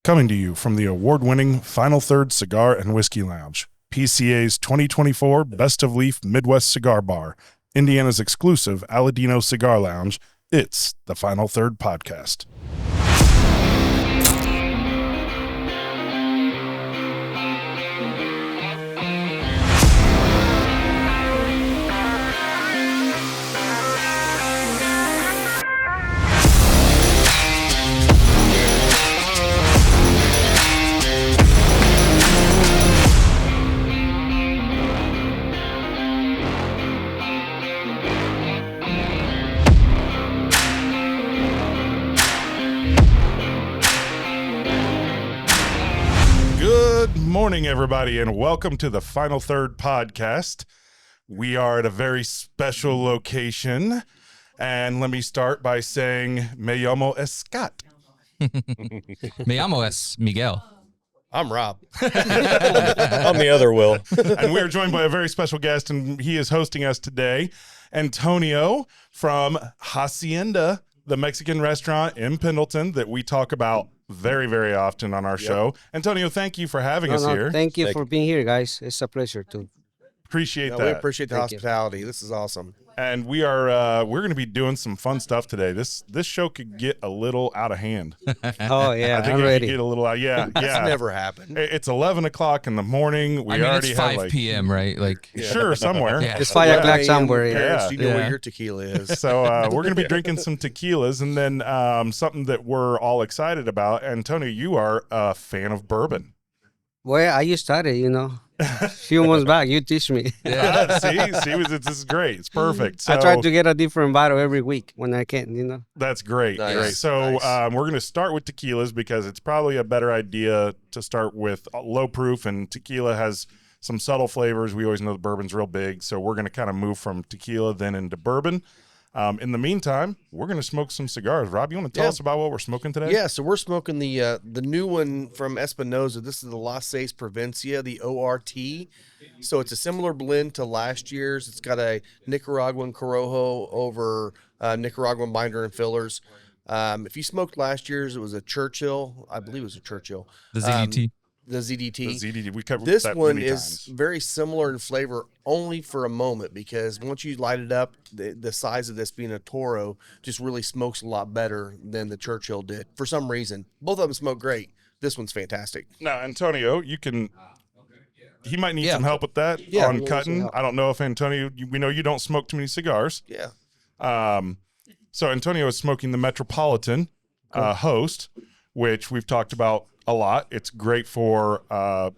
Coming to you from the award-winning Final Third Cigar and Whiskey Lounge, PCA's 2024 Best of Leaf Midwest Cigar Bar, Indiana's exclusive Aladino Cigar Lounge, it's the Final Third Podcast. Good morning, everybody, and welcome to the Final Third Podcast. We are at a very special location, and let me start by saying, me llamo es Scott. Me llamo es Miguel. I'm Rob. I'm the other Will. And we are joined by a very special guest, and he is hosting us today, Antonio from Hacienda, the Mexican restaurant in Pendleton that we talk about very, very often on our show. Antonio, thank you for having us here. Thank you for being here, guys. It's a pleasure to. Appreciate that. We appreciate the Thank you. hospitality. This is awesome. And we are we're going to be doing some fun stuff today. This show could get a little out of hand. Oh yeah, I think I'm it ready. could get a little out. Yeah, That's yeah. never happened. It's 11 o'clock in the morning. We already it's have 5 p.m., right? Like, sure, somewhere. Yeah. It's 5 o'clock somewhere. Yeah. Parents, you know Yeah. where your tequila is. So we're going to be drinking some tequilas, and then something that we're all excited about. Antonio, you are a fan of bourbon. Well, I just started, a few months back. You teach me. See, this is great. It's perfect. So I try to get a different bottle every week when I can. that's great. Nice. Great. So Nice. we're going to start with tequilas because it's probably a better idea to start with low proof, and tequila has some subtle flavors. We always know the bourbon's real big, so we're going to kind of move from tequila then into bourbon. In the meantime, we're going to smoke some cigars. Rob, you want to tell us about what we're smoking today? Yeah, so we're smoking the new one from Espinosa. This is the Las Seis Provincia, the ORT. So it's a similar blend to last year's. It's got a Nicaraguan Corojo over Nicaraguan binder and fillers. If you smoked last year's, it was a Churchill. I believe it was a Churchill. the ZDT. The ZDT. The ZDT. We covered This that one many is times. very similar in flavor only for a moment, because once you light it up, the size of this being a Toro just really smokes a lot better than the Churchill did for some reason. Both of them smoke great. This one's fantastic. Now, Antonio, you can. He might need Yeah. some help with that Yeah, on we need some cutting. help. I don't know if Antonio. We know you don't smoke too many cigars. Yeah. So Antonio is smoking the Metropolitan Host, which we've talked about a lot. It's great for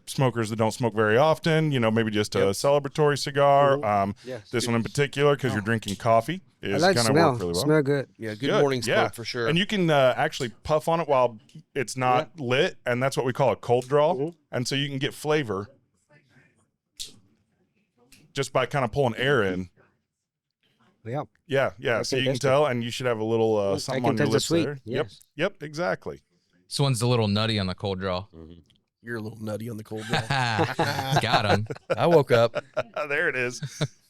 smokers that don't smoke very often. Maybe just a celebratory cigar. Yes. This one in particular, because you're drinking coffee, I is like going to smell. work really well. Smell good. Yeah, good morning smoke for sure. And you can actually puff on it while it's not lit, and that's what we call a cold draw. And so you can get flavor just by kind of pulling air in. Yeah. Yeah. So can you can taste it. tell, and you should have a little something can on your taste the lips sweet, there. yes. Yep, exactly. This one's a little nutty on the cold draw. You're a little nutty on the cold draw. Got him. I woke up. There it is.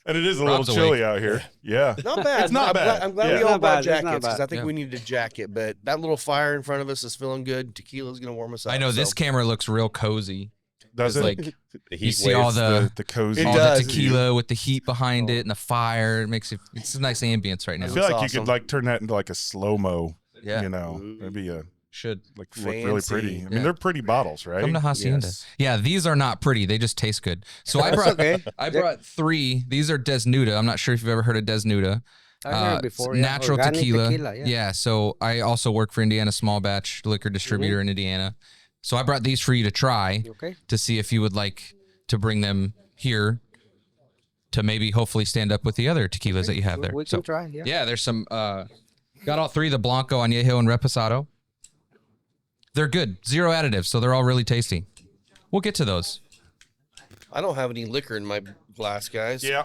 And it is a Rob's little chilly awake. out here. Yeah. Not bad. It's not I'm bad. Glad, I'm glad Yeah. we all Not brought bad. It's not jackets, because I bad. think Yeah. we need a jacket. But that little fire in front of us is feeling good. Tequila's going to warm us up. I know this so. camera looks real cozy. Does It's it? like The you heat see all waves. the cozy. It all does. the tequila with the heat behind it and the fire. It makes it's a nice ambience right I now. feel like That's you could awesome. turn that into like a slow-mo, Yeah. maybe Should look really Fancy. pretty. I mean, Yeah. they're pretty bottles, right? come to Hacienda. Yes. Yeah, these are not pretty. They just taste good. So I That's brought okay. I brought 3. These are Desnuda. I'm not sure if you've ever heard of Desnuda. I heard It's before. Yeah. natural Organic tequila. yeah. So I also work for Indiana Small Batch Liquor Distributor in Indiana. So I brought these for you to try Okay. to see if you would like to bring them here to maybe hopefully stand up with the other tequilas that you have there. We So can try. Yeah. yeah, there's some got all 3, the Blanco, Añejo, and Reposado. They're good. 0 additives, so they're all really tasty. We'll get to those. I don't have any liquor in my glass, guys. Yeah.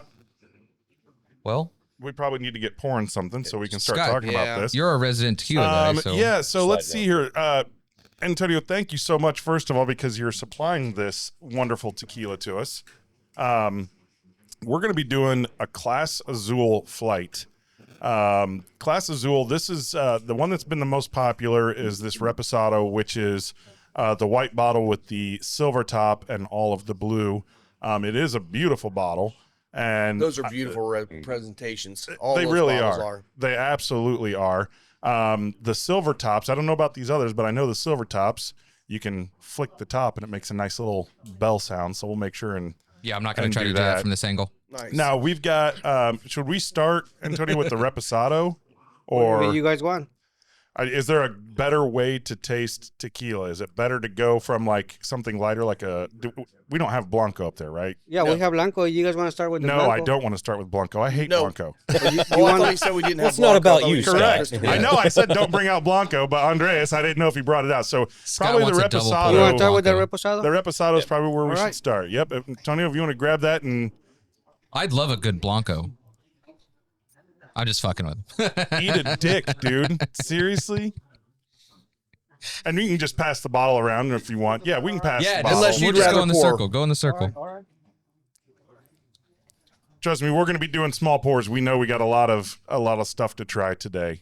Well, We probably need to get pouring something so we can start Scott, talking yeah. about this. you're a resident tequila guy, so Yeah, so Slide let's see here. Antonio, thank you so much, first of all, because you're supplying this wonderful tequila to us. We're going to be doing a Class Azul flight. Class Azul, this is the one that's been the most popular is this Reposado, which is the white bottle with the silver top and all of the blue. It is a beautiful bottle. And Those are beautiful presentations. All they those really bottles are. They absolutely are. The silver tops, I don't know about these others, but I know the silver tops, you can flick the top and it makes a nice little bell sound. So we'll make sure and Yeah, I'm not going and to try do to do that that. from this angle. Nice. now we've got, should we start, Antonio, with the Reposado? Whatever Or you guys want. is there a better way to taste tequila? Is it better to go from like something lighter, like we don't have Blanco up there, right? Yeah, we have Blanco. You guys want to start with the No, Blanco? I don't want to start with Blanco. I hate No. Blanco. You I thought want he said we didn't have It's not Blanco. I about thought you, we said Scott. Mr. I know I said don't bring out Blanco, but Andreas, I didn't know if he brought it out. So Scott probably the wants a double Reposado. You want to start with the Blanco. Reposado? The Reposado is probably where we should right. start. Yep. Antonio, if you want to grab that and I'd love a good Blanco. I'm just fucking with him. eat a dick, dude. Seriously? And you can just pass the bottle around if you want. Yeah, we can pass Yeah, the bottle. Unless we'll you'd just rather go in the pour. circle. Go in the circle. All right. Trust me, we're going to be doing small pours. We know we got a lot of stuff to try today.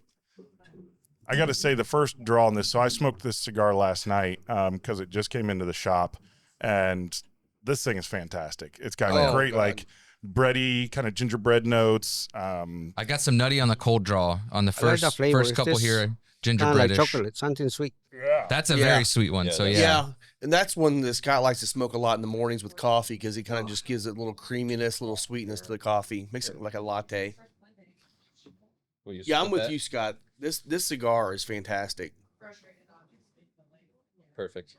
I got to say the first draw on this. So I smoked this cigar last night because it just came into the shop, and this thing is fantastic. It's got Oh, great God. like bready kind of gingerbread notes. I got some nutty on the cold draw on the I like the first flavor. first It's couple just here. Kind of like Gingerbreadish. chocolate, something sweet. That's a Yeah. very sweet one. Yeah, So that's- yeah. And that's one that Scott likes to smoke a lot in the mornings with coffee because it kind of just gives it a little creaminess, a little sweetness to the coffee. Makes it like a latte. Yeah, I'm with you, Scott. This cigar is fantastic. Perfect.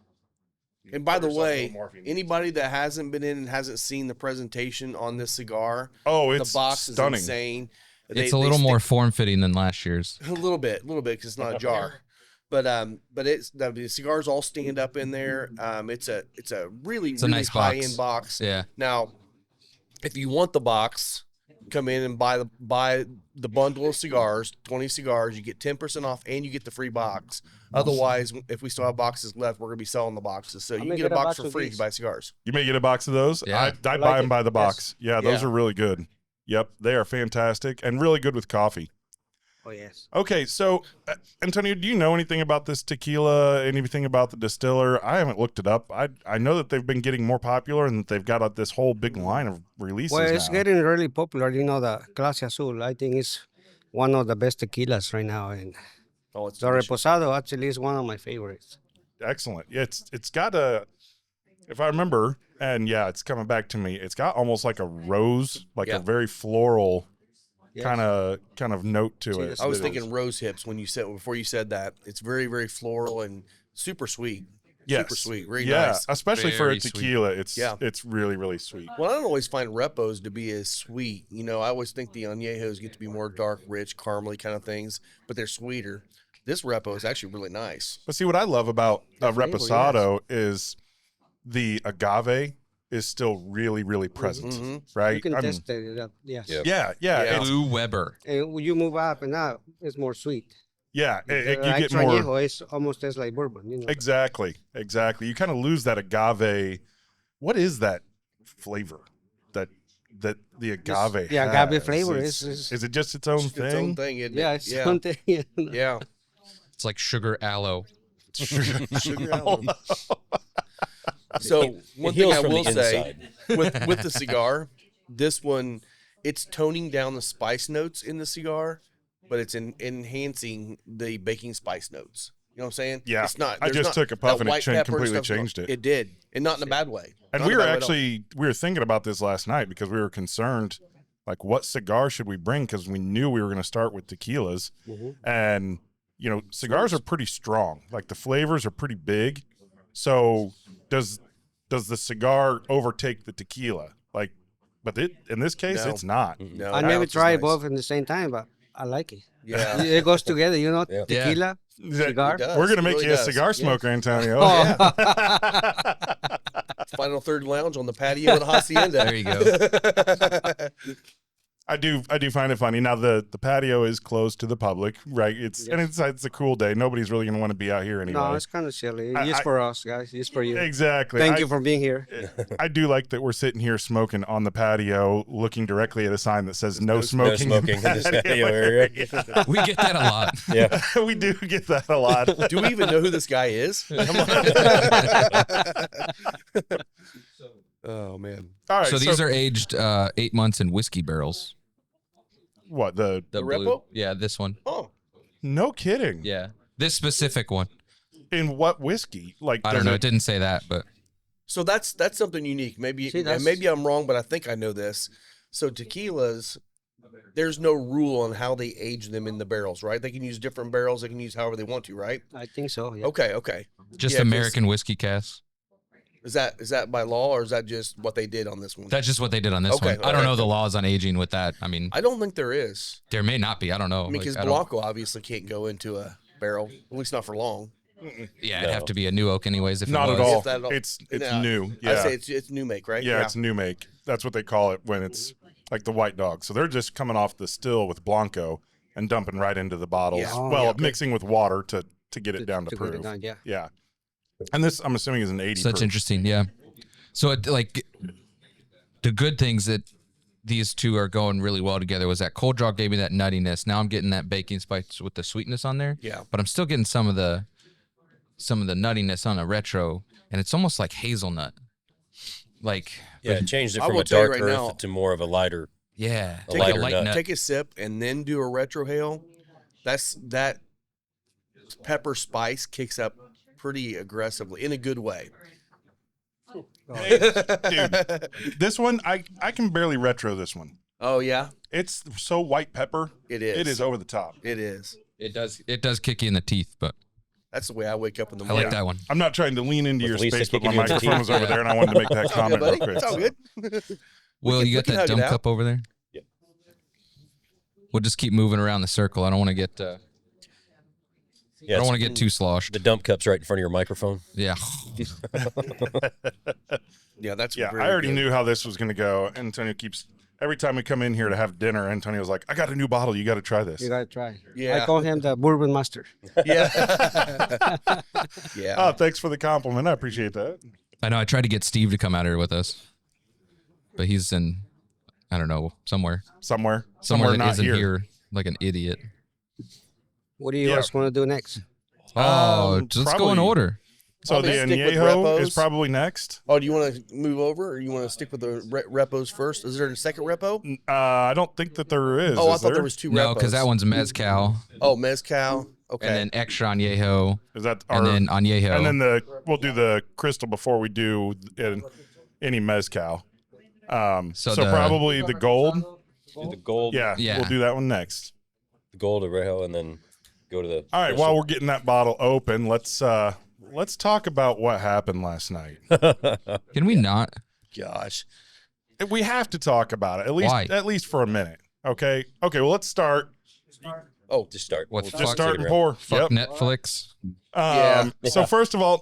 And by the way, anybody that hasn't been in and hasn't seen the presentation on this cigar, Oh, the it's box stunning. is insane. It's a little more form fitting than last year's. a little bit, because it's not a jar. But it's the cigars all stand up in there. It's a really a nice high box. end box. Yeah. Now, if you want the box, come in and buy the bundle of cigars, 20 cigars. You get 10% off, and you get the free box. Otherwise, if we still have boxes left, we're gonna be selling the boxes. So you can may get a get a box box for of free if these. you buy cigars. You may get a box of those. Yeah. I'd Like buy them it. by the Yes. box. Yeah, those Yeah. are really good. Yep, they are fantastic and really good with coffee. Oh, yes. Okay, so Antonio, do you know anything about this tequila? Anything about the distiller? I haven't looked it up. I know that they've been getting more popular and that they've got this whole big line of releases Well, it's now. getting really popular. You know, the Clase Azul, I think is one of the best tequilas right now. And Oh, it's the delicious. Reposado actually is one of my favorites. Excellent. Yeah, it's got a, if I remember, and yeah, it's coming back to me. It's got almost like a rose, like Yeah. a very floral Yes. kind of note to See, it. I was that thinking is- rose hips when you said before you said that. It's very, very floral and super sweet. yes. Super sweet. Very yeah, nice. especially for a Very sweet. tequila. It's Yeah. it's really really sweet. Well, I don't always find repos to be as sweet. You know, I always think the añejos get to be more dark, rich, caramely kind of things, but they're sweeter. This repo is actually really nice. But see, what I love about a flavor, reposado is the agave is still really, really present, Mhm. right? You can I mean, test it. Yes. Yeah. yeah, Yeah. it's, Blue Weber. And when you move up and up, it's more sweet. yeah. The You get extra more añejo is almost tastes like bourbon. You know. exactly. You kind of lose that agave. What is that flavor that the agave? the agave has? flavor is is it just its own It's thing? its own thing, isn't yeah, it? it's yeah. something. You know. Yeah. It's like sugar aloe. Sugar almond. So one It thing heals I from will the say inside. with the cigar, this one, it's toning down the spice notes in the cigar, but it's enhancing the baking spice notes. You know what I'm saying? Yeah. It's not. I there's just not took a puff that and it white pepper and completely stuff. changed it. It did, and not in a bad way. And Not we in were a bad way at all. we were thinking about this last night because we were concerned, like, what cigar should we bring? Because we knew we were going to start with tequilas, and you know, cigars are pretty strong. Like the flavors are pretty big. So does the cigar overtake the tequila? Like, but in this case, No. it's not. No, I that never was tried nice. both at the same time, but I like it. Yeah. It goes together, you know. Yeah. Tequila, cigar. It does. We're gonna It make really you a does. cigar Yeah. smoker, Antonio. Oh. Final third lounge on the patio at Hacienda. There you go. I do find it funny. Now the patio is closed to the public, right? And it's a cool day. Nobody's really gonna want to be out here anyway. No, it's kind of silly. I- Just for us, guys. Just for you. Exactly. Thank you for being here. I do like that we're sitting here smoking on the patio, looking directly at a sign that says "No smoking." No smoking in this patio area. We get that a lot. Yeah. We do get that a lot. Do we even know who this guy is? Come on. Oh man. All right. So these are aged 8 months in whiskey barrels. what the? The Repo? blue. Yeah, this one. Oh, No kidding. Yeah. This specific one. In what whiskey? Like I don't know. It didn't say that, but so that's something unique. Maybe See, that's- maybe I'm wrong, but I think I know this. So tequilas, there's no rule on how they age them in the barrels, right? They can use different barrels. They can use however they want to, right? I think so. Yeah. Okay. just Yeah, 'cause- American whiskey casks. Is that by law or is that just what they did on this one? That's just what they did on this Okay, one. I don't know alright. the laws on aging with that. I mean, I don't think there is. there may not be. I don't know. I mean, Like, because I don't- Blanco obviously can't go into a barrel, at least not for long. yeah, it'd have to be a new oak anyways. If Not it at was. all. If that at all. It's Yeah. new. I Yeah. say it's new make, right? Yeah, it's new make. That's what they call it when it's like the white dog. So they're just coming off the still with Blanco and dumping right into the bottles. Yeah. Oh, well, yeah. mixing with water to get it down to get proof. it done, yeah. Yeah. And this, I'm assuming, is an 80 So that's proof. interesting. Yeah. So it, like the good things that these two are going really well together was that cold draw gave me that nuttiness. Now I'm getting that baking spice with the sweetness on there. Yeah. But I'm still getting some of the nuttiness on a retro, and it's almost like hazelnut. Like Yeah, it changed it I from will a tell you dark right now- earth to more of a lighter. yeah, A like lighter a light nut. nut. Take a sip and then do a retrohale. That pepper spice kicks up pretty aggressively in a good way. Dude, this one, I can barely retro this one. Oh yeah, It's so white pepper. it is. It is over the top. It is. It does kick you in the teeth, but That's the way I wake up in the I morning. like that one. I'm not trying to lean into With your Lisa space, but my kicking you in the microphone teeth. was over there, and I wanted to make that It's all comment good, real buddy. quick. It's all good. Will, you we got can that hug it dumb out. cup over there? Yeah. We'll just keep moving around the circle. I don't want to get I Yeah, don't want to get too sloshed. the dump cup's right in front of your microphone. Yeah. Yeah, that's Yeah, very I already good. knew how this was going to go. Antonio keeps every time we come in here to have dinner. Antonio's like, "I got a new bottle. You got to try this." You gotta try. Yeah. I call him the bourbon master. Yeah. Yeah. Oh, thanks for the compliment. I appreciate that. I know I tried to get Steve to come out here with us. But he's in I don't know, somewhere Somewhere that not isn't here. here like an idiot. What do you Yeah. guys want to do next? Oh, let's go in probably- order. So the Probably stick with añejo is repos. probably next. Oh, do you want to move over, or you want to stick with the repos first? Is there a second repo? I don't think that there is. Oh, I is thought there was two repos. No, because that one's mezcal Oh, mezcal. Okay. and then extra añejo Is that our, and then añejo. and then we'll do the crystal before we do any mezcal. So the- probably the gold. Do the gold, Yeah, Yeah. we'll do that one next. the gold of Rejo, and then go to the. All right, while we're getting that bottle open, let's talk about what happened last night. Can we not? Gosh. We have to talk about it Why? at least for a minute. Okay. Well, let's start. Oh, Just start. What's Just Fuck start and around. pour. Fuck Yep. Netflix. Yeah. So first of all,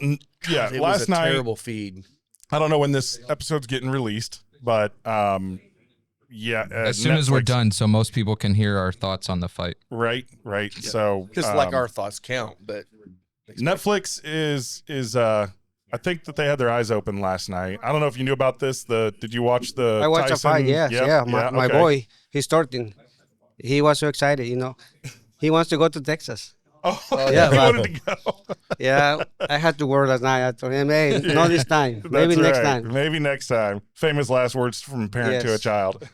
yeah, it was last a night. terrible feed. I don't know when this episode's getting released, but yeah. As soon as we're Netflix- done, so most people can hear our thoughts on the fight. Right. So Just like our thoughts count, but Netflix is I think that they had their eyes open last night. I don't know if you knew about this. Did you watch the I watched a Tyson? fight. Yes, Yep, yeah. My okay. boy, he's starting. He was so excited. He wants to go to Texas. Oh, yeah, he but- wanted to go. Yeah, I had to work last night. I told him, hey, not this time. Maybe That's next right. time. Maybe next time. Famous last words from a parent to a Yes. child.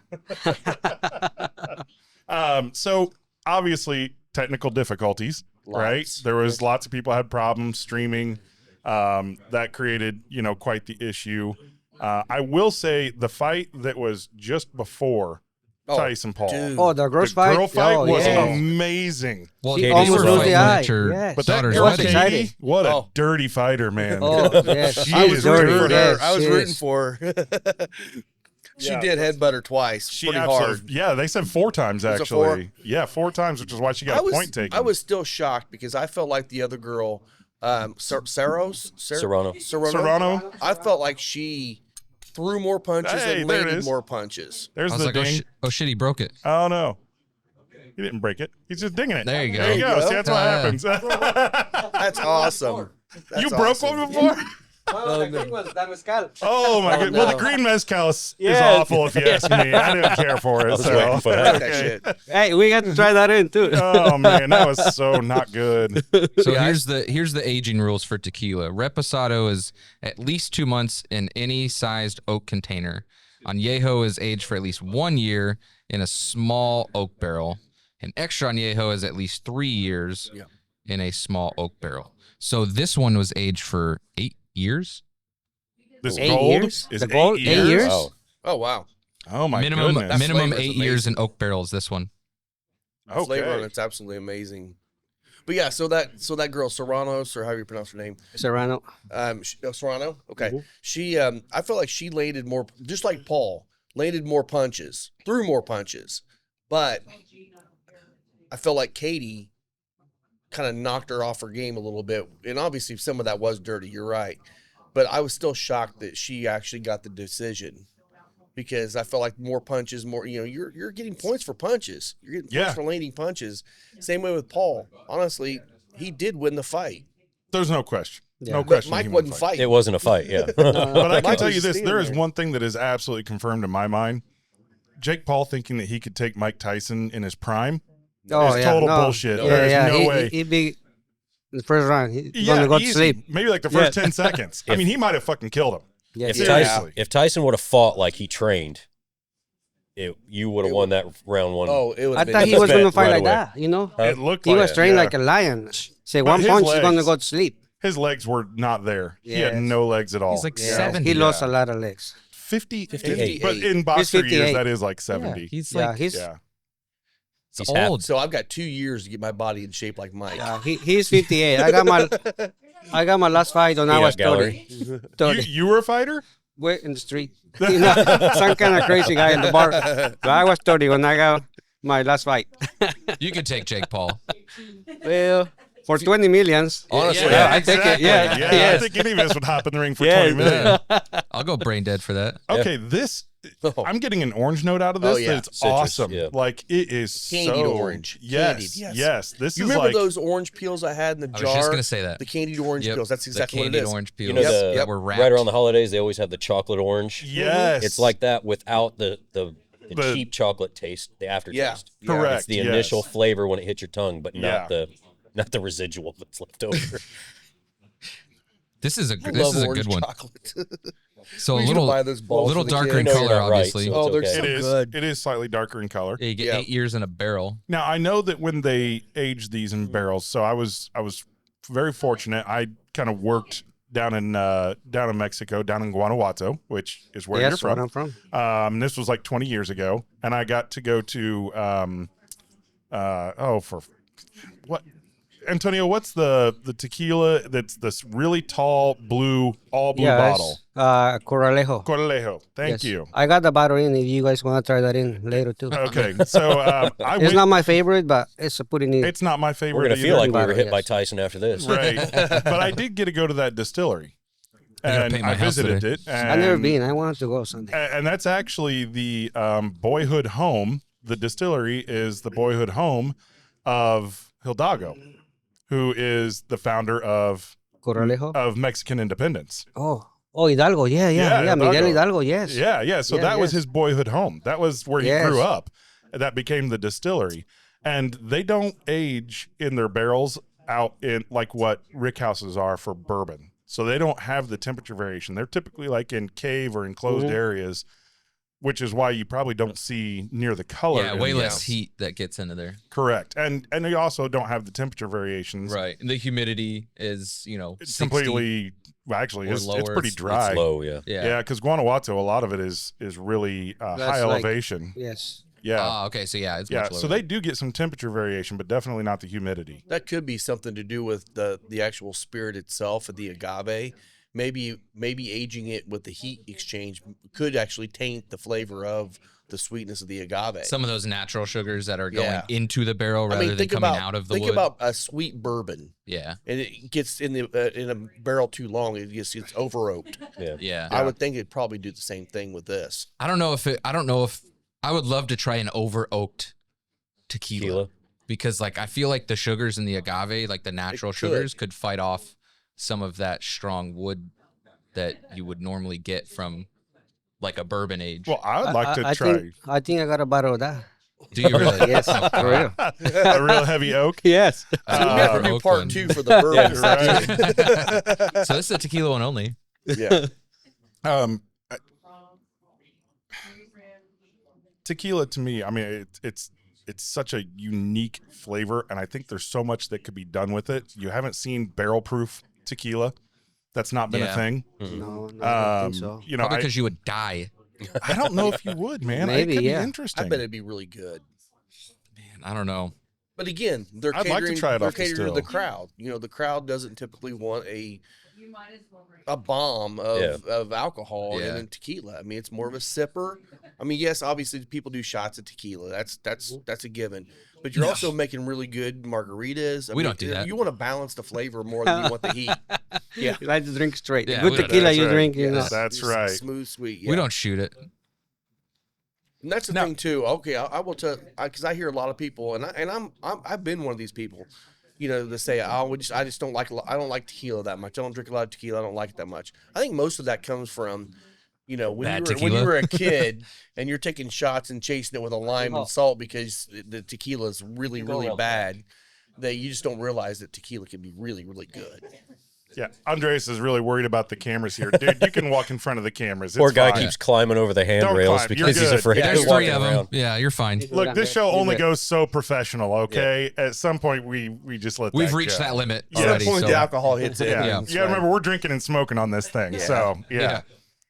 So obviously technical difficulties, right? Lots. There was lots of people had problems streaming. That created, quite the issue. I will say the fight that was just before Tyson Paul. dude. Oh, the girls fight? Girl fight Oh, was yeah. amazing. Well, He they almost were lose fighting the eye. at your Yes. But that daughter's girl, was wedding. excited. Katie, what a Oh. dirty fighter, man. Oh, yes. She I is was dirty. dirty. for her. Yes, I was she rooting is. for her. She Yeah. did headbutt her twice. She pretty absolutely- hard. Yeah, they said 4 times Was it actually. 4? Yeah, 4 times, which is why she got a point taken. I was still shocked because I felt like the other girl, Serrano. Serrano. I felt like she threw more punches Hey, and there it landed is. more punches. There's I was the like, oh, ding. oh shit, he broke it. Oh no, he didn't break it. He's just dinging it. There you go. There you go. go. See, that's what happens. That's awesome. That's You broke awesome. one before? Oh, the green was that mezcal. Oh my god! no. Well, the green mezcal is Yes. awful if you ask me. I didn't care for it. was So. waiting for I that. like that shit. Hey, we got to try that in too. Oh man, that was so not good. So Yeah, here's the aging rules for tequila. Reposado is at least 2 months in any sized oak container. Añejo is aged for at least 1 year in a small oak barrel. And extra añejo is at least 3 years Yeah. in a small oak barrel. So this one was aged for 8 years. This 8 gold years? is The gold, 8 years? Wow. Oh wow. Oh my minimum goodness. That minimum flavor's 8 years in amazing. oak barrels. This one. The flavor on Okay. it's absolutely amazing. But yeah, so that girl Serranos, or how you pronounce her name, Serrano. Serrano. Okay, Mm-hmm. she I felt like she landed more, just like Paul, landed more punches, threw more punches, but I felt like Katie kind of knocked her off her game a little bit, and obviously some of that was dirty. You're right, but I was still shocked that she actually got the decision. Because I felt like more punches, more, you're getting points for punches. You're getting points Yeah. for landing punches. Same way with Paul. Honestly, he did win the fight. There's no question. Yeah. No But question. Mike he won wasn't the fight. fighting. It wasn't a fight, yeah. But I can Mike tell was you this: standing there is there. one thing that is absolutely confirmed in my mind. Jake Paul thinking that he could take Mike Tyson in his prime Oh, is yeah. total no. bullshit. No. There's Yeah, yeah. no way. He'd be the first round. He's yeah, gonna go to easy. sleep. Maybe like the first Yeah. 10 seconds. I mean, he might have fucking killed him. Yes. If Seriously. Tyson would have fought like he trained, you would have won that round one. Oh, it would I have thought been. he was bet gonna fight right like away. that. You know, It looked he like was it, trained yeah. like a lion. Say But one his punch, he's gonna legs- go to sleep. His legs were not there. He had Yes. no legs at all. He's like Yeah. 70. He lost a lot of legs. 58. But in boxer years, 58. that is like Yeah, 70. he's Yeah, like he's Yeah. it's He's half- old. So I've got 2 years to get my body in shape like Mike. he's 58. I got my last fight when I Peanut was 30. You, 30. you were a fighter? Wait in the street. You know, some kind of crazy guy in the bar. But I was 30 when I got my last fight. You could take Jake Paul. Well, for 20 millions. Honestly, Yeah, I take it. Yeah, Yeah, yes. I think any of us would hop in the ring for Yes. 20 million. I'll go brain dead for that. Okay, this Oh. I'm getting an orange note out of this. Oh, yeah. That it's Citrus, awesome. yeah. Like it is Candied so orange. Yes, Candied, yes. yes. This You is remember like those orange peels I had in the I jar? was just gonna say that. The candied orange Yep. peels. That's The exactly what it candied is. orange peels You know Yep, yep. that were wrapped. right around the holidays, they always have the chocolate orange. yes. It's like that without the The- cheap chocolate taste, the aftertaste. Yeah. Correct. It's the yes. initial flavor when it hits your tongue, but Yeah. not the residual that's left over. This is a I this love is a orange good one. chocolate. So We a used to little buy those balls little for the darker kids. in You know you're color, not right, obviously. so Oh, it's they're okay. so It is. good. It is slightly darker in color. Yeah, you get Yeah. 8 years in a barrel. Now I know that when they age these in barrels, so I was very fortunate. I kind of worked down in Mexico, down in Guanajuato, which is where Yes, you're where from. I'm from. This was like 20 years ago, and I got to go to for what? Antonio, what's the tequila that's this really tall blue bottle? Corralejo. Corlejo. Thank Yes. you. I got the bottle in if you guys want to try that in later too. Okay, so I It's went. not my favorite, but it's a pretty neat. It's not my favorite. We're gonna feel either. like we were Bottle, hit by yes. Tyson after this. right, but I did get to go to that distillery, gotta and paint my I house visited today. it. And, I've never been. I wanted to go someday. and that's actually the boyhood home. The distillery is the boyhood home of Hidalgo, who is the founder of Corralejo. Mexican independence. Oh, Hidalgo. Yeah, Yeah, Miguel Hidalgo. Hidalgo. Yes. Yeah. So Yeah, that was yes. his boyhood home. That was where he Yes. grew up. That became the distillery. And they don't age in their barrels out in like what rick houses are for bourbon. So they don't have the temperature variation. They're typically like in cave or enclosed Mhm. areas, which is why you probably don't see near the color. Yeah, in way the less house. heat that gets into there. Correct. And they also don't have the temperature variations. Right. And the humidity is, It's 60. completely, well, actually, or it's lower. pretty It's dry. It's low, yeah. Yeah. Yeah, because Guanajuato, a lot of it is really That's high like- elevation. Yes. Yeah. Ah, okay. So yeah, it's Yeah, much lower. so they do get some temperature variation, but definitely not the humidity. That could be something to do with the actual spirit itself of the agave. Maybe aging it with the heat exchange could actually taint the flavor of the sweetness of the agave. Some of those natural sugars that are going Yeah. into the barrel rather than think coming about, out of the think wood. about a sweet bourbon, Yeah. and it gets in a barrel too long, it gets over oaked. Yeah. Yeah. I would think it'd probably do the same thing with this. I don't know if I would love to try an over oaked tequila. Because like I feel like the sugars in the agave, like the natural sugars, could fight off some of that strong wood that you would normally get from like a bourbon age. Well, I would like to I try I think I got a bottle of that. Do you really? Yes, for real. a real heavy oak. Yes. So we have to do Oak part one. 2 for the bourbon. Right. So this is a tequila one only. Yeah. Tequila to me, I mean, it's such a unique flavor, and I think there's so much that could be done with it. You haven't seen barrel proof tequila. That's not been a Yeah. thing. No, I don't think so. You know, Probably because you would die. I don't know if you would, man. Maybe, it could yeah. be interesting. I bet it'd be really good. Man, I don't know. But again, they're I'd like to catering, try it they're off the catering to the still. crowd. You know, the crowd doesn't typically want a bomb of alcohol Yeah. and tequila. I mean, it's more of a sipper. I mean, yes, obviously people do shots of tequila. That's a given. But you're also making really good margaritas. We don't do that. You want to balance the flavor more than you want the heat. Yeah. You like to drink straight. Yeah, Good we don't- tequila That's you right. drink, you know. That's Just right. Smooth, sweet. We don't shoot it. And that's the Now- thing too. Okay, I will tell, because I hear a lot of people, and I've been one of these people, you know, that say, I just don't like tequila that much. I don't drink a lot of tequila. I don't like it that much. I think most of that comes from, you know, when Bad you tequila. were a kid and you're taking shots and chasing it with a lime and salt because the tequila is really, really bad. That you just don't realize that tequila can be really, really good. Yeah, Andres is really worried about the cameras here, dude. You can walk in front of the cameras. Poor It's guy fine. keeps climbing over the Don't handrails climb. because You're he's good. afraid Yeah, of There's walking three of them. around. Yeah, you're fine. Look, this show only You're goes so professional. Okay, at some point we just let We've that reached go. that limit Yeah. At already. the point So. the alcohol hits it. Yeah, Yeah. you gotta remember we're drinking and smoking on this thing. So Yeah.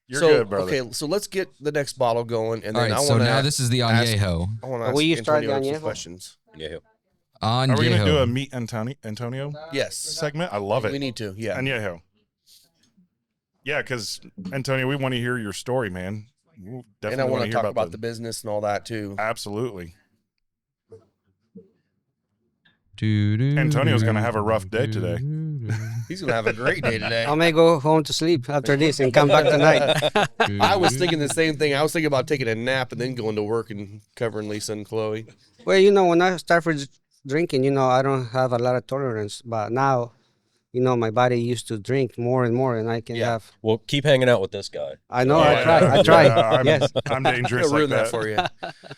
you're So good, brother. okay, so let's get the next bottle going, and All then right, I so want to. now this is the añejo. I want to ask Will you start Antonio the some añejo? questions. Yeah. Are we gonna do a Añejo. meet Antonio Yes, segment? I love it. we need to. Yeah. Añejo. Yeah, because Antonio, we want to hear your story, man. We'll definitely And I want to hear talk about the business and all that too. Absolutely. Antonio's gonna have a rough day today. He's gonna have a great day today. I may go home to sleep after this and come back tonight. I was thinking the same thing. I was thinking about taking a nap and then going to work and covering Lisa and Chloe. Well, you know, when I start for drinking, you know, I don't have a lot of tolerance. But now, you know, my body used to drink more and more, and I can Yeah. have. Well, keep hanging out with this guy. I know, Yeah, I try. I'm, Yes. I'm I'm dangerous gonna ruin like that for you.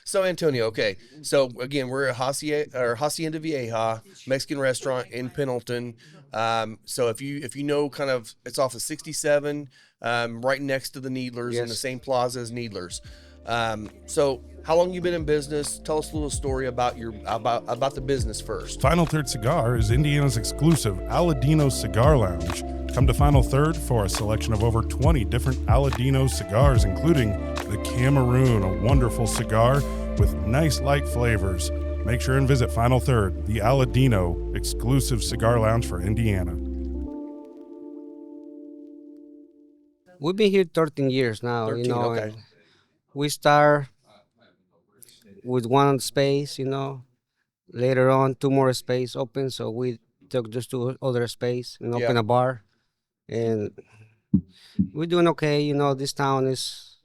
So Antonio, okay. So again, we're at Hacienda Vieja, Mexican restaurant in Pendleton. So if you know, kind of, it's off of 67, right next to the Needlers in the Yes. same plaza as Needlers. So how long you been in business? Tell us a little story about about the business first. Final Third Cigar is Indiana's exclusive Aladino Cigar Lounge. Come to Final Third for a selection of over 20 different Aladino cigars, including the Cameroon, a wonderful cigar with nice light flavors. Make sure and visit Final Third, the Aladino exclusive cigar lounge for Indiana. We've been here 13 years now, 13, you know. okay. And we start with one space, you know. Later on, two more space open, so we took just two other space and open Yeah. a bar. And we're doing okay, you know. This town is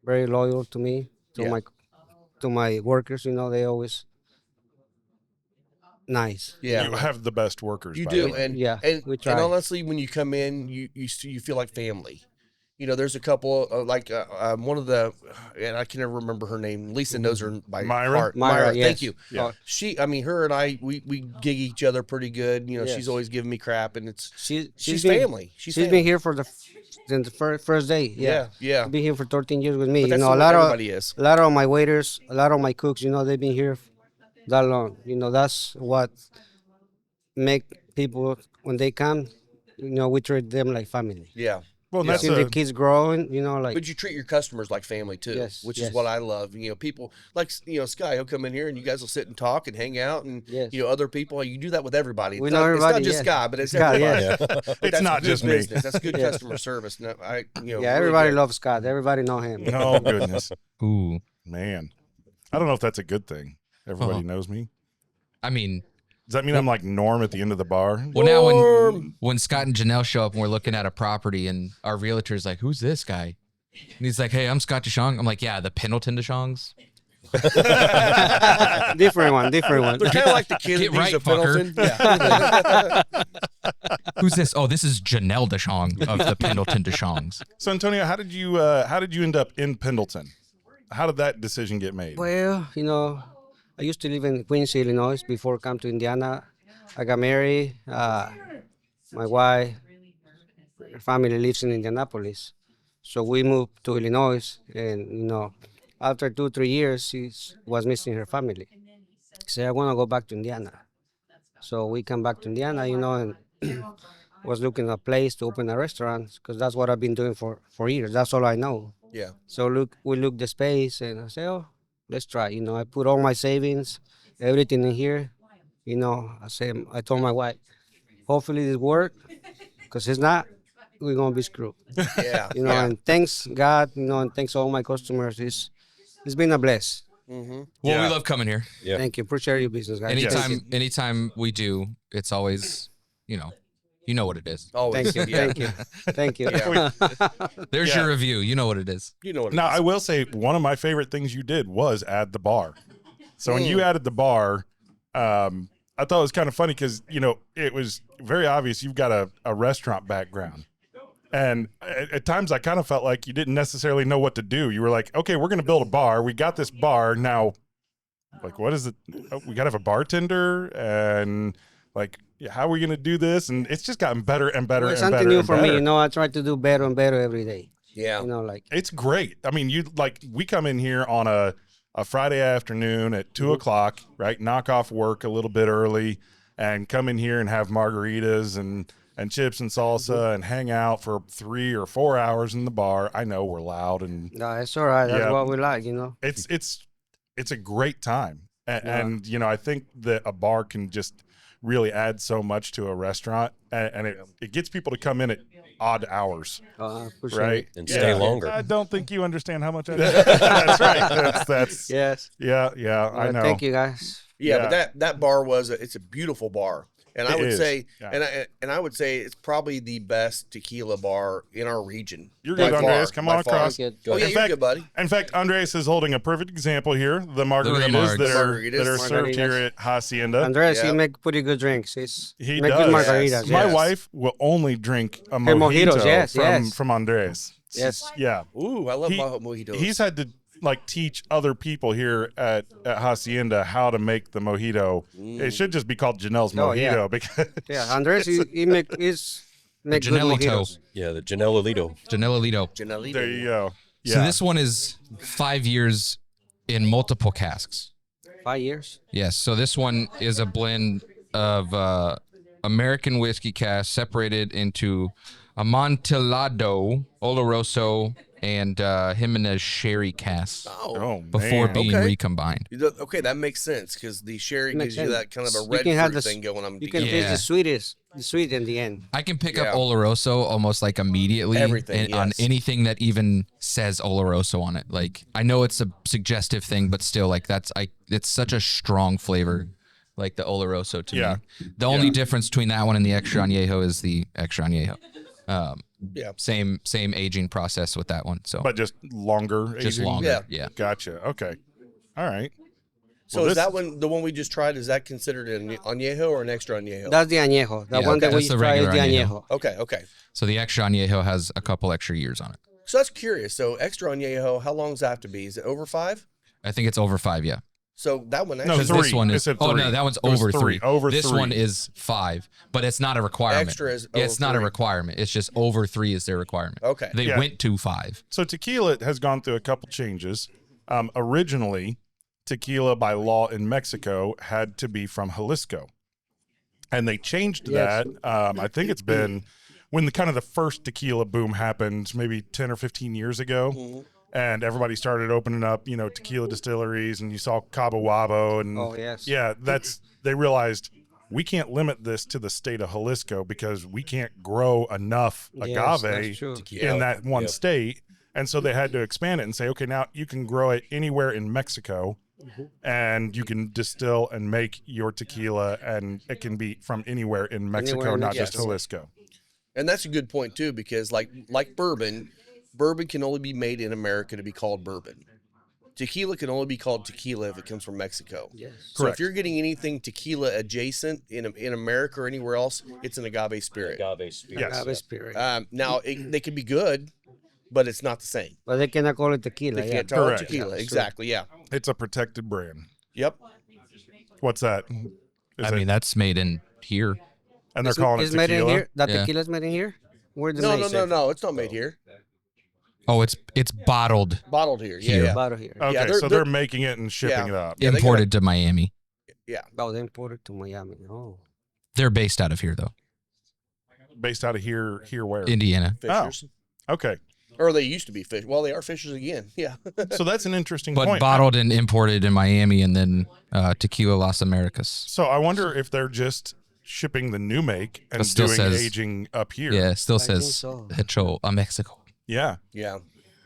very loyal to me, Yeah. to my workers, you know. They always nice. Yeah. You have the best workers. You by do, the way. and Yeah, and, we and try. honestly, when you come in, you feel like family. You know, there's a couple one of the, and I can never remember her name. Lisa knows her by Myra? heart. Myra, Thank yes. you. Yeah. I mean, her and I, we gig each other pretty good. You know, she's Yes. always giving me crap, and She's she's been, family. She's She's family. been here for since the first day. Yeah, yeah. Been here for 13 years with me. But You that's know, what everybody is. a lot of my waiters, a lot of my cooks, you know, they've been here that long. You know, that's what make people when they come. You know, we treat them like family. Yeah. Well, and Yeah. that's See the kids growing. You know, like But you treat your customers like family too, Yes, which is yes. what I love. You know, people like, you know, Sky, he'll come in here and you guys will sit and talk and hang out, and Yes. you know, other people. You do that with everybody. We It's know not, everybody, It's not just yes. Sky, but it's Sky, everybody. yes. But It's that's not good just me. business. That's good customer service. No, I, you know, yeah, really everybody good. loves Scott. Everybody know him. Oh, goodness. Ooh. Man, I don't know if that's a good thing. Everybody knows me. I mean, Does that mean I'm like Norm at the end of the bar? well, now when Scott and Janelle show up and we're looking at a property and our realtor's like, who's this guy? And he's like, hey, I'm Scott DeShong. I'm like, yeah, the Pendleton DeShongs. Different one. They're kind of like the kids Get that use right, the Pendleton. Yeah. Who's this? Oh, this is Janelle DeShong of the Pendleton DeShongs. So Antonio, how did you end up in Pendleton? How did that decision get made? Well, I used to live in Quincy, Illinois before I come to Indiana. I got married. My wife, her family lives in Indianapolis. So we moved to Illinois, and after 2-3 years, she was missing her family. Said, I want to go back to Indiana. So we come back to Indiana, and was looking at a place to open a restaurant because that's what I've been doing for years. That's all I know. Yeah. So we looked the space, and I said, oh, let's try. I put all my savings, everything in here. I told my wife, hopefully this work, because if not, we're gonna be screwed. Yeah. And thanks God, and thanks all my customers. It's been a bless. Mm-hmm. Well, we love coming here. Yeah. Thank you. Appreciate your business, guys. Anytime we do, it's always, you know what it is. Always. Thank you. Yeah. Thank you. There's Yeah. your review. You know what it is. You know what it Now, is. I will say one of my favorite things you did was add the bar. So when you added the bar, I thought it was kind of funny because, it was very obvious you've got a restaurant background. And at times I kind of felt like you didn't necessarily know what to do. You were like, okay, we're going to build a bar. We got this bar. Now, like, what is it? Oh, we got to have a bartender. And, like, how are we going to do this? And it's just gotten better and better It's and something better new and for better. me. I try to do better and better every day. Yeah. It's great. I mean, we come in here on a Friday afternoon at 2 o'clock, right? Knock off work a little bit early and come in here and have margaritas and chips and salsa and hang out for 3 or 4 hours in the bar. I know we're loud and No, it's all right. That's Yeah. what we like, it's a great time. And I think that a bar can just really add so much to a restaurant and it gets people to come in at odd hours. Appreciate Right. it. And stay longer. I don't think you understand how much I That's right. That's Yes. yeah, I know. Thank you, guys. Yeah, Yeah. but that bar it's a beautiful bar. And I It would is. say, Yeah. and I would say it's probably the best tequila bar in our region. You're By good, far, Andres. Come by on far. across. Thank Oh yeah, In you're fact- good, buddy. In fact, Andres is holding a perfect example here. The Look at the margaritas that are margaritas. served here Margaritas. at Hacienda. Andres, Yeah. he make pretty good drinks. He make does. good margaritas. Yes. My Yes. wife will only drink a Hey, mojito mojitos, yes, from yes. from Andres. Yes. Yeah. Ooh, I love He- mojitos. He's had to teach other people here at Hacienda how to make the mojito. It should just be called Janelle's Oh, mojito yeah. because Yeah, Andres, he make good Janelito. mojitos. Yeah, the Janelle Alito. Janelito. Janelito. there you go. Yeah. So this one is 5 years in multiple casks. 5 years. Yes. So this one is a blend of American whiskey cask separated into Amontillado, Oloroso, and Jimenez sherry casks oh before man. being Okay. recombined. Okay, that makes sense because the sherry Makes gives you sense. that kind of a You red can have fruit the thing going on. You can Yeah. taste the sweet in the end. I can pick Yeah. up Oloroso almost like immediately Everything, on yes. anything that even says Oloroso on it. Like I know it's a suggestive thing, but still, like it's such a strong flavor, like the Oloroso to Yeah. me. The only difference between that one and the extra añejo is the extra añejo. Yeah. Same aging process with that one. So But just longer. just aging? longer. Yeah. Yeah. Gotcha. Okay. All right. So Well, is this- that one the one we just tried? Is that considered an añejo or an extra añejo? That's the añejo. The Yeah, one that that's we the try is the regular añejo. Okay, okay. So the extra añejo has a couple extra years on it. So that's curious. So extra añejo, how long does that have to be? Is it over 5? I think it's over 5. Yeah. So that one No, actually Because three. this one It is. said Oh three. no, that one's It was over three. 3. Over this 3. one is 5, but it's not a requirement. Extra is Yeah, it's over not a 3. requirement. It's just over 3 is their requirement. Okay. They Yeah. went to 5. So tequila has gone through a couple changes. Originally, tequila by law in Mexico had to be from Jalisco, and they changed Yes. that. I think it's been when the first tequila boom happened, maybe 10 or 15 years ago. Mm-hmm. And everybody started opening up, tequila distilleries, and you saw Cabo Wabo, and Oh, yes. yeah, they realized we can't limit this to the state of Jalisco because we can't grow enough Yes, agave that's true. in that one Yep. state. And so they had to expand it and say, okay, now you can grow it anywhere in Mexico, and you can distill and make your tequila, and it can be from anywhere in Mexico, Anywhere in not Mexico. just Jalisco. And that's a good point too, because like bourbon can only be made in America to be called bourbon. Tequila can only be called tequila if it comes from Mexico. Yes. So Correct. if you're getting anything tequila adjacent in America or anywhere else, it's an agave spirit. Agave spirit. Yes. Agave spirit. Now they could be good, but it's not the same. But they cannot call it tequila. They Yeah. can't call it Correct. tequila. Yeah, Exactly. Yeah. It's a protected brand. Yep. What's that? Is I it- mean, that's made in here. and they're calling it It's made in tequila. here. That Yeah. tequila's made in here. Where the No, made? no. It's not made here. Oh, it's bottled, Bottled here. Yeah. Here. Yeah. Bottle here. Okay, Yeah, so they're making it and shipping Yeah. it up. Yeah, they imported to Miami. Oh, they imported to Miami. Oh. They're based out of here though, Based out of here where? Indiana. Fishers. Okay. Or they used to be fish. Well, they are fishers again. Yeah. So that's an interesting But point. bottled and imported in Miami, and then Tequila Las Americas. So I wonder if they're just shipping the new make and It still doing says- aging up here. Yeah, it still think says so. Hecho Mexico. Yeah. Yeah.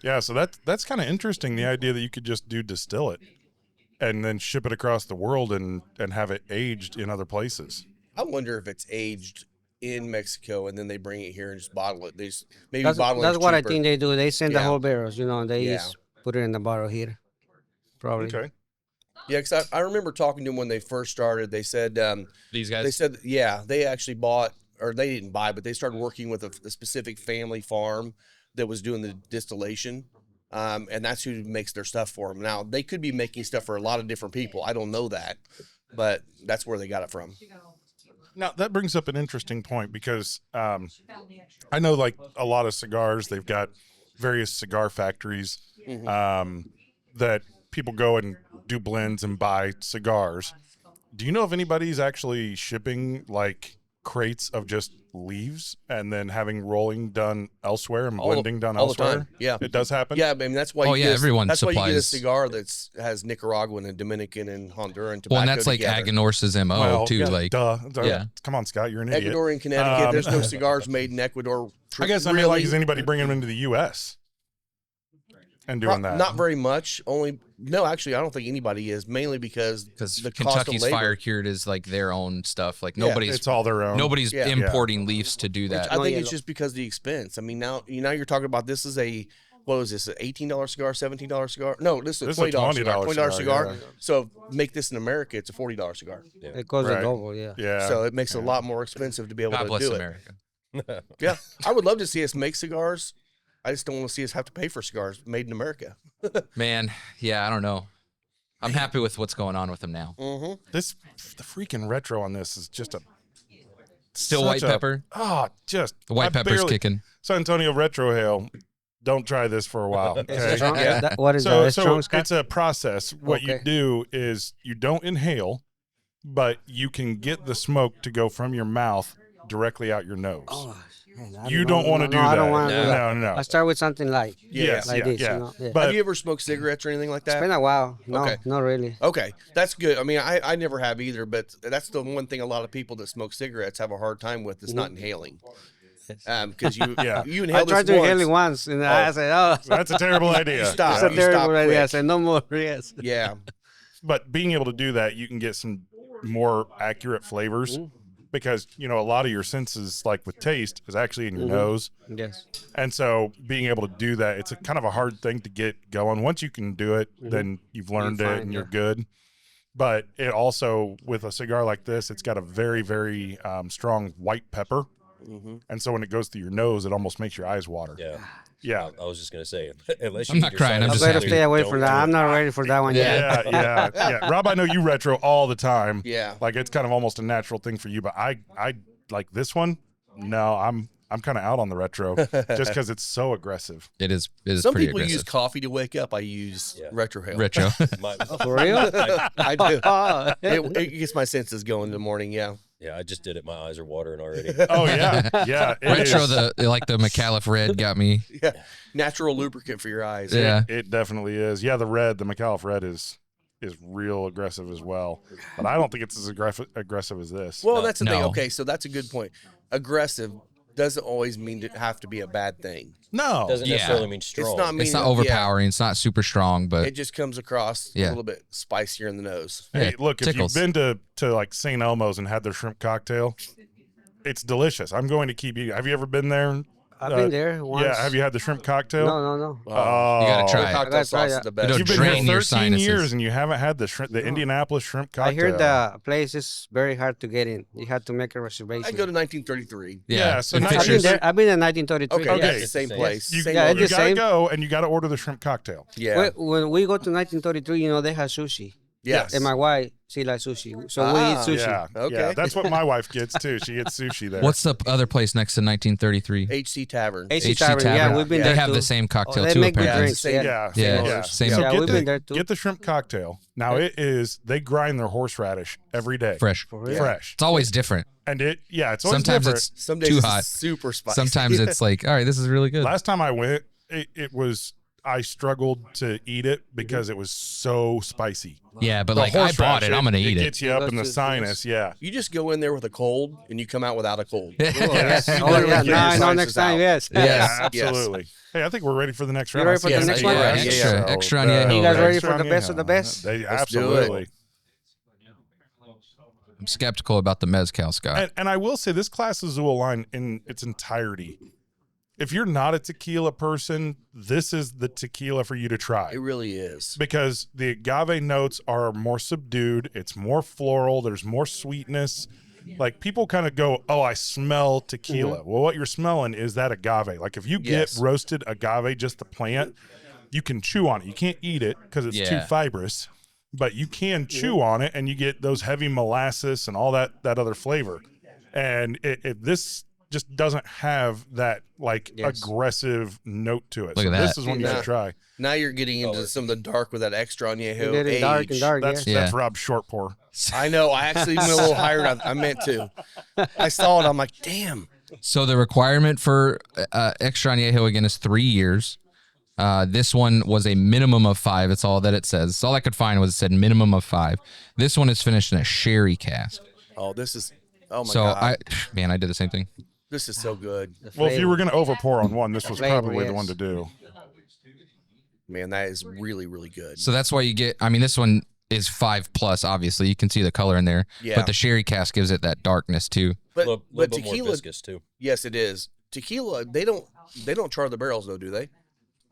Yeah. So that's kind of interesting. The idea that you could just distill it and then ship it across the world and have it aged in other places. I wonder if it's aged in Mexico and then they bring it here and just bottle it. They just maybe That's bottle what cheaper. I think they do. They send the Yeah. whole barrels, and they Yeah. just put it in the bottle here. Probably. Okay. Yeah, because I remember talking to them when they first started. They said These they actually bought, or they didn't buy, but they started working with a specific family farm that was doing the distillation. And that's who makes their stuff for them. Now, they could be making stuff for a lot of different people. I don't know that, but that's where they got it from. Now that brings up an interesting point because I know like a lot of cigars, they've got various cigar factories that people go and do blends and buy cigars. Do you know if anybody's actually shipping like crates of just leaves and then having rolling done elsewhere and All the- blending done all the elsewhere? time. Yeah. It does happen. Yeah, I mean that's why. Oh, you yeah, get everyone that's why you get a supplies- cigar has Nicaraguan and Dominican and Honduran tobacco. Well, and that's like together. Aganorsa's MO Well, too. yeah, Like, duh. yeah. Come on, Scott, you're an idiot. Ecuador and Connecticut. There's no cigars made in Ecuador. I guess I mean, like, is anybody bringing them into the U.S. and doing that? Not very much. Actually, I don't think anybody is. Mainly because the cost of Kentucky's labor. Fire Cured is like their own stuff. Like Yeah, nobody's It's all their own. nobody's Yeah. importing leaves to do that. I think yeah, it's just because of the expense. I mean, now you're talking about this is what was this, an $18 cigar, $17 cigar? No, this is a $20 cigar. $20 cigar. yeah. So make this in America, it's a $40 cigar. It costs Right. a double, yeah. Yeah. So it makes it a lot more expensive to be able God to bless do America. it. Yeah, I would love to see us make cigars. I just don't want to see us have to pay for cigars made in America. Man, yeah, I don't know. I'm happy with what's going on with them now. Mm-hmm. the freaking retro on this is just a Still such white a- pepper. Oh, just The white I pepper's barely- kicking. San Antonio Retro Ale. Don't try this for a while. It's Okay? strong. Yeah. What is So, that? so Strong, Scott? it's a process. What you Okay. do is you don't inhale, but you can get the smoke to go from your mouth directly out your nose. Oh, man, I You know. don't want to do no, that. I don't want to do that. No. I start with something light. Yes, like yeah, this, yeah. Yeah. But Have you ever smoked cigarettes or anything like It's that? been a while. No, Okay. not really. Okay, that's good. I mean, I never have either, but that's the one thing a lot of people that smoke cigarettes have a hard time with is not inhaling. Because you Yeah. you I inhale tried this to inhale it once. once, and I said, "Oh, that's a terrible idea. Stop. it's a You terrible stop idea." I quick. said, "No more." Yes. Yeah, But being able to do that, you can get some more accurate flavors because, a lot of your senses, like with taste, is actually in your nose. Yes. And so being able to do that, it's a kind of a hard thing to get going. Once you can do it, then you've learned it fine, and you're yeah. good. But it also, with a cigar like this, it's got a very, very strong white pepper. And so when it goes through your nose, it almost makes your eyes water. Yeah. Yeah. I was just gonna say, unless I'm you not crying, I'm I just better happy. stay away Don't from do that. it. I'm not ready for that one yet. Yeah. Rob, I know you retro all the time. Yeah. Like it's kind of almost a natural thing for you, but I like this one. No, I'm kind of out on the retro just because it's so aggressive. It is some pretty people use aggressive. coffee to wake up. I use retrohale. Retro. For real? I do. Oh, It gets my senses going in the morning. Yeah. Yeah, I just did it. My eyes are watering already. Oh yeah, yeah. it Retro, is. the McAuliffe red got me. Yeah. Natural lubricant for your eyes. Yeah. It definitely is. Yeah, the McAuliffe red is real aggressive as well, but I don't think it's as aggressive as this. Well, that's the thing. No. Okay, so that's a good point. Aggressive. doesn't always mean to have to be a bad thing. No. Doesn't Yeah. necessarily mean strong. It's not It's not yeah, overpowering. It's not super strong, but it just comes across a Yeah. little bit spicier in the nose. Hey, Yeah, look, if tickles. you've been to like St. Elmo's and had their shrimp cocktail, it's delicious. I'm going to keep eating. Have you ever been there? I've been there once. Yeah. Have you had the shrimp cocktail? No. Oh, you gotta The try it. cocktail I gotta try sauce is that. the best. It'll You've been drain here your 13 sinuses. years and you haven't had the Indianapolis shrimp cocktail. I heard the place is very hard to get in. You have to make a reservation. I go to 1933. Yeah, so in now I've pictures. been there. I've been in 1933. Okay, Okay. that's the same Same. place. You, Same Yeah, you it's the gotta same. go and you gotta order the shrimp cocktail. Yeah. When we go to 1933, they have sushi. Yes. And my wife, she likes sushi. So we eat sushi. Yeah, Okay. yeah, that's what my wife gets too. She gets sushi there. What's the other place next to 1933? HC Tavern. HC HC Tavern. Tavern. Yeah, we've been They there have too. the same cocktail they too, make good apparently. drinks. Same. Yeah. Yeah, Yeah, same. So Yeah, get we've been there too. get the shrimp cocktail. Now they grind their horseradish every day, Fresh. For real? fresh, It's always different. and it's always Sometimes different. it's Some days too it's hot. super spicy. Sometimes it's like, all right, this is really good. Last time I went, it was I struggled to eat it because it was so spicy. Yeah, but The like I bought horseradish, it, I'm gonna eat It it. gets you up in the Goes to- sinus. Yeah. You just go in there with a cold and you come out without a cold. Yes. Oh, literally yeah. get your No, I know sinuses next time. out. Yes. Yes. Yeah, Yes. absolutely. Hey, I think we're ready for the next You round. ready I for see the it's next eight one? rounds, Extra- so extra añejo. You guys ready extra for the best of the añejo. best? They, do it. absolutely. I'm skeptical about the mezcal, Scott. And I will say this class is Azul line in its entirety. If you're not a tequila person, this is the tequila for you to try. It really is. Because the agave notes are more subdued, it's more floral, there's more sweetness. Like people kind of go, "Oh, I smell tequila." Well, what you're smelling is that agave. Like if you get Yes. roasted agave, just the plant, you can chew on it. You can't eat it because it's too Yeah. fibrous, but you can chew on it, and you get those heavy molasses and all that other flavor. And this just doesn't have that like Yes. aggressive note to it. Look So at this that. is one you Yeah. should try. Now you're getting into some of the dark with that extra añejo Getting age. dark and dark. That's Yeah. that's Rob's short pour. I know. I actually went a little higher than I meant to. I saw it. I'm like, damn. So the requirement for extra añejo again is 3 years. This one was a minimum of 5. It's all that it says. All I could find was it said minimum of 5. This one is finished in a sherry cask. Oh, this is. Oh my So god. I did the same thing. This is so good. Well, if you were going to overpour on one, this was Flavor, probably the yes. one to do. Man, that is really, really good. So that's why you get. I mean, this one is 5 plus. Obviously, you can see the color in there. Yeah. But the sherry cask gives it that darkness too. But little but bit more tequila, viscous too. yes, it is. Tequila, they don't char the barrels though, do they?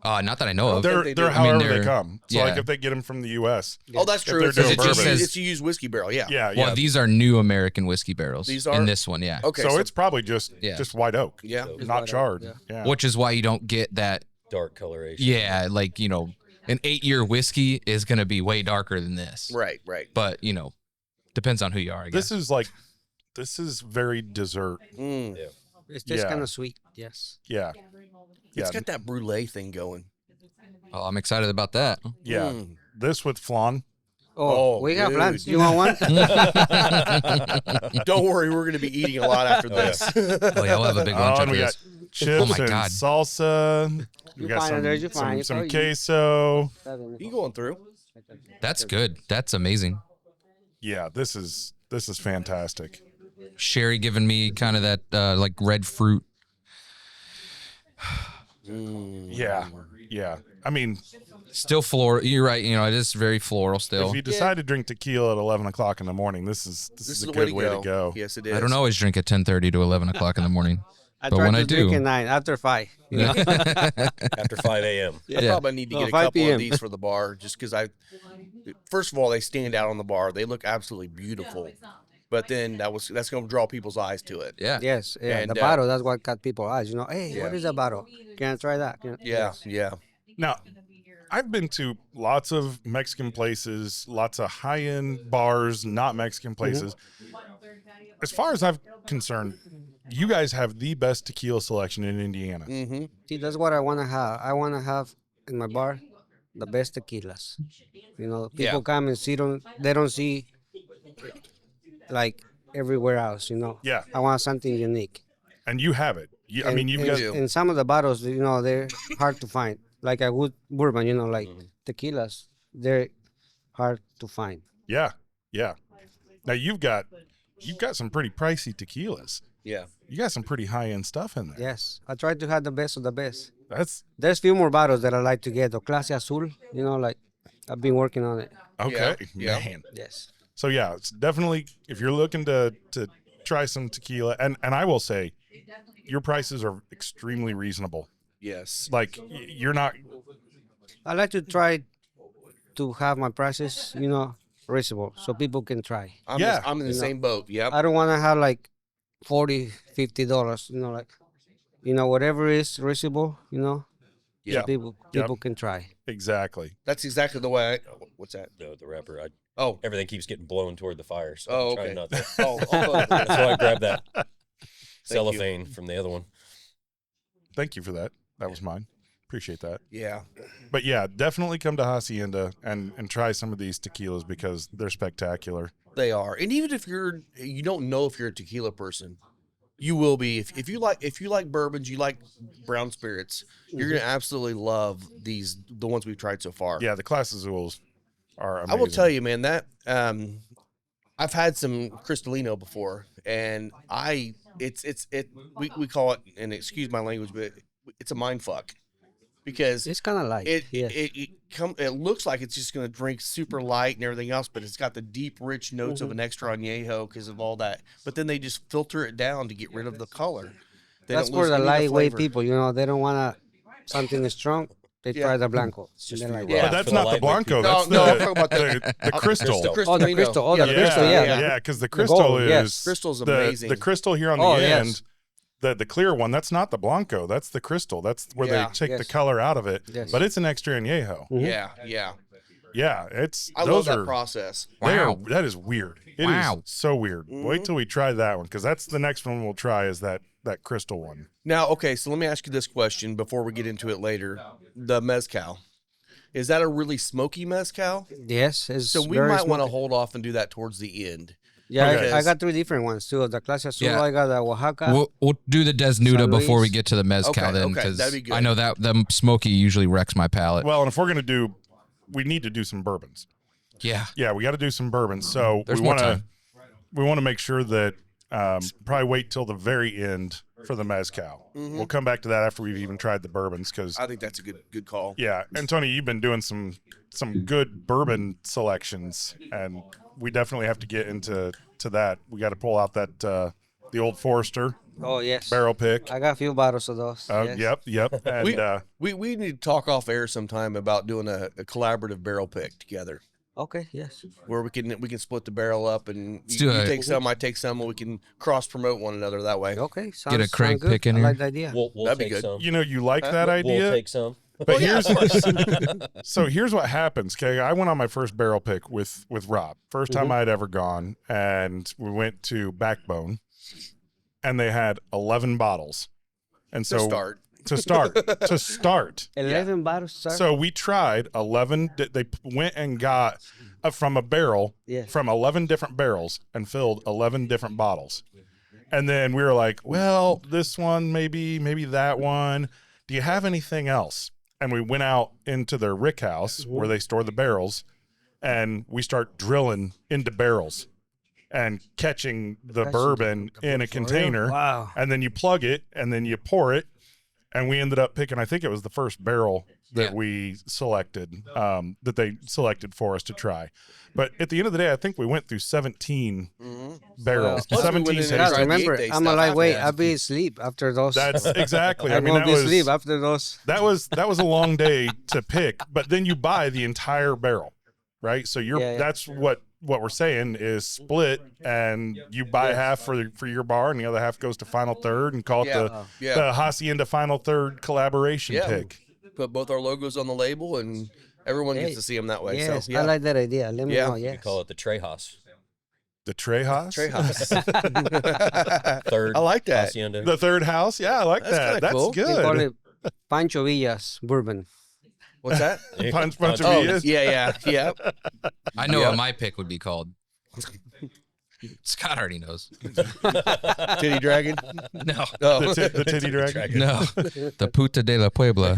Not that I know of. think They're they they're do. however they're- they come. So like yeah. if they get them from the U.S. Oh, that's true. they're It's, doing it's, bourbon. it's, it's a used whiskey barrel. Yeah. Yeah, Well, yeah. these are new American whiskey barrels. These are? in this one, yeah. Okay. So it's probably just Yeah. white oak, yeah. not charred. Yeah. Which is why you don't get that. Dark coloration. Yeah, like an 8-year whiskey is gonna be way darker than this. Right. Right. But depends on who you are. I guess. This is very dessert. Mm. It's just Yeah. kind of sweet. Yes. Yeah. It's Yeah. got that brulee thing going. Oh, I'm excited about that. Yeah. Mm. This with flan. Oh, we have dude. plans. You want one? Don't worry, we're going to be eating a lot after this. Oh yeah, we'll have a big lunch Oh, after and we got this. chips my and God. salsa. We You got find it, some, there's your fine. some Oh, you- queso. You going through? That's good. That's amazing. Yeah, this is fantastic. Sherry giving me kind of that like red fruit. Yeah. Yeah. I mean, Still floral. You're right. It is very floral still. if you decide to drink tequila at 11 o'clock in the morning, this is a good way to go. Yes, it is. I don't always drink at 10:30 to 11 o'clock in the morning. I But try when to I drink do- at 9 after 5. After 5 a.m. I Yeah. probably need to Oh, get a 5 couple p.m. of these for the bar just because first of all, they stand out on the bar. They look absolutely beautiful. But then that's going to draw people's eyes to it. Yeah. Yes. Yeah. And, the bottle. That's what got people eyes. Hey, what is that bottle? Can I try that? Yeah, yeah. Now, I've been to lots of Mexican places, lots of high-end bars, not Mexican places. As far as I'm concerned, you guys have the best tequila selection in Indiana. Mm-hmm. See, that's what I want to have. I want to have in my bar the best tequilas. People Yeah. come and they don't see like everywhere else. Yeah. I want something unique. And you have it. I mean, you've and, got do. and some of the bottles, they're hard to find. Like a good bourbon, like tequilas, they're hard to find. yeah. Now you've got some pretty pricey tequilas. Yeah. You got some pretty high end stuff in there. Yes, I try to have the best of the best. There's few more bottles that I like to get. The Clase Azul, like I've been working on it. okay, Yeah. man. Yes. So yeah, it's definitely if you're looking to try some tequila, and I will say, your prices are extremely reasonable. Yes. Like you're not. I like to try to have my prices, reasonable, so people can try. I'm in the same boat. Yep. I don't want to have like $40, $50. Whatever is reasonable. Yeah. So people can try. Exactly. That's exactly the way. What's that? The wrapper. Oh. Everything keeps getting blown toward the fire. So Oh, I'm trying okay. not to. Oh. That's why I grabbed that you. cellophane from the other one. Thank you for that. That was mine. Appreciate that. Yeah. But yeah, definitely come to Hacienda and try some of these tequilas because they're spectacular. They are. And even if you don't know if you're a tequila person, you will be. If you like bourbons, you like brown spirits, you're gonna absolutely love the ones we've tried so far. Yeah, the Clase Azules are amazing. I will tell you, man, that I've had some Cristalino before, and we call it, and excuse my language, but it's a mind fuck because It's kind of light. it looks like it's just going to drink super light and everything else, but it's got the deep, rich notes of an extra añejo because of all that. But then they just filter it down to get rid of the color. That's for the lightweight people. They don't want something strong. They try the Blanco. just They for like your that. But that's For the not the lightweight Blanco. people. That's No, the, I'm talking about the crystal. Oh, the crystal. Oh, the crystal. Yeah, Yeah. because the crystal gold, is yes. Crystal's the amazing. crystal here on the Oh, end. yes. The clear one, that's not the Blanco. That's the crystal. That's where Yeah. they take the Yes. color out of it. Yes. But it's an extra añejo. Yeah. Yeah, it's I those love that are process. Wow. that is weird. It is Wow. so weird. Wait till we try that one because that's the next one we'll try is that crystal one. Now, okay, so let me ask you this question before we get into it later. The mezcal. Is that a really smoky mezcal? Yes. It's So we very might want to smoky. hold off and do that towards the end. Yeah, Okay. I got 3 different ones too. The Clase Azul, Yeah. I got the Oaxaca. We'll do the Desnuda San before we Luis. get to the mezcal Okay, then, okay, because that'd be good. I know that the smoky usually wrecks my palate. Well, and if we're gonna we need to do some bourbons. Yeah, Yeah, we got to do some bourbons. So There's we more want to time. we want to make sure that probably wait till the very end for the mezcal. We'll come back to that after we've even tried the bourbons because I think that's a good call. yeah, and Tony, you've been doing some good bourbon selections, and we definitely have to get into that. We got to pull out that the Old Forester Oh yes. barrel pick. I got a few bottles of those. Yes. Yep. And We need to talk off air sometime about doing a collaborative barrel pick together Okay. Yes. where we can split the barrel up and do you it. take some, I take some, and we can cross promote one another that way. Okay. Get a Craig good. pick in I here. like the idea. We'll That'd be take good. some. you know, you like that We'll idea. take some. But here's what happens. Okay, I went on my first barrel pick with Rob. First time I had ever gone, and we went to Backbone, and they had 11 bottles, and so To start. to start. 11 bottles, sir. So we tried 11. They went and got from a barrel Yes. from 11 different barrels and filled 11 different bottles, and then we were like, well, this one maybe that one. Do you have anything else? And we went out into their rick house where they store the barrels, and we start drilling into barrels and catching the bourbon in a container. Wow. And then you plug it, and then you pour it. And we ended up picking, I think it was the first barrel that we selected, that they selected for us to try. But at the end of the day, I think we went through 17 barrels. Plus we 17 went in and tastings. tried the Remember, 8-day I'm a stuff lightweight. after. I'll be asleep after those. That's exactly. I I mean, won't that be was asleep after those. that was a long day to pick, but then you buy the entire barrel, right? So Yeah. that's what we're saying is split, and you buy half for your bar, and the other half goes to Final Third, and call it the Hacienda Final Third collaboration Yeah. pick. Put both our logos on the label, and everyone gets Hey, to see them that way. Yes, So yeah. I like that idea. Let me Yeah. know. We We Yes. call it the Trejas. The Trejas, Third I like that. Hacienda. the third house. Yeah, I like That's that. kinda That's cool. They call good. it Pancho Villa's bourbon. What's that? Punch of Oh, Villas. yeah. I know what my pick would be called. Scott already knows. Titty dragon. No, Oh. The titty dragon. no, the Puta de la Puebla.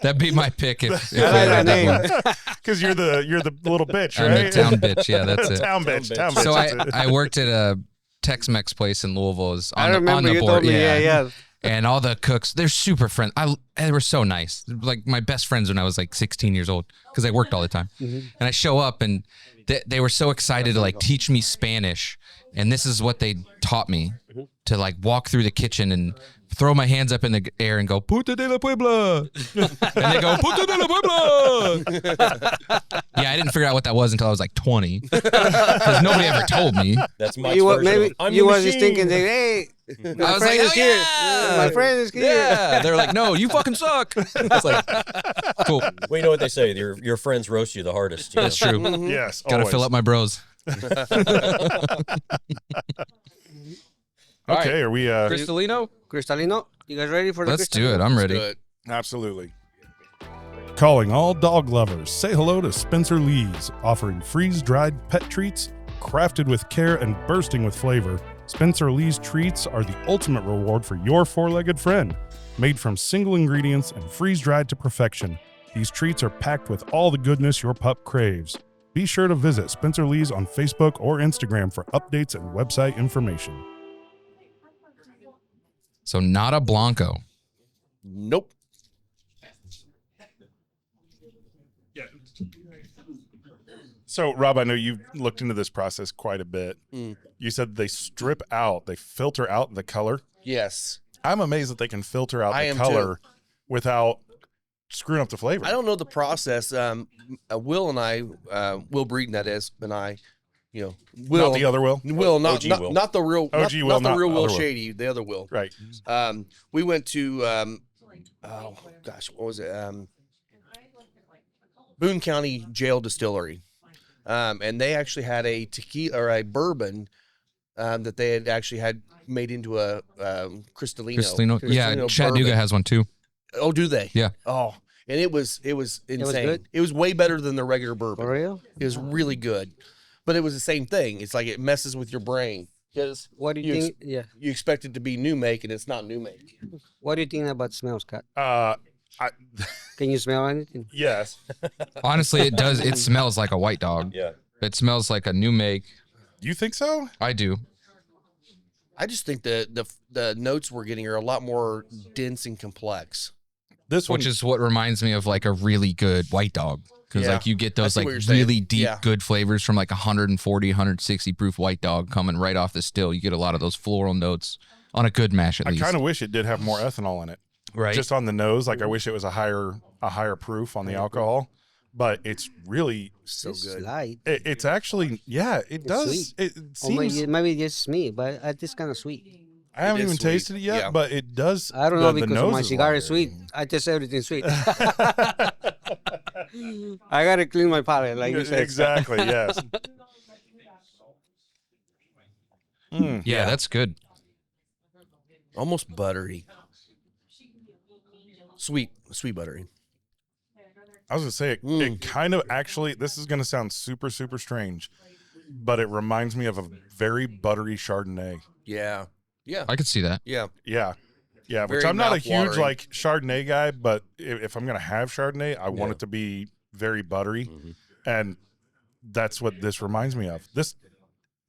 That'd be my pick if I I like had that that one. Because you're the little bitch, I'm right? the town bitch. Yeah, that's it. Town bitch. Town bitch. So that's it. I worked at a Tex-Mex place in Louisville. Is on I the, remember on the you board. told me. Yeah. And all the cooks, they're super friendly. They were so nice. Like my best friends when I was like 16 years old because I worked all the time. And I show up and they were so excited to like teach me Spanish. And this is what they taught me to like walk through the kitchen and throw my hands up in the air and go, Puta de la Puebla. And they go, Puta de la Puebla. Yeah, I didn't figure out what that was until I was like 20. Because nobody ever told me. That's my Maybe you was just thinking, that, hey, I my was friend like, is oh, here. yeah. My friend is here. Yeah. They're like, no, you fucking suck. It's like, cool. Well, you know what they say. Your friends roast you the hardest. You That's know? true. Yes. Got to always. fill up my bros. All Okay, right. are we? Cristalino? Cristalino, you guys ready for the Let's do it. I'm ready. Good. Absolutely. Calling all dog lovers, say hello to Spencer Lee's, offering freeze-dried pet treats, crafted with care and bursting with flavor. Spencer Lee's treats are the ultimate reward for your four-legged friend. Made from single ingredients and freeze-dried to perfection, these treats are packed with all the goodness your pup craves. Be sure to visit Spencer Lee's on Facebook or Instagram for updates and website information. So not a Blanco. Nope. So, Rob, I know you've looked into this process quite a bit. You said they filter out the color. Yes. I'm amazed that they can filter out I the am color without screwing up the flavor. I don't know the process. Will and I, Will Breeden, that is, and I, Will. Not the other Will? Will, OG Will. not the real, OG Will, not the not real Will other Will. Shady, the other Will. Right. We went to, oh gosh, what was it? Boone County Jail Distillery, and they actually had a tequila or a bourbon that they had actually had made into a Cristalino. Yeah, Cristalino Chattanooga bourbon. has one too. Oh, do they? Yeah. Oh, and it was insane. good? It was way better than the regular bourbon. For real? It was really good, but it was the same thing. It's like it messes with your brain because What do you think? Yeah. you expect it to be new make and it's not new make. What do you think about smells, Scott? Mm-hmm. Can you smell anything? Yes. Honestly, it does. It smells like a white dog. Yeah. It smells like a new make. You think so? I do. I just think the notes we're getting are a lot more dense and complex. This one, Which is what reminds me of like a really good white dog. Because Yeah. like you get I those see like what you're saying. really deep, Yeah. good flavors from like 140, 160 proof white dog coming right off the still. You get a lot of those floral notes on a good mash at I least. kind of wish it did have more ethanol in it. right. Just on the nose, like I wish it was a higher proof on the alcohol, but it's really It's good. light. it's actually it does. sweet. It Or seems maybe just me, but it's kind of sweet. I haven't is even sweet. tasted it yet, Yeah. but it does. I don't know the because nose my is cigar lighter. is sweet. I taste everything sweet. I gotta clean my palate, like you said. Exactly. Yes. yeah, that's good. Almost buttery. Sweet buttery. I was gonna say it kind of actually. This is gonna sound super super strange, but it reminds me of a very buttery Chardonnay. Yeah. Yeah. I could see that. Yeah. Yeah. Yeah, which Very I'm not a huge mouth-watering. like Chardonnay guy, but if I'm gonna have Chardonnay, I want it to be very buttery, and that's what this reminds me of.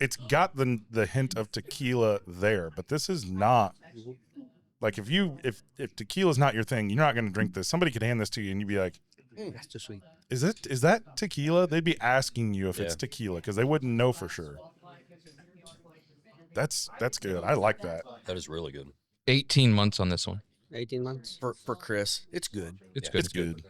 It's got the hint of tequila there, but this is not. Like if tequila's not your thing, you're not gonna drink this. Somebody could hand this to you and you'd be like, That's too sweet. is that tequila? They'd be asking you if it's tequila because they wouldn't know for sure. That's good. I like that. That is really good. 18 months on this one. 18 months. For Chris, it's good. It's good. It's good.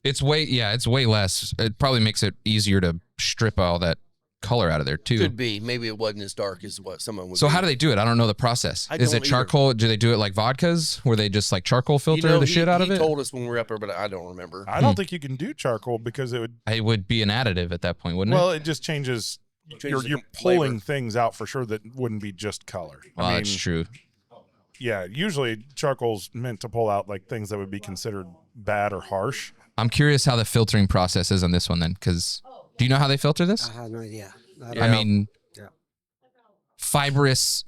It's way less. It probably makes it easier to strip all that color out of there too. Could be. Maybe it wasn't as dark as what someone would. So be. how do they do it? I don't know the process. I Is don't it either. charcoal? Do they do it like vodkas, where they just like charcoal filter the shit out of he it? told us when we were up there, but I don't remember. I don't think you can do charcoal because it would be an additive at that point, wouldn't well, it just changes. Changes You're the flavor. pulling things out for sure that wouldn't be just color. it? Well, I mean, that's true. yeah, usually charcoal's meant to pull out like things that would be considered bad or harsh. I'm curious how the filtering process is on this one then, because Do you know how they filter this? I have no idea. I mean, Yeah. fibrous,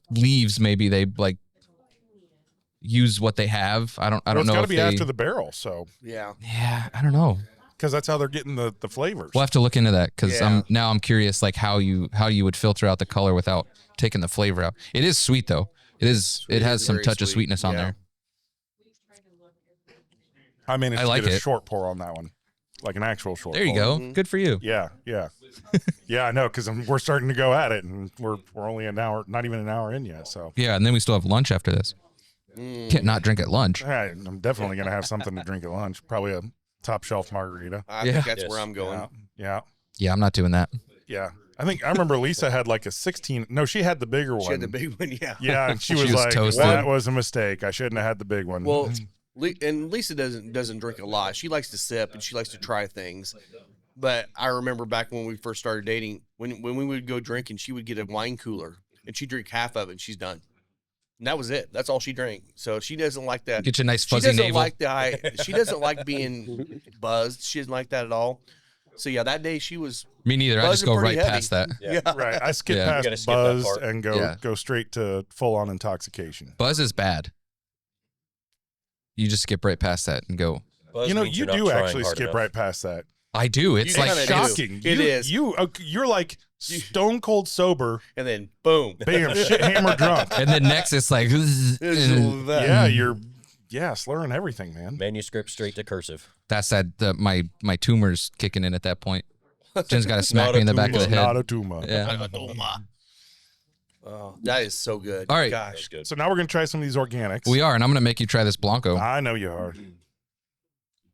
leaves. Maybe they like use what they have. I don't Well, it's know got to if be they. after the barrel, so Yeah. Yeah, I don't know. because that's how they're getting the flavors. We'll have to look into that because Yeah. I'm curious like how you would filter out the color without taking the flavor out. It is sweet though. It is. It has some very touch of sweet. sweetness on Yeah. there. I managed I to like get a it. short pour on that one, like an actual short. There you pour. go. Good for you. Yeah, yeah, yeah. I know because we're starting to go at it, and we're only an hour, not even an hour in yet. So Yeah, and then we still have lunch after this. Can't not drink at lunch. I'm definitely gonna have something to drink at lunch. Probably a top shelf margarita. I Yeah. think that's Yes. where I'm going. Yeah, yeah, Yeah, I'm not doing that. yeah. I remember Lisa had like a 16. No, she had the bigger one. She had the big one, yeah. Yeah, and she She was was like, toasted. "That was a mistake. I shouldn't have had the big one." Well, and Lisa doesn't drink a lot. She likes to sip and she likes to try things. But I remember back when we first started dating, when we would go drinking, she would get a wine cooler and she'd drink half of it and she's done. And that was it. That's all she drank. So she doesn't like that. Get you a nice She fuzzy doesn't navel. like she doesn't like being buzzed. She doesn't like that at all. So yeah, that day she was Me neither. I just buzzing go pretty right heavy. past that. yeah. right, I skip Yeah. You gotta past skip that buzz part. and Yeah. go straight to full on intoxication. Buzz is bad. You just skip right past that and go. Buzz You know, means you you're not do trying actually hard skip enough. right past that. I do. It's You like kinda do. Shocking. It is. You're like stone cold sober, And then boom. bam, shit hammer drunk. And then next it's like. Yeah, you're slurring everything, man. Manuscript straight to cursive. That's my tumor's kicking in at that point. Jen's got to smack Not me a in the back of the It's head. not a tumor. Yeah. Oh, that is so good. All right. Gosh. That's good. So now we're gonna try some of these organics. We are, and I'm gonna make you try this Blanco I know you are.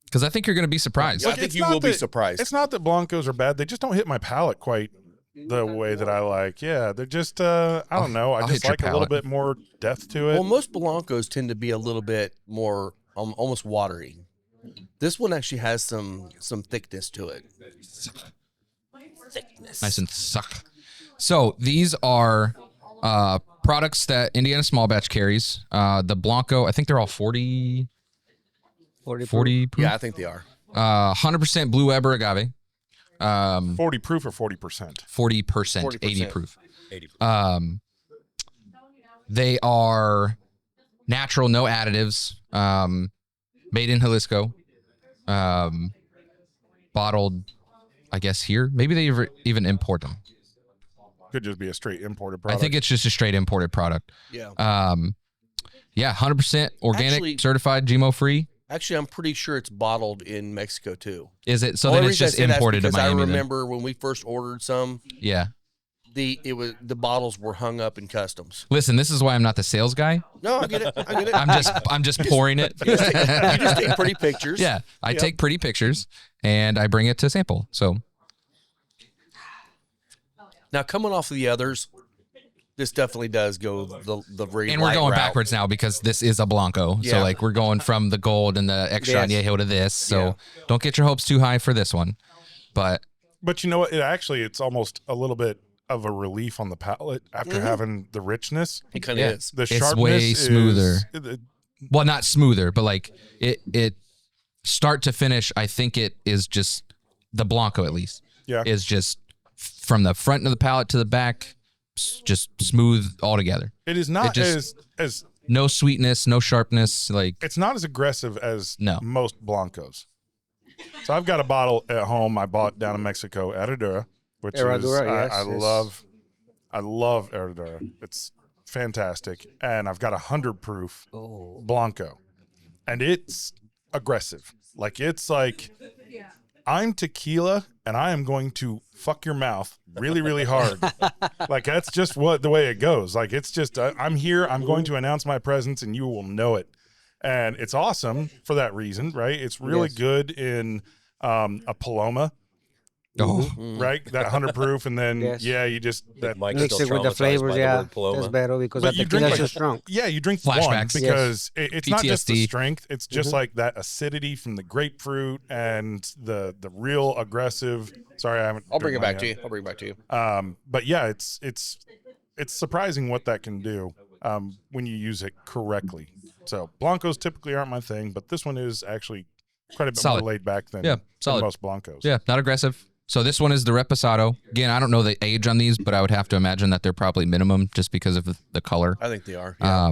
because I think you're gonna be surprised. Yeah, I Look, think it's you not will be that- surprised. It's not that Blancos are bad; they just don't hit my palate quite the way that I like. Yeah, they're just I don't know. I I'll just hit your like a little palate. bit more depth to it. Well, most Blancos tend to be a little bit more almost watery. This one actually has some thickness to it. Nice and suck. So these are products that Indiana Small Batch carries. The Blanco, I think they're all 40 proof. Yeah, I think they are. 100% Blue Weber agave. 40 proof or 40%. 40%, 80 proof. 80. They are natural, no additives. Made in Jalisco. Bottled, I guess, here. Maybe they even import them. Could just be a straight imported I product. think it's just a straight imported product. Yeah. Yeah, 100% organic, Actually- certified, GMO free. Actually, I'm pretty sure it's bottled in Mexico too. Is it? So Only then it's reason I just say that is imported to because Miami. I then. remember when we first ordered some, Yeah. the bottles were hung up in customs. Listen, this is why I'm not the sales guy. No, I get it. I get it. I'm just pouring it. you just take pretty pictures. Yeah, I Yep. take pretty pictures and I bring it to sample. So Now coming off of the others, this definitely does go the very and we're light going route. backwards now because this is a Blanco. So Yeah. like we're going from the gold and the extra Yes. añejo to this. So Yeah. don't get your hopes too high for this one. But But you know what? It's almost a little bit of a relief on the palate after having the richness. It kind of Yeah. is. The It's sharpness way is- smoother. the- well, not smoother, but like it start to finish. I think it is just the Blanco at least. Yeah. Is just from the front of the palate to the back, just smooth altogether. It is not It just- as No sweetness, no sharpness. Like it's not as aggressive as No. most Blancos. So I've got a bottle at home I bought down in Mexico, Herradura, which Herradura, is yes, I yes. love Herradura. It's fantastic, and I've got 100 proof Blanco, and it's aggressive. Like it's like I'm tequila, and I am going to fuck your mouth really, really hard. Like that's just the way it goes. Like it's just I'm here. I'm going to announce my presence, and you will know it. And it's awesome for that reason, right? It's really Yes. good in a Paloma, oh, right? That 100 proof, and then Yes. you just that. Mike's Mix still it with the traumatized flavors, by the yeah. word Paloma. That's better because But the you drink tequila is like so a- strong. Yeah, you drink one Flashbacks. because it's not just the PTSD. strength; it's just like that acidity from the grapefruit and the real aggressive. Sorry, I haven't. I'll bring it drank back mine to you. I'll bring it back to you. yet. But yeah, it's surprising what that can do when you use it correctly. So Blancos typically aren't my thing, but this one is actually quite a bit Solid. more laid back than, Yeah, than solid. most Blancos. Yeah, not aggressive. So this one is the Reposado. Again, I don't know the age on these, but I would have to imagine that they're probably minimum just because of the color. I think they are. Yeah.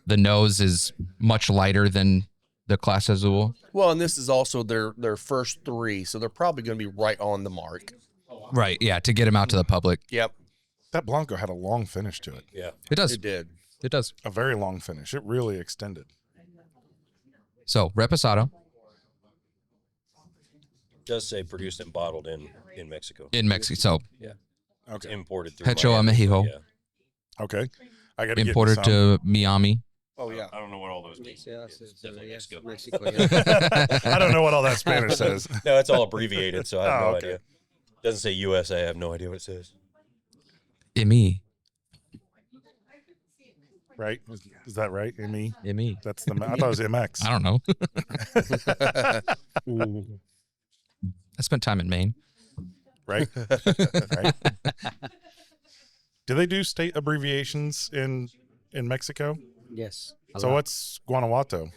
The nose is much lighter than the Clase Azul. Well, and this is also their first 3, so they're probably going to be right on the mark. Right, yeah, to get them out to the public. Yep, That Blanco had a long finish to it. Yeah. It does. it did. It does. A very long finish. It really extended. So, Reposado Does say produced and bottled in Mexico. in Mexico. So, It's Okay. imported through Hecho a Miami. Mexico. Yeah. Okay. I got to Imported get some. to Miami. Oh yeah. I don't know what all those mean. Definitely Mexico. Mexico. Mexico, yeah. I don't know what all that Spanish says. No, it's all abbreviated, so I have Oh, no okay. idea. Doesn't say USA. I have no idea what it says. ME. Right? Is that right? ME? ME. That's the. I thought it was MX. I don't know. Mhm. I spent time in Maine. Right? Right. Do they do state abbreviations in Mexico? Yes. a So lot. what's Guanajuato?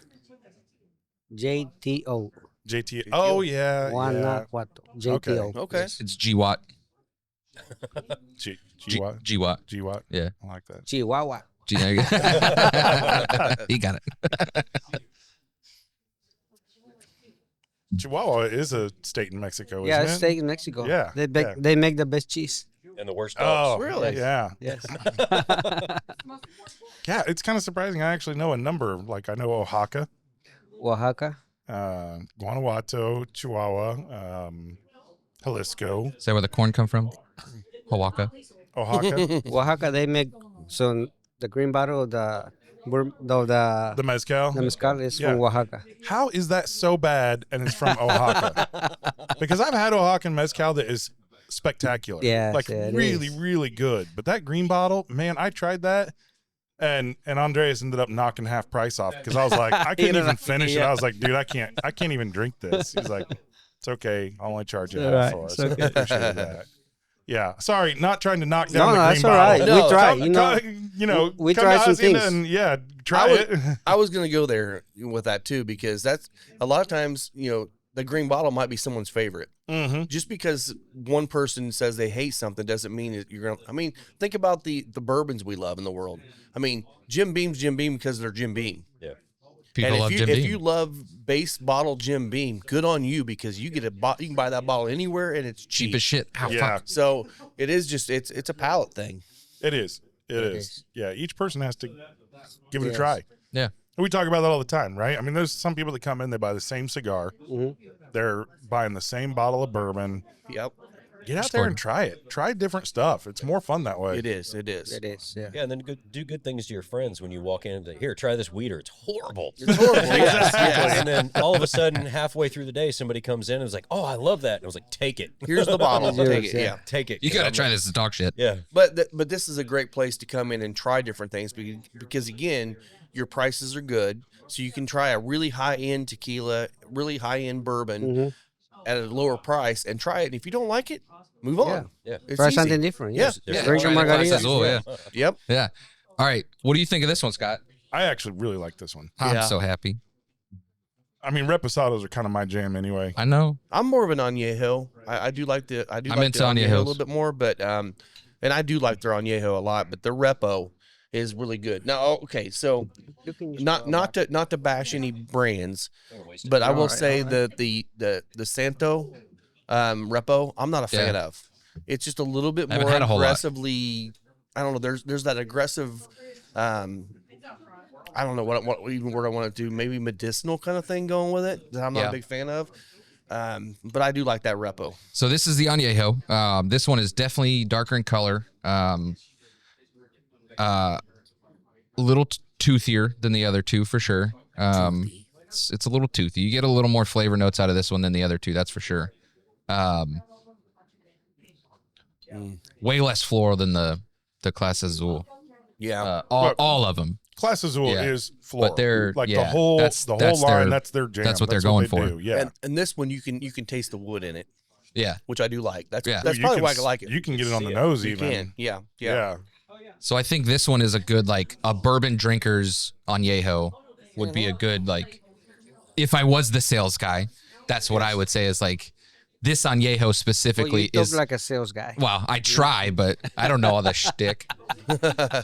JTO. JT. Oh yeah. Yeah. Guanajuato. JTO. Okay. It's GWAT. GWAT. GWAT. GWAT. Yeah. I like that. Chihuahua. There you go. He got it. Chihuahua is a state in Mexico, Yeah, isn't it's it? steak in Mexico. Yeah, yeah. They make the best cheese. And the worst Oh, dogs. Really? Yeah. Yes. Yeah, it's kind of surprising. I actually know a number. Like I know Oaxaca, Oaxaca. Guanajuato, Chihuahua, Jalisco, Is that where the corn come from? Oaxaca. Oaxaca, Oaxaca, they make the green bottle of the the mezcal. the mezcal is Yeah. from Oaxaca. How is that so bad and it's from Oaxaca? Because I've had Oaxacan mezcal that is spectacular. Yes, like yeah, it really, is. really good. But that green bottle, man, I tried that. And Andreas ended up knocking half price off because I was like, I couldn't even finish it. I was like, dude, I can't even drink this. He's like, it's okay. I'll only charge you half Right, for it. it's So I okay. appreciate that. Yeah, sorry, not trying to knock down No, the that's green all right. bottle. No, We try. come- We come try to some Hacienda things. and yeah, try it. I was going to go there with that too, because that's a lot of times, the green bottle might be someone's favorite. Mm-hmm. Just because one person says they hate something doesn't mean that you're going to, think about the bourbons we love in the world. Jim Beam's Jim Beam because they're Jim Beam. Yeah. People And love if Jim you, Beam. if you love base bottle Jim Beam, good on you, because you get you can buy that bottle anywhere and it's cheap. Cheap as shit. Ow, Yeah. fuck. So it is just, it's a palate thing. It is. It It is. is. Yeah, each person has to give it a Yes. try. Yeah. And we talk about that all the time, right? There's some people that come in, they buy the same cigar, Mhm. they're buying the same bottle of bourbon. Yep. Get out there and try it. Try different stuff. It's more fun that way. It is. It is. It is. Yeah. Yeah, and then do good things to your friends when you walk in and say, here, try this weeder. It's horrible. It's horrible. Yes. Yes. And then all of a sudden, halfway through the day, somebody comes in and is like, oh, I love that. And I was like, take it. Here's the bottle. Yours, Take it. yeah. Yeah. Take it. You got to I'm try like- this. It's dog shit. Yeah. But this is a great place to come in and try different things because again, your prices are good, so you can try a really high end tequila, really high end bourbon Mhm. at a lower price and try it. And if you don't like it, move on. Yeah. It's Try easy. something different. Yeah. Yes. Yeah. Drink Try your the Clase margarita. Azul, yeah. Yep. Yeah. All right. What do you think of this one, Scott? I actually really like this one. I'm Yeah. so happy. Reposados are kind of my jam anyway. I know. I'm more of an añejo. I do like the I'm like into the añejo a añejos. little bit more, but and I do like their añejo a lot, but the repo is really good. Now, okay, so You can use not to bash any brands, but I will Alright, say alright. the Santo repo, I'm not a fan of. It's just a little bit I haven't more had a whole lot. aggressively. I don't know. There's that aggressive. I don't know what even word I want to do. Maybe medicinal kind of thing going with it that I'm not Yeah. a big fan of. But I do like that repo. So this is the añejo. This one is definitely darker in color. A little toothier than the other two for sure. It's a little toothy. You get a little more flavor notes out of this one than the other two. That's for sure. Way less floral than the Clase Azul. Yeah. All of them. Clase Azul Yeah. is floral. But they're- like the yeah, whole that's line. their- That's their jam. that's what they're going they for. do, Yeah. And this one you can taste the wood in it, Yeah. which I do like. That's Yeah. that's You probably can why I s- like it. You can get it on the nose You even. can. Yeah. Yeah. So I think this one is a good, like, a bourbon drinkers añejo would be a good, like, if I was the sales guy, that's what I would say is like this añejo Well, specifically you talk is. like a sales guy. Well, I try, but I don't know all the shtick.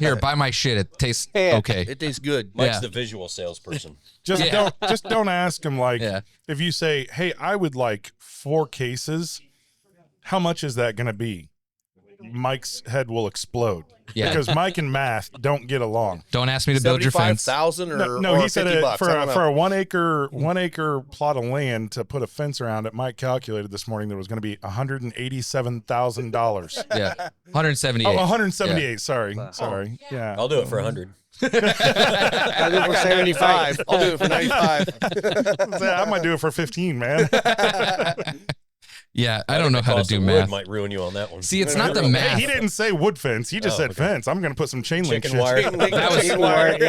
Here, buy my shit. It tastes Yeah. okay. It tastes good. Mike's Yeah. the visual salesperson. Just don't ask him like Yeah. if you say, "Hey, I would like 4 cases." How much is that going to be? Mike's head will explode. Yeah. Because Mike and math don't get along. Don't ask me to build your fence. 75,000 or No, or he said 50 it bucks. for I don't know. a 1 acre plot of land to put a fence around it. Mike calculated this morning there was going to be $187,000. Yeah, 178. Oh, 178. Sorry. Yeah. I'll do it for 100. I'll do it for 75. I'll do it for 95. I might do it for 15, man. Yeah, I don't know how to Cost do of math. wood might ruin you on that one. See, it's not the Hey, math. he didn't say wood fence. He just Oh, said okay. fence. I'm going to put some chain link Chicken shit. wire. That was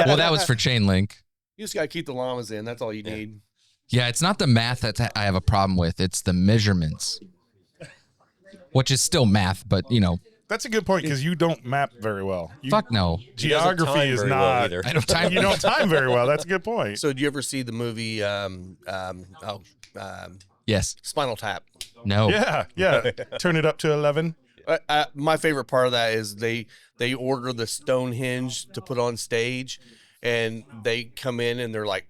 well, that was for chain link. You just got to keep the llamas in. That's all you need. Yeah, it's not the math that I have a problem with. It's the measurements, which is still math, but you know, That's a good point because you don't map very well. fuck no. He doesn't Geography time is very not. well either. I don't time. You don't time very well. That's a good point. So, do you ever see the movie Yes. Spinal Tap? No. Yeah. Turn it up to 11. My favorite part of that is they order the Stonehenge to put on stage, and they come in and they're like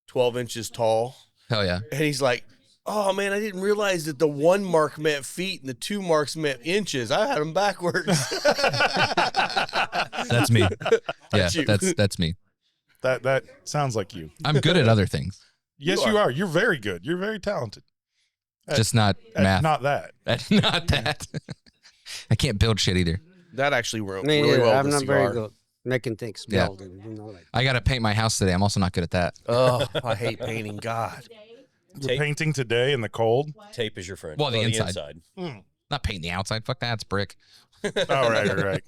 12 inches tall, Hell yeah. and he's like, "Oh man, I didn't realize that the 1 mark meant feet and the 2 marks meant inches. I had them backwards." That's me. Yeah, you. that's me. That sounds like you. I'm good at other things, Yes, you are. You're very good. You're very talented. just not math. Not that. Not that. I can't build shit either. That actually went Me really neither. well I'm with not the very cigar. good making things. Yeah. Building, you know, like. I got to paint my house today. I'm also not good at that. Oh, I hate painting. God. You're Tape. painting today in the cold. Tape is your friend. Well, the inside. Hmm. Not painting the outside. Fuck that. It's brick. Oh, right.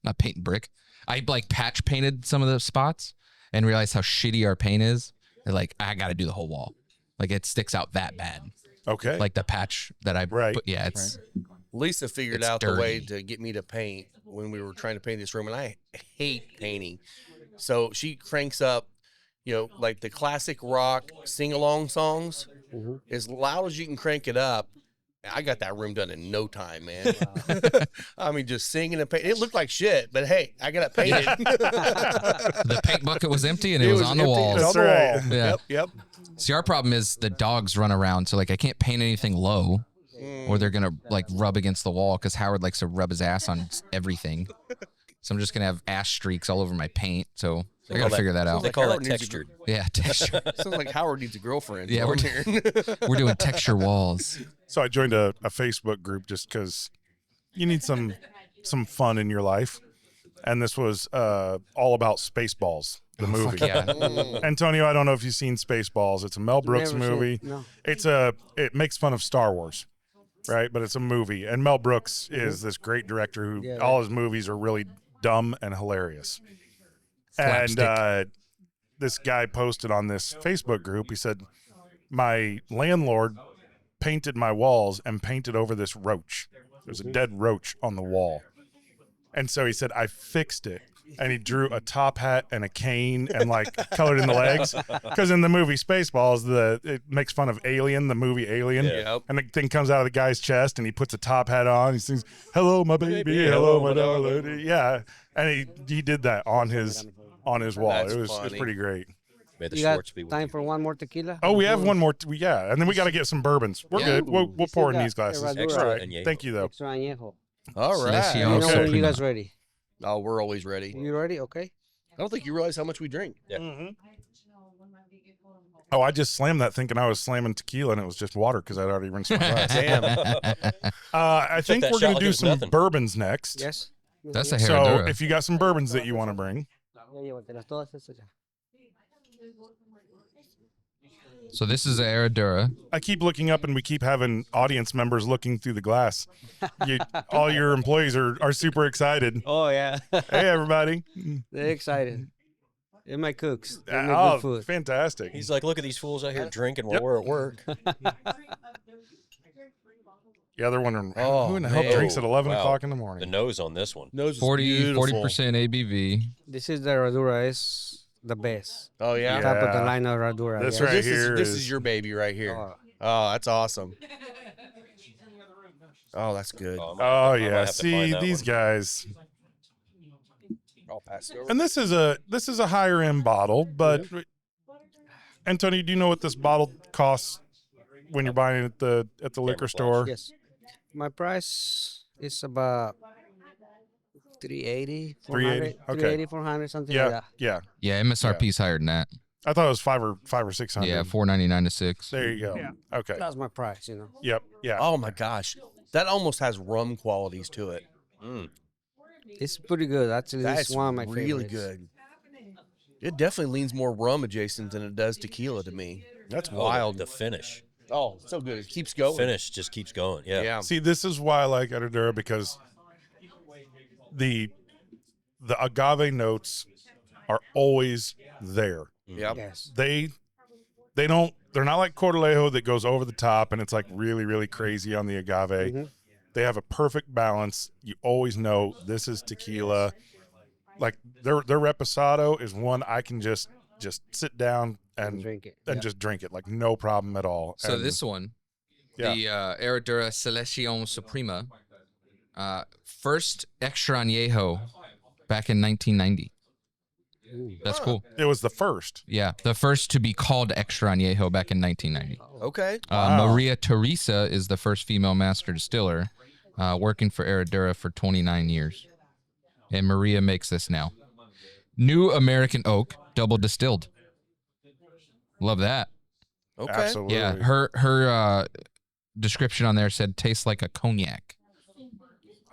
Not painting brick. I like patch painted some of the spots and realized how shitty our paint is. And like, I got to do the whole wall. Like it sticks out that bad. Okay. Like the patch that I Right. put. Yeah, it's Lisa figured It's out the way dirty. to get me to paint when we were trying to paint this room, and I hate painting. So she cranks up, like the classic rock sing-along songs, as loud as you can crank it up. I got that room done in no time, man. I mean, just singing and painting. It looked like shit, but hey, I got it painted. the paint bucket was empty and it was on the empty, walls. it was on the That's wall. right. Yep. See, our problem is the dogs run around, so like I can't paint anything low, or they're gonna like rub against the wall because Howard likes to rub his ass on everything. So I'm just gonna have ash streaks all over my paint. So I gotta figure that out. They call that Howard needs to textured. Yeah, texture. Sounds like Howard needs a girlfriend. Yeah, Over we're- here. We're doing texture walls. So I joined a Facebook group just because you need some fun in your life. And this was all about Spaceballs, the movie. Yeah. Antonio, I don't know if you've seen Spaceballs. It's a Mel Brooks Never seen movie. it, no. It makes fun of Star Wars, right? But it's a movie. And Mel Brooks is this great director who Yeah. all his movies are really dumb and hilarious. Slapstick. And this guy posted on this Facebook group, he said, my landlord painted my walls and painted over this roach. There's a dead roach on the wall. And so he said, I fixed it. And he drew a top hat and a cane and like colored in the legs. Because in the movie Spaceballs, it makes fun of Alien, the movie Alien. Yeah. Yep. And the thing comes out of the guy's chest and he puts a top hat on. He sings, hello, my baby. Hello, my darling. Yeah. And he did that on his wall. That's It was funny. pretty great. May the You got Schwartz be with time you. for one more tequila? Oh, we have one more. Yeah. And then we got to get some bourbons. We're Yeah. good. We'll We pour in still these got glasses. Herradura. All right. Extra Thank you, though. Extra añejo. All right. Silencio. You know Okay. when you guys ready? Oh, we're always ready. You ready? Okay. I don't think you realize how much we drink. Oh, I just slammed that thinking I was slamming tequila and it was just water because I'd already rinsed my glass. Damn. I think that we're shot going like to it do was some nothing. bourbons next. Yes. That's a So Herradura. if you got some bourbons that you want to bring, Ya llévatelas todas esas ya. So this is a Herradura. I keep looking up and we keep having audience members looking through the glass. All your employees are super excited. Oh yeah. Hey, everybody. They're excited. They're my cooks. They make Oh, good food. fantastic. He's like, look at these fools out here drinking while we're at work. Yeah, they're wondering, Oh, who in the hell man. drinks at 11 Wow. o'clock in the The morning? nose on this one. Nose is 40 beautiful. 40% ABV. This is the Herradura. It's the best. Oh yeah. Top of the Yeah. line of Herradura. This yeah. right This here is is- your baby right here. Oh, Oh, that's awesome. Oh, that's good. I Oh might yeah. have to See find that these one. guys. I'll pass it over. And this is a higher end bottle, but Antonio, do you know what this bottle costs when you're buying it at the liquor flash. store? yes. My price is about 380, 400, 380, okay. 380, 400, something like Yeah, that. yeah. Yeah, MSRP is higher than that. I thought it was five or 600. Yeah, 499 to 6. There you go. Okay. That's my price, Yep. Yeah. Oh my gosh, that almost has rum qualities to it. It's pretty good. Actually, this That's is one of my really favorites. good. It definitely leans more rum adjacent than it does tequila to me. That's Wild. The finish. Oh, so good. It keeps going. Finish just keeps going. Yeah. Yeah. See, this is why I like Herradura, because the agave notes are always there. Yep. Yes. They're not like Cortalejo that goes over the top and it's like really, really crazy on the agave. Mm-hmm. They have a perfect balance. You always know this is tequila. Like their reposado is one I can just sit down and Drink it. and just drink it, like no problem at all. So And this one, Yeah. the Herradura Selección Suprema, first extra añejo back in 1990. That's cool. it was the first. Yeah, the first to be called extra añejo back in 1990. Okay. Wow. Maria Teresa is the first female master distiller, working for Herradura for 29 years. And Maria makes this now. New American oak, double distilled. Love that. Okay. Absolutely. Yeah, her description on there said tastes like a cognac.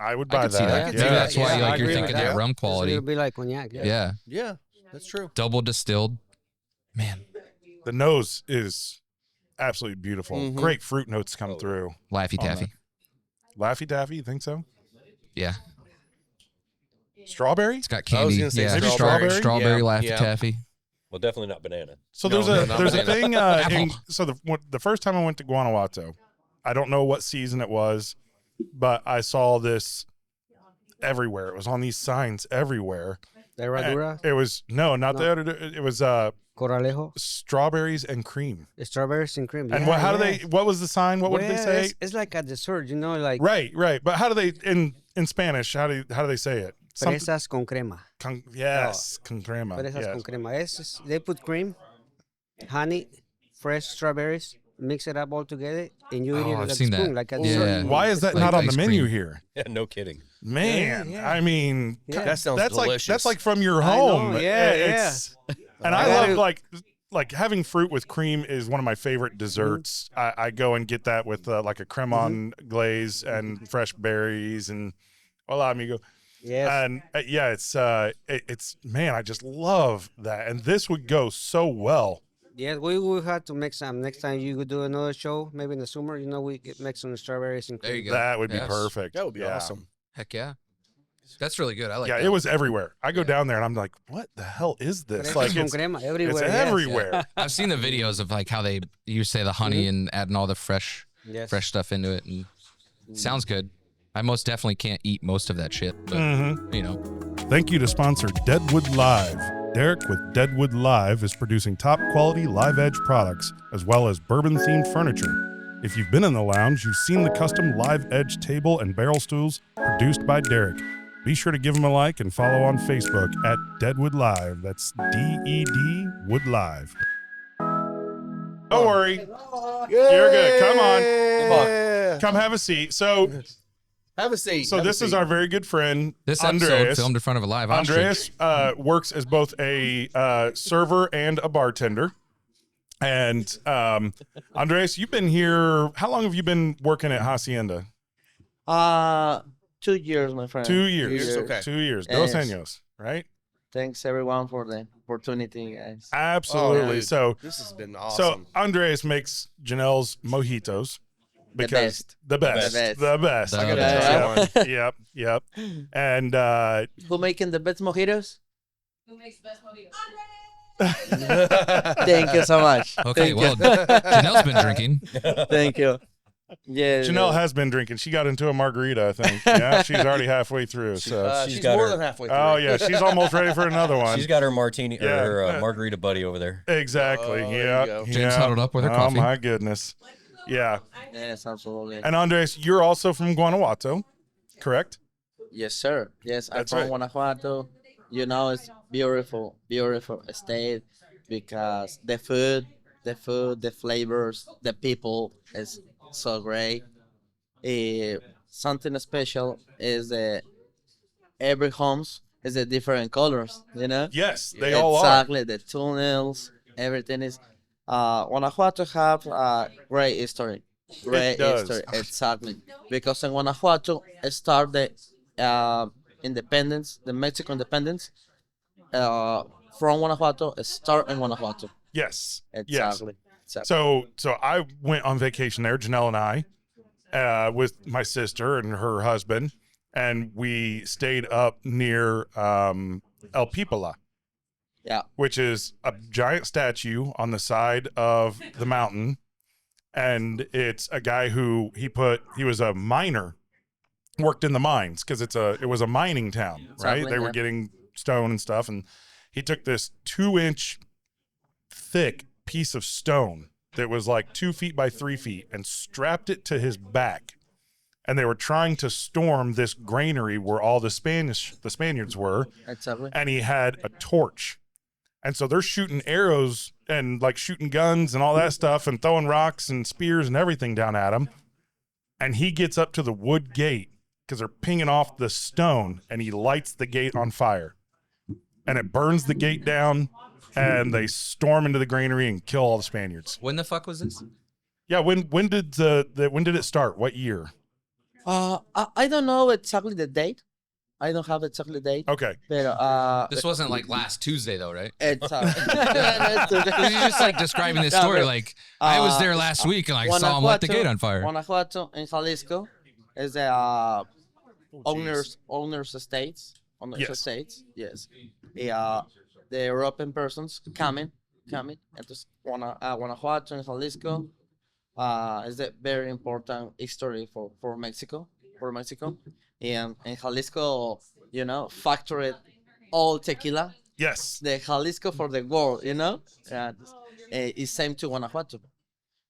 I would I buy could see that. I could Maybe see that's that. why Yeah, I you're agree thinking with that that. rum It's a quality. little bit like cognac. Yeah, Yeah, that's true. double distilled. Man, The nose is absolutely beautiful. Mhm. Great fruit notes come through. Laffy On Taffy. Laffy Taffy, you think so? Yeah, Strawberry? it's got I was candy. gonna say Yeah, maybe strawberry, strawberry? Laffy Yeah. Taffy. Well, definitely not banana. So No, there's no, a no. thing. Apple. So the first time I went to Guanajuato, I don't know what season it was, but I saw this everywhere. It was on these signs everywhere. The Herradura, It was not the Herradura. It was Coralejo, strawberries and cream. strawberries and cream. And Yeah, how do yeah. they? What was the sign? What did they Well, say? It's like a dessert, like Right. But how do they in Spanish? How do they say it? Something- fresas con crema. yes, con crema. Fresas yes. con crema. They put cream, honey, fresh strawberries, mix it up all together, and you eat Oh, it I've like a seen that. spoon, like a Yeah. dessert. Why is that Like not on the ice menu cream. here? Yeah, no kidding. Man, Yeah. I mean, Yeah. That sounds that's delicious. like from your I know, home. yeah, It's- And I Yeah. love like having fruit with cream is one of my favorite desserts. I go and get that with like a creme on glaze and fresh berries and hola amigo. Yes. And it's man, I just love that. And this would go so well. Yes, we will have to make some next time you do another show, maybe in the summer. We make some strawberries and There you cream. go. That would be Yes. perfect. That would be Yeah. awesome. Heck yeah. That's really good. I like Yeah, that. it was everywhere. I go down there and I'm like, what the hell is this? Fresas Like con it's crema everywhere. it's yes. everywhere. I've seen the videos of like how you say the honey and adding all the fresh Yes. stuff into it, and it sounds good. I most definitely can't eat most of that shit, but Thank you to sponsor Deadwood Live. Derek with Deadwood Live is producing top quality live edge products as well as bourbon themed furniture. If you've been in the lounge, you've seen the custom live edge table and barrel stools produced by Derek. Be sure to give him a like and follow on Facebook at Deadwood Live. That's DED Wood Live. Don't worry. You're good. Come on. Yeah. Come have a seat. So Have a seat. So Have a this is seat. our very good friend, this episode Andreas. filmed in front of a live ostrich. Andreas works as both a server and a bartender. And Andreas, you've been here. How long have you been working at Hacienda? 2 years, my friend. 2 years. years, okay. 2 years. Dos Yes. años, right? Thanks everyone for the opportunity, guys. Absolutely. dude. So This has been awesome. Andreas makes Janelle's mojitos because best. the best. The best. The best. I gotta try Yep. Yep. And Who making the best mojitos? Who makes the best mojitos? Thank you so much. Okay, Thank well, Janelle's been drinking. you. Thank you. Yeah. Janelle has been drinking. She got into a margarita, I think. Yeah, she's already halfway through. So she's she's got more her- than halfway through. oh yeah, she's almost ready for another one. She's got her martini Yeah. or her margarita buddy over there. Exactly. Oh, there yeah. you go. James yeah. huddled up with her coffee. Oh my goodness. Yeah. Yes, absolutely. And Andres, you're also from Guanajuato, correct? Yes, sir. Yes, I'm That's from right. Guanajuato. You know, it's beautiful, beautiful state because the food, the flavors, the people is so great. Something special is every homes is a different colors. You know, Yes, they all are. exactly the tunnels, everything is. Guanajuato have a great history. Great does. history, exactly. Because in Guanajuato it started independence, the Mexican independence. From Guanajuato, it start in Guanajuato. Yes. Yes. Exactly. Exactly. So I went on vacation there, Janelle and I, with my sister and her husband, and we stayed up near El Pipola, Yeah. which is a giant statue on the side of the mountain. And it's a guy who he was a miner, worked in the mines because it was a mining town, right? Exactly, They were yeah. getting stone and stuff. And he took this 2-inch thick piece of stone that was like 2 feet by 3 feet and strapped it to his back. And they were trying to storm this granary where all the Spaniards were. Exactly. And he had a torch. And so they're shooting arrows and like shooting guns and all that stuff and throwing rocks and spears and everything down at him. And he gets up to the wood gate because they're pinging off the stone, and he lights the gate on fire. And it burns the gate down, and they storm into the granary and kill all the Spaniards. When the fuck was this? Yeah, when did it start? What year? I don't know exactly the date. I don't have exactly the date. Okay. But This wasn't like last Tuesday though, right? it's You're just like describing this Yeah, story but, like I was there last week and I saw him light the gate on fire. Guanajuato in Jalisco is the owners estates. Yes. Estates. Yes. The European persons coming. Entonces, Guanajuato and Jalisco is a very important history for Mexico. And in Jalisco, you know, factored all tequila. Yes. The Jalisco for the world, you know? And it's same to Guanajuato.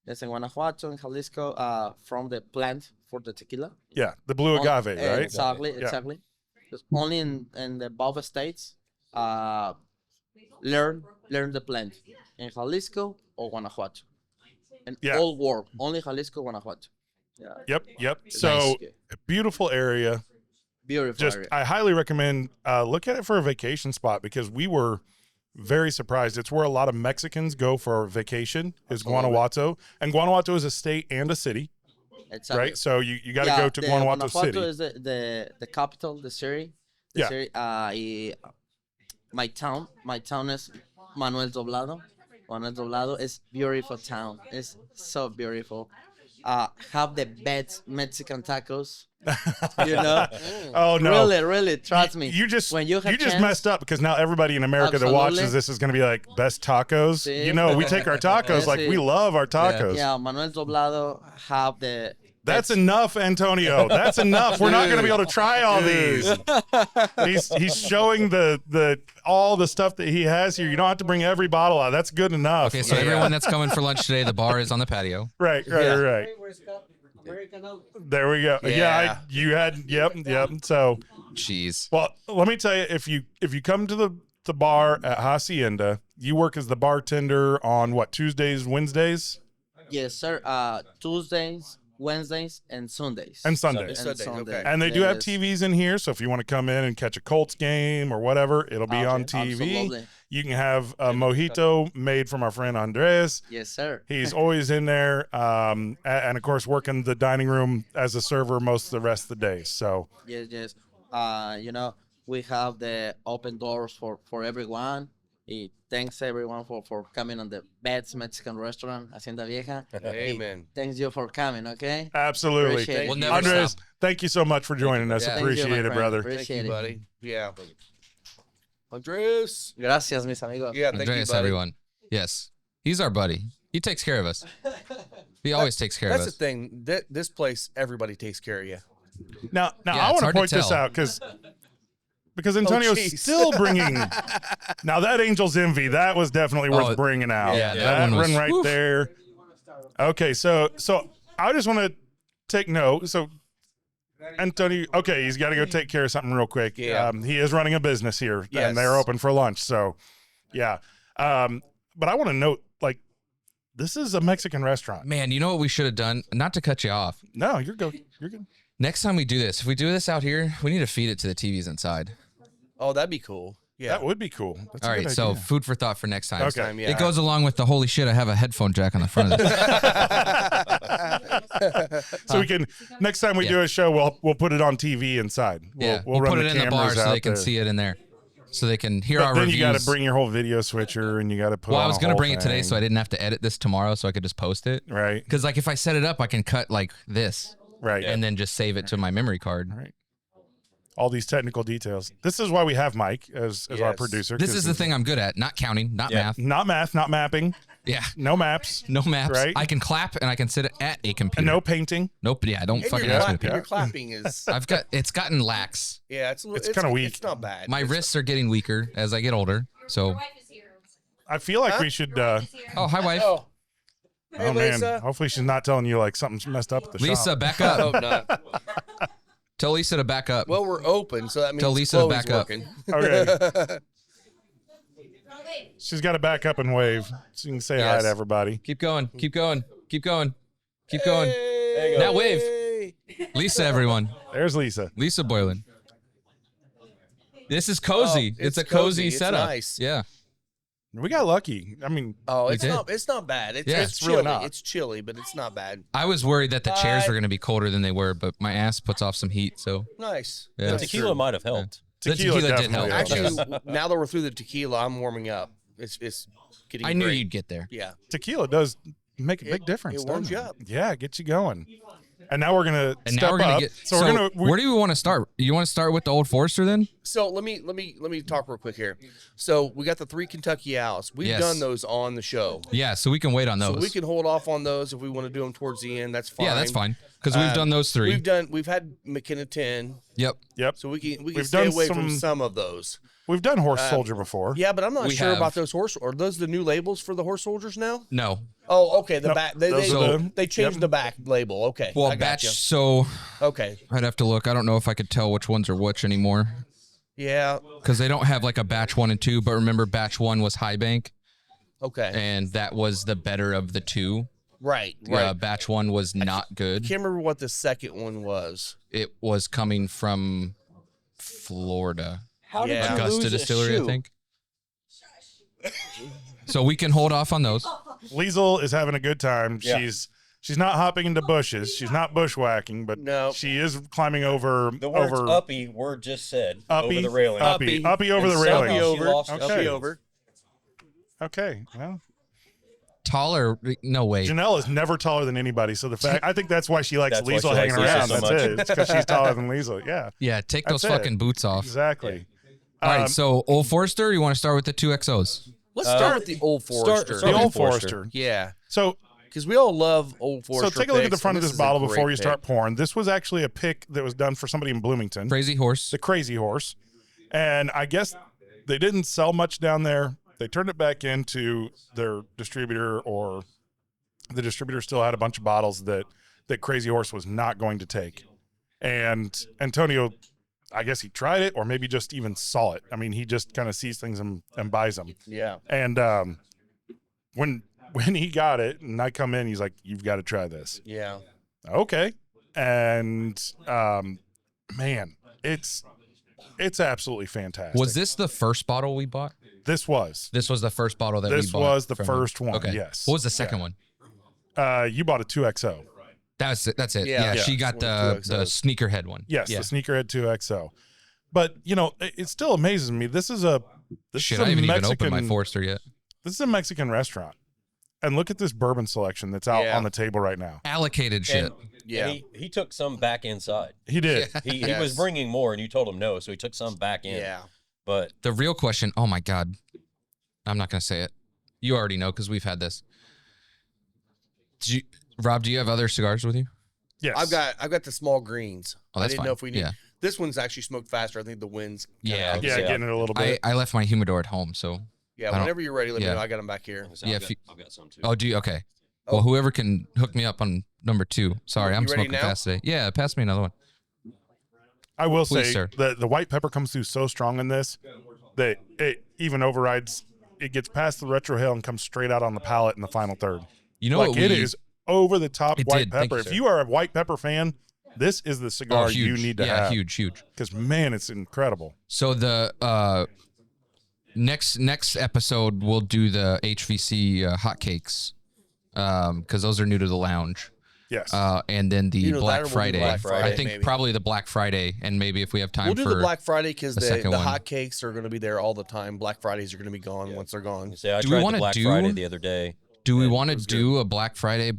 There's in Guanajuato and Jalisco from the plant for the tequila. Yeah. The blue agave, right? Exactly, Yeah. exactly. Just only in the above states, learn the plant in Jalisco or Guanajuato. In Yeah. all world, only Jalisco, Guanajuato. Yeah, Yep. So beautiful area. beautiful Just area. I highly recommend look at it for a vacation spot because we were very surprised. It's where a lot of Mexicans go for vacation is Absolutely. Guanajuato. And Guanajuato is a state and a city, Exactly. right? So you got to go to Guanajuato City. is the capital, the city. The Yeah. city, my town is Manuel Doblado. Manuel Doblado is beautiful town. It's so beautiful. Have the best Mexican tacos. You know? Oh no. Really, trust me. You just when you have just chance- messed up because now everybody in America that watches Absolutely. this is going to be like best tacos. See? You know, we take our tacos like we love our tacos. Yeah, Manuel Doblado have the. That's best- enough, Antonio. That's enough. We're not going to be able to try all these. He's showing the all the stuff that he has here. You don't have to bring every bottle out. That's good enough. Okay, so everyone that's coming for lunch today, the bar is on the patio. Right. There we go. Yeah. You had. Yep. So, Jeez. well, let me tell you, if you come to the bar at Hacienda, you work as the bartender on what, Tuesdays, Wednesdays, Yes, sir. Tuesdays, Wednesdays, and Sundays. and Sundays. Sundays, okay. And they do have Yes. TVs in here, so if you want to come in and catch a Colts game or whatever, it'll be on TV. Absolutely. You can have a mojito made from our friend Andres. Yes, sir. He's always in there, and of course working the dining room as a server most of the rest of the day. So Yes. You know, we have the open doors for everyone. Thanks everyone for coming on the best Mexican restaurant, Hacienda Vieja. Amen. Thanks you for coming, okay? absolutely, Appreciate it. We'll never Andres, stop. thank you so much for joining us. Yeah. Thank you, my Appreciate it, friend. brother. Thank Appreciate you, it. buddy. Yeah. Andres. Gracias, mis amigos. Yeah, thank Andreas, you, buddy. everyone. Yes. He's our buddy. He takes care of us. He always takes care of That's us. the thing. This place, everybody takes care of you. Now Yeah, I it's want to hard to point this tell. out because Antonio's jeez. still bringing. Now that Angel's Envy, that was definitely worth Oh, bringing out. yeah, that that one was- right woof. there. Okay, so I just want to take note. So Antonio, okay, he's got to go take care of something real quick. Yeah. He is running a business here, Yes. and they're open for lunch. So, yeah. But I want to note, like, this is a Mexican restaurant. Man, you know what we should have done? Not to cut you off. No, you're good. You're good. Next time we do this, if we do this out here, we need to feed it to the TVs inside. Oh, that'd be cool. Yeah. That would be cool. That's All a right, good so idea. food for thought for next time. Okay. Time, yeah. It goes along with the holy shit, I have a headphone jack on the front of this. So we can next time we Yeah. do a show, we'll put it on TV inside. Yeah, We'll we'll run put it in the bar cameras so out they can there. see it in there. So they can hear But our then reviews. you got to bring your whole video switcher, and you got to put. Well, I on was a going to whole bring it today so I thing. didn't have to edit this tomorrow so I could just post it. Right, Because like if I set it up, I can cut like this right, and then just save it to my memory card. right. All these technical details. This is why we have Mike as our Yes. producer. This 'cause is the thing I'm good at. Not counting, not Yeah. math. Not math, not mapping, Yeah. no maps, No maps. Right. I can clap and I can sit at a computer. and no painting. Nope. Yeah, don't And fucking your, ask me to clapping, paint. your clapping is It's gotten lax. yeah, it's kinda weak. It's not bad. My wrists are getting weaker as I get older. So, Your wife is here. I feel like Huh? we should. Your wife is here. oh, hi, wife. Oh, hey, Oh man, Lisa. hopefully she's not telling you like something's messed up at the Lisa, shop. back I up. hope not. Tell Lisa to back up. Well, we're open, so that means Tell Lisa to Chloe's back up. working. Okay, Okay. she's got to back up and wave so you can say hi Yes. to everybody. Keep going. Keep going. Keep going. Keep going. Hey. Now wave. Lisa, everyone. There's Lisa. Lisa Boylan. This is cozy. Oh, it's a it's cozy cozy. It's setup. nice. Yeah. We got lucky. I mean, Oh, We it's did. not. It's not bad. It's, Yeah. it's It's chilly. really not. It's chilly, but it's not bad. I was worried that the chairs Bye. were going to be colder than they were, but my ass puts off some heat. So Nice. Yeah. The That's tequila might have helped. The tequila did definitely help. helps. Actually, now that we're through the tequila, I'm warming up. It's getting. I knew great. you'd get there. Yeah. tequila does make a big difference. it warms doesn't you up. Yeah, it gets you going. And now we're gonna And step now we're going up. to get. So we're gonna. where do we want to start? You want to start with the Old Forester then? So let me talk real quick here. So we got the 3 Kentucky Owls. We've Yes. done those on the show. Yeah, so we can wait on those. So we can hold off on those if we want to do them towards the end. That's fine. Yeah, that's fine. Because we've done those 3. We've had McKenna 10, Yep. Yep. so we can We've stay done away from some- some of those. We've done horse soldier before. Yeah, but I'm not We sure have. about those horse. Are those the new labels for the horse soldiers now? No. Oh, okay. The Nope, back. those are the- They changed yep. the back label. Okay. Well, I got batch. you. So Okay. I'd have to look. I don't know if I could tell which ones are which anymore Yeah. because they don't have like a batch 1 and 2. But remember, batch 1 was High Bank, Okay. and that was the better of the 2. Right. Right. Batch 1 was not good. Can't remember what the second one was. It was coming from Florida, How did Yeah. you Augusta lose a Distillery, I shoe? think. So we can hold off on those. Liesel is having a good time. Yeah. She's not hopping into bushes. She's not bushwhacking, but No. she is climbing over The words over uppy were just said uppy, over the railing. uppy, uppy over And the somehow railing. she Over. lost Okay. her Uppy shoes. over. Okay, well, Taller? No way. Janelle is never taller than anybody, so the fact I think that's why she likes That's why Liesel she hanging likes Liesel around. so That's much. it. It's because she's taller than Liesel. Yeah, Yeah, take those That's it. fucking boots off. exactly. All Um, right, so Old Forester, you want to start with the 2XOs? Let's start with the Old Forester. the Okay. old Forester. Forester. Yeah. So Because we all love Old Forester. So take a look at the picks, front of and this is a bottle great before you pick. start pouring. This was actually a pick that was done for somebody in Bloomington, Crazy Horse. the Crazy Horse. And I guess they didn't sell much down there. They turned it back into their distributor, or the distributor still had a bunch of bottles that Crazy Horse was not going to take. And Antonio, I guess he tried it, or maybe just even saw it. I mean, he just kind of sees things and buys them. Yeah. And when he got it and I come in, he's like, "You've got to try this." Yeah. Okay. And man, it's absolutely fantastic. Was this the first bottle we bought? This was. This was the first bottle that This we bought. was the from- first one, Okay. yes. What was the second one? You bought a 2XO. That's it. That's it. Yeah. Yeah, Yeah. she got It's one of the 2XOs. sneakerhead one. Yes, Yeah. the Sneakerhead 2XO. But you know, it still amazes me. This is a Shit, I haven't even opened my Forester yet. This is a Mexican restaurant. And look at this bourbon selection that's out Yeah. on the table right now. Allocated shit. And, Yeah. and he took some back inside. He did. He Yes. was bringing more, and you told him no, so he took some back in. Yeah. But The real question, oh my God. I'm not going to say it. You already know because we've had this. Rob, do you have other cigars with you? Yes. I've got the small greens. Oh, I that's didn't fine. know if we need. Yeah. This one's actually smoked faster. I think the wind's. Yeah. Yeah, getting it a little bit. I left my humidor at home, so Yeah, I don't- whenever you're ready, let me yeah. know. I got them back here. yeah. I've got some too. Oh, do you? Okay. Oh. Well, whoever can hook me up on number 2. Sorry, I'm You ready smoking now? fast today. Yeah, pass me another one. I will Please, say sir. the white pepper comes through so strong in this that it even overrides. It gets past the retrohale and comes straight out on the palate in the final third. You know Like what it is over the top It white did. Thank pepper. you, If sir. you are a white pepper fan, this is the cigar you huge. need to yeah, have. huge. Because man, it's incredible. So the next episode we'll do the HVC hotcakes because those are new to the lounge. Yes. And then the You know that, or Black we'll do Friday. Black Friday, I think maybe. probably the Black Friday, and maybe if we have time We'll do for the Black Friday because the the second one. hot cakes are going to be there all the time. Black Fridays are going to be gone once they're gone. Say, I Do we tried the wanna Black do- Friday the other day. Do we and want to it was do a Black Friday?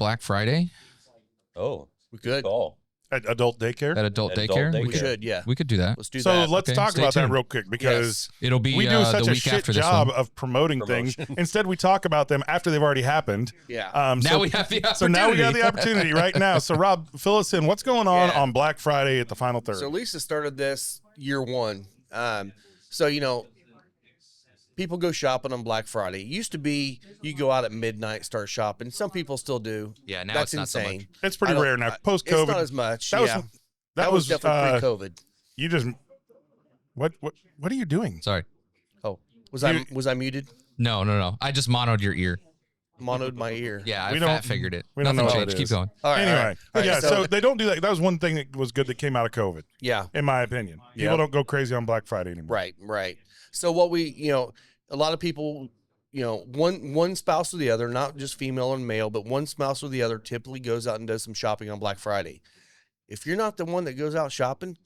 Oh, We could. call. At adult daycare. At adult Adult daycare? daycare. We should. Yeah. We could do that. Let's do So that. let's Okay, talk stay about that tuned. real quick because It'll be we do such the a week shit after this job one. of promoting things. Instead, we talk about them after they've already happened. Yeah. Now So- we have the opportunity. So now we got the opportunity right now. So Rob, fill us in. What's going on Black Friday at the final third? So Lisa started this year one. So people go shopping on Black Friday. It used to be you go out at midnight, start shopping. Some people still do. Yeah, now That's it's not so insane. much. It's pretty I don't- rare now. I- Post It's not COVID, as much. that was- yeah. that was definitely pre-COVID. you just what are you doing? Sorry. Oh, was I muted? No. I just monoed your ear. Monoed my ear. Yeah, We I don't- fat figured it. we don't Nothing know what changed. it Keep is. going. All right. Anyway, all right. All right, yeah. So they don't do that. That was one thing that was good that came out of COVID, yeah. in my opinion. People Yeah. don't go crazy on Black Friday anymore. Right. So what a lot of people, one spouse or the other, not just female and male, but one spouse or the other typically goes out and does some shopping on Black Friday. If you're not the one that goes out shopping,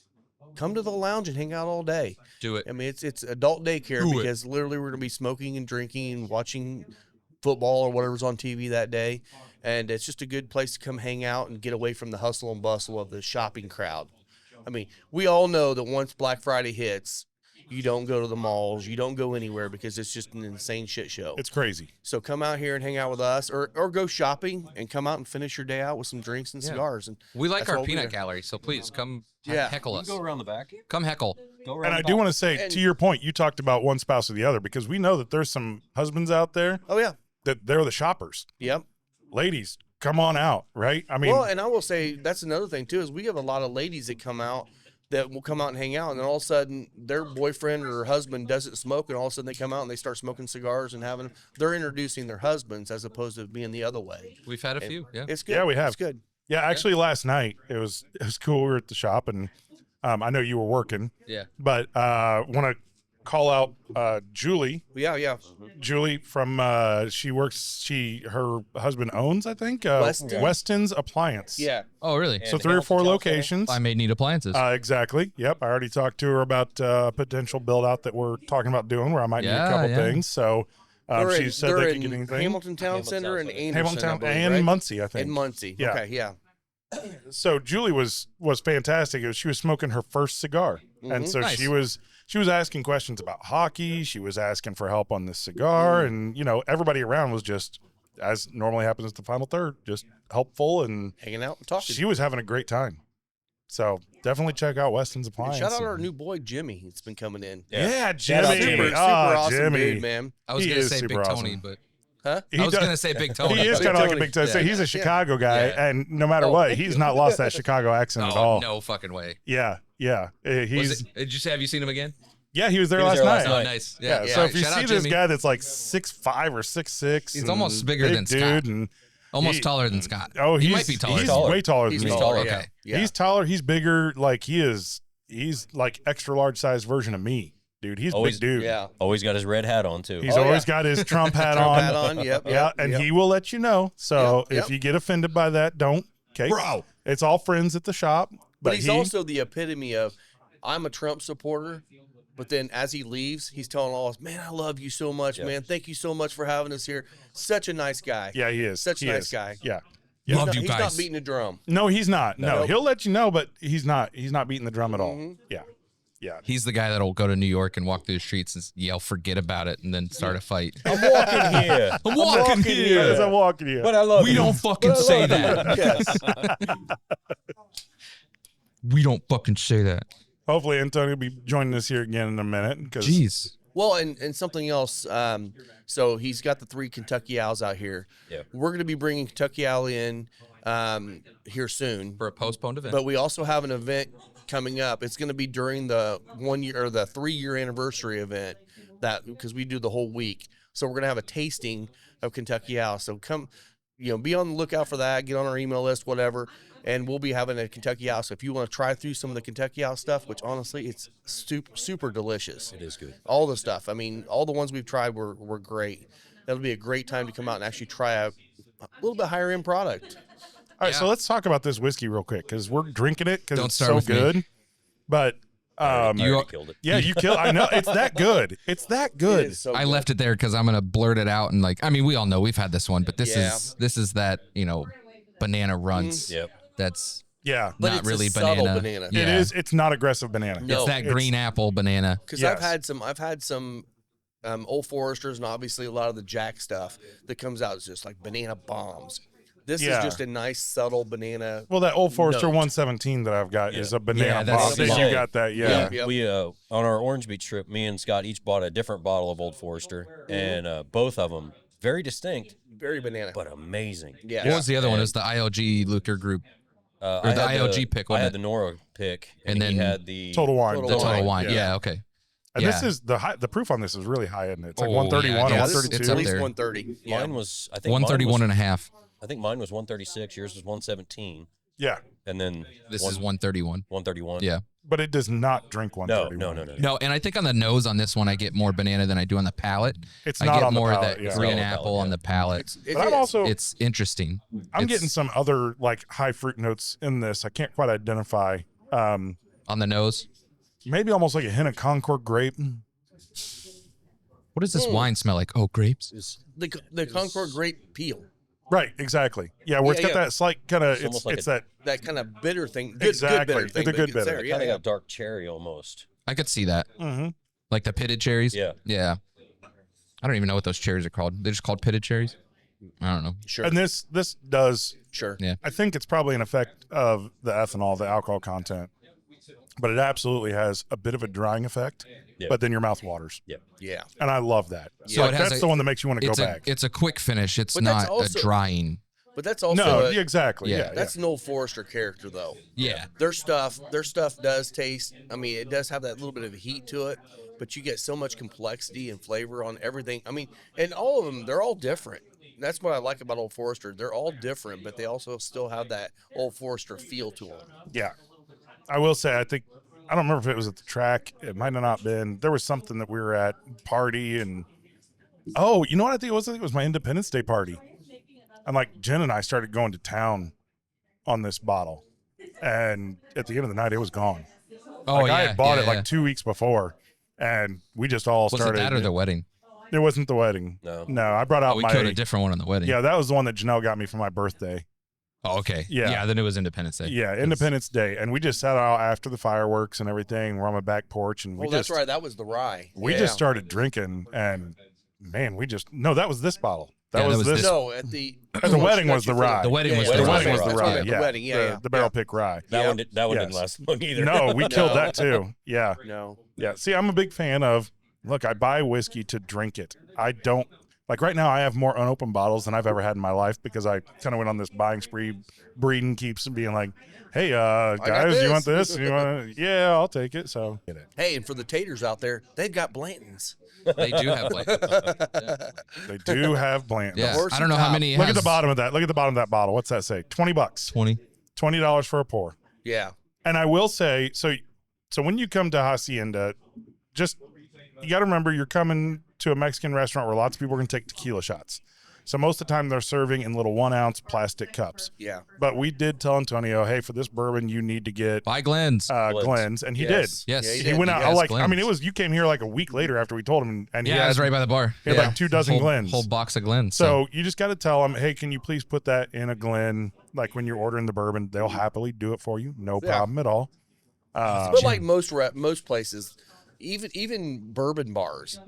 come to the lounge and hang out all day. Do it. I mean, it's adult daycare Do it. because literally we're going to be smoking and drinking and watching football or whatever's on TV that day. And it's just a good place to come hang out and get away from the hustle and bustle of the shopping crowd. I mean, we all know that once Black Friday hits, you don't go to the malls, you don't go anywhere because it's just an insane shit show. It's crazy. So come out here and hang out with us or go shopping and come out and finish your day out with some drinks and cigars. And We like that's our what we peanut do. gallery, so please come Yeah. heckle us. Go around the back. Come heckle. Go around And the I back. do want to say, And- to your point, you talked about one spouse or the other because we know that there's some husbands out there Oh, yeah. that they're the shoppers. Yep. Ladies, come on out, right? I mean, Well, and I will say that's another thing too is we have a lot of ladies that come out that will come out and hang out, and then all of a sudden their boyfriend or husband doesn't smoke, and all of a sudden they come out and they start smoking cigars and having. They're introducing their husbands as opposed to being the other way. We've had a few. Yeah. It's good. Yeah, we have. It's good. yeah, actually, last night it was cool. We were at the shop, and I know you were working, Yeah. but want to call out Julie. Yeah. Julie from her husband owns, I think, Weston? Weston's Appliance. Yeah. Oh, really? So And 3 or 4 Hamilton Town locations. I may need appliances. Exactly. Yep. I already talked to her about potential build out that we're talking about doing where I might need a Yeah, couple yeah. things. So They're she in- said they're they could in get anything. Hamilton Town Hamilton Center Town and Center. Anderson, Hamilton I believe, and right? Muncie, I think. And Muncie. Yeah. Okay. Yeah. So Julie was fantastic. She was smoking her first cigar, and so Nice. she was asking questions about hockey. She was asking for help on this cigar, and everybody around was just, as normally happens at the final third, just helpful, and Hanging out and talking. she was having a great time. So definitely check out Weston's And Appliance. shout out our new boy Jimmy. It's been coming in. yeah, Shout out Jimmy. Jimmy. Super Ah, awesome Jimmy. dude, man. I was he going to is say super Big awesome. Tony, but Huh? He I was does- going to say Big Tony. He is Big kind of like a Tony. big Tony. So Yeah. he's a Chicago guy, Yeah. and no matter what, he's not lost that Chicago accent at Oh, all. no fucking way. Yeah. Did you say, have you seen him again? Yeah, he was there He was last there last night. Oh, night. nice. Yeah. Yeah. So if you Shout see out this Jimmy. guy that's like 6'5" or 6'6", He's and almost bigger big than Scott. dude, and Almost he- taller than Scott. oh, he he's might be taller. He's taller. way taller He's than me. taller. Okay. Yeah. Yeah. He's taller. He's bigger. Like he's like extra large size version of me, dude. He's a Always- big dude. Yeah. Always got his red hat on too. He's Oh, always yeah. got his Trump hat Trump on. hat on. Yep. Yeah, yep, and yep. he will let you know. So Yep, yep. if you get offended by that, don't. Okay, Bro. it's all friends at the shop. But he's he, also the epitome of, I'm a Trump supporter, but then as he leaves, he's telling all us, man, I love you so much, Yeah. man. Thank you so much for having us here. Such a nice guy. yeah, he is. Such a He nice is. guy. Yeah. He's Loved not, you he's guys. not beating a drum. No, he's not. No, Nope. he'll let you know, but he's not beating the drum at all. Mhm. Yeah. Yeah. He's the guy that'll go to New York and walk through the streets and yell, "Forget about it," and then start a fight. I'm walking here. I'm walking here. As I'm walking here. But I love We you. don't fucking But I say love that. Yes. We don't fucking say that. Hopefully, Antonio will be joining us here again in a minute. Jeez. Well, and something else. So he's got the 3 Kentucky Owls out here. Yeah. We're going to be bringing Kentucky Owl in here soon. For a postponed event. But we also have an event coming up. It's going to be during the 1 year or the 3-year anniversary event, that because we do the whole week. So we're going to have a tasting of Kentucky Owl. So come, be on the lookout for that. Get on our email list, whatever. And we'll be having a Kentucky Owl. So if you want to try through some of the Kentucky Owl stuff, which honestly, it's super delicious. It is good. All the stuff. I mean, all the ones we've tried were great. That'll be a great time to come out and actually try a little bit higher end product. All right, so let's talk about this whiskey real quick because we're drinking it because Don't it's start so with me. good. But I You- already killed it. yeah, you kill. I know it's that good. It's that good. It is so I good. left it there because I'm gonna blurt it out and we all know we've had this one, but this Yeah. is that banana runts. Yep. That's Yeah, But not it's really a subtle banana. banana. Yeah. it is. It's not aggressive banana. No. It's that green apple banana. Because Yes. I've had some Old Foresters and obviously a lot of the Jack stuff that comes out is just like banana bombs. This Yeah. is just a nice subtle banana. Well, that Old Forester Note. 117 that I've got is a banana Yeah, that's bomb. the You bomb. got that? Yeah. Yep. We on our Orange Beach trip, me and Scott each bought a different bottle of Old Forester, and both of them very distinct Very banana. but amazing. Yeah. What was the other one? It And- was the ILG Luker Group, Or the ILG pick, I wasn't had it? the Nora pick, And and he then had the Total Wine. Total the Wine. total wine. Yeah. Yeah, okay. And Yeah. this is the proof on this is really high, isn't it? It's like Oh, 131 yeah, or it's- this is 132. it's at up least there. 130. Yeah. Mine was I think 131 and a half. I think mine was 136. Yours was 117, Yeah, and then This is 131. 131. Yeah. but it does not drink No, 131. no. No, and I think on the nose on this one I get more banana than I do on the palate. It's I not get on the more palate, of yeah. that green It's not on the apple palate, on yeah. the palate. It But I'm is. also It's interesting. I'm It's getting some other like high fruit notes in this. I can't quite identify. on the nose. Maybe almost like a hint of Concord grape. What does this wine smell like? Oh, grapes. the Concord grape peel. Right, exactly. Yeah, where it's Yeah, got yeah. that slight kind of It's almost like it's a- that That kind of bitter thing. Good, Exactly. good bitter It's thing. a but good it's bitter. there, Kind yeah, of yeah. got dark cherry almost. I could see that. mm-hmm. Like the pitted cherries. Yeah. Yeah. I don't even know what those cherries are called. They're just called pitted cherries. I don't know. Sure. And this does Sure. Yeah. I think it's probably an effect of the ethanol, the alcohol content. But it absolutely has a bit of a drying effect, Yeah. but then your mouth waters. Yeah. And I love that. So Like, it has that's a- the one that makes you want to go It's back. it's a quick finish. It's But that's not also- a drying. But that's also No, a- exactly. yeah, Yeah, that's an Old Forester character though. Yeah. Their stuff does taste. I mean, it does have that little bit of heat to it, but you get so much complexity and flavor on everything. I mean, and all of them, they're all different. That's what I like about Old Forester. They're all different, but they also still have that Old Forester feel to them. Yeah. I will say, I don't remember if it was at the track. It might have not been. There was something that we were at, party, and oh, you know what I think it was? I think it was my Independence Day party. And like Jen and I started going to town on this bottle. And at the end of the night, it was gone. Oh Like yeah. I had bought yeah, it yeah. like 2 weeks before, and we just all Was it started. that or the wedding? It wasn't the wedding. No. No, I brought out Oh, we my. killed a different one on the wedding. Yeah, that was the one that Janelle got me for my birthday. Oh, okay. Yeah. Yeah. Then it was Independence Day. Yeah, Independence Day, and we just sat out after the fireworks and everything. We're on my back porch, and we Oh, just that's right. That was the rye. we Yeah. just started drinking, and man, that was this bottle. That Yeah, was that was this. this- No, at the At the wedding was the rye. The wedding was the the wedding rye. was the That's rye. right, Yeah, the wedding. Yeah, yeah. the barrel pick rye. That Yeah. one didn't Yes. last long either. No, we killed No. that too. Yeah, No. yeah. See, I'm a big fan of. Look, I buy whiskey to drink it. I don't like right now. I have more unopened bottles than I've ever had in my life because I kind of went on this buying spree. Breeden keeps being like, "Hey, guys, you want this." this? You want? Yeah, I'll take it." So get it. Hey, and for the taters out there, they've got Blantons. They do have like. They do have Blanton. Yeah. horse I don't know and how top. many. It Look at has. the bottom of that. Look at the bottom of that bottle. What's that say? $20. 20. $20 for a pour. Yeah. And I will say, so when you come to Hacienda, just you got to remember you're coming to a Mexican restaurant where lots of people are going to take tequila shots. So most of the time they're serving in little 1 ounce plastic cups. Yeah. But we did tell Antonio, hey, for this bourbon you need to get By Glenn's. Glenn's, and he Yes. Yes. Yeah, did. he He did. went You out. guys I Glenn's. mean, you came here like a week later after we told him, and he Yeah, I was had, right by the bar. he had like 2 dozen whole, Glens. Whole box of Glenn's. So you just got to tell them, hey, can you please put that in a Glen? Like when you're ordering the bourbon, they'll happily do it for you. No Yeah. problem at all. But like most places, even bourbon bars,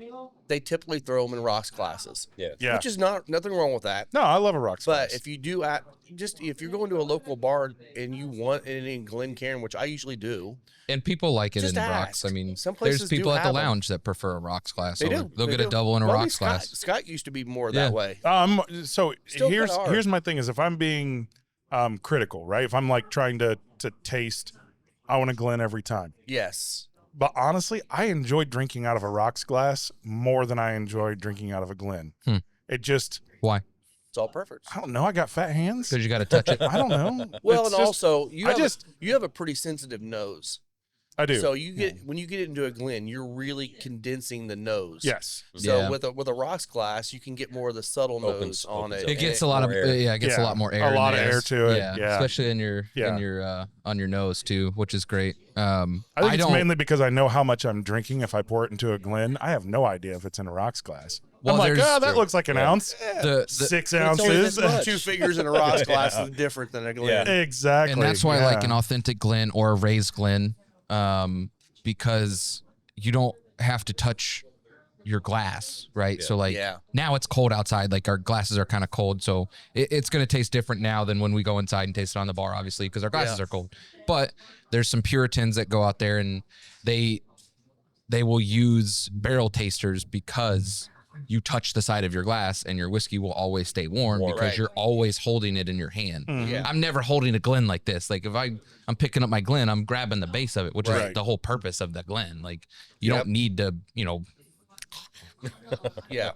they typically throw them in rocks glasses. Yeah. Which is nothing wrong with that. No, I love a rocks But glass. if you do if you're going to a local bar and you want it in Glencairn, which I usually do, And people like it Just in ask. rocks. I mean, Some there's places do people at the have 'em. lounge that prefer a rocks glass. they so do. They'll They get a do. double and a Well, I mean, rocks glass. Scott used to be more Yeah. that way. So Still here's kinda are. here's my thing is if I'm being critical, right? If I'm like trying to taste, I want a Glen every time. Yes. But honestly, I enjoy drinking out of a rocks glass more than I enjoy drinking out of a Glen. It just, Why? It's all preference. I don't know. I got fat hands. Because you got to touch it. I don't know. Well, It's and just- also you I have just- you have a pretty sensitive nose. I do. So you get when you get into a Glen, you're really condensing the nose. Yes. So Yeah. with a rocks glass, you can get more of the subtle nose on opens it. up. It gets And a lot of more air. yeah, it gets a Yeah, lot more air. a in lot of there. air to it, yeah. especially in your Yeah. on your nose too, which is great. I think it's don't mainly because I know how much I'm drinking. If I pour it into a Glen, I have no idea if it's in a rocks glass. Well, I'm like, there's- oh, that looks like an ounce. the 6 only ounces. this much. 2 fingers in a rocks glass is different than a Glen. Exactly. and that's why I like yeah. an authentic Glen or a raised Glen, because you don't have to touch your glass, right? So like Yeah. now it's cold outside, like our glasses are kind of cold, so it's going to taste different now than when we go inside and taste it on the bar, obviously, because our glasses are cold. But there's some Puritans that go out there and they will use barrel tasters because you touch the side of your glass and your whiskey will always stay warm because Right. you're always holding it in your hand. Yeah. I'm never holding a Glen like this. Like if I'm picking up my Glen, I'm grabbing the base of it, which is Right. the whole purpose of the Glen. Like you Yep. don't need to, Yeah.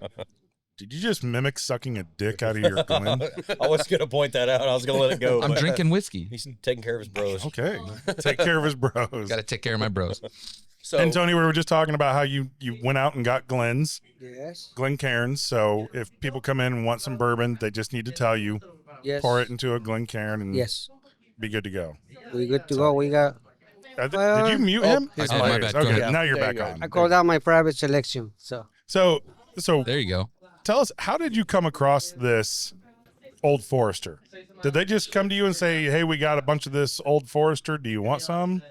Did you just mimic sucking a dick out of your Glen? I was going to point that out. I was going to let it go. I'm but drinking whiskey. He's taking care of his bros. Okay. Take care of his bros. Got to take care of my bros. So And Tony, we were just talking about how you went out and got Glens, Yes. Glencairns. So if people come in and want some bourbon, they just need to tell you, Yes. pour it into a Glencairn, and Yes. be good to go. We good to go. We got. Did you mute him? his Oh, my bad. Go Okay, ahead. now you're There you back go. on. I called out my private selection. So So There you go. tell us, how did you come across this Old Forester? Did they just come to you and say, "Hey, we got a bunch of this Old Forester. Do you want some?"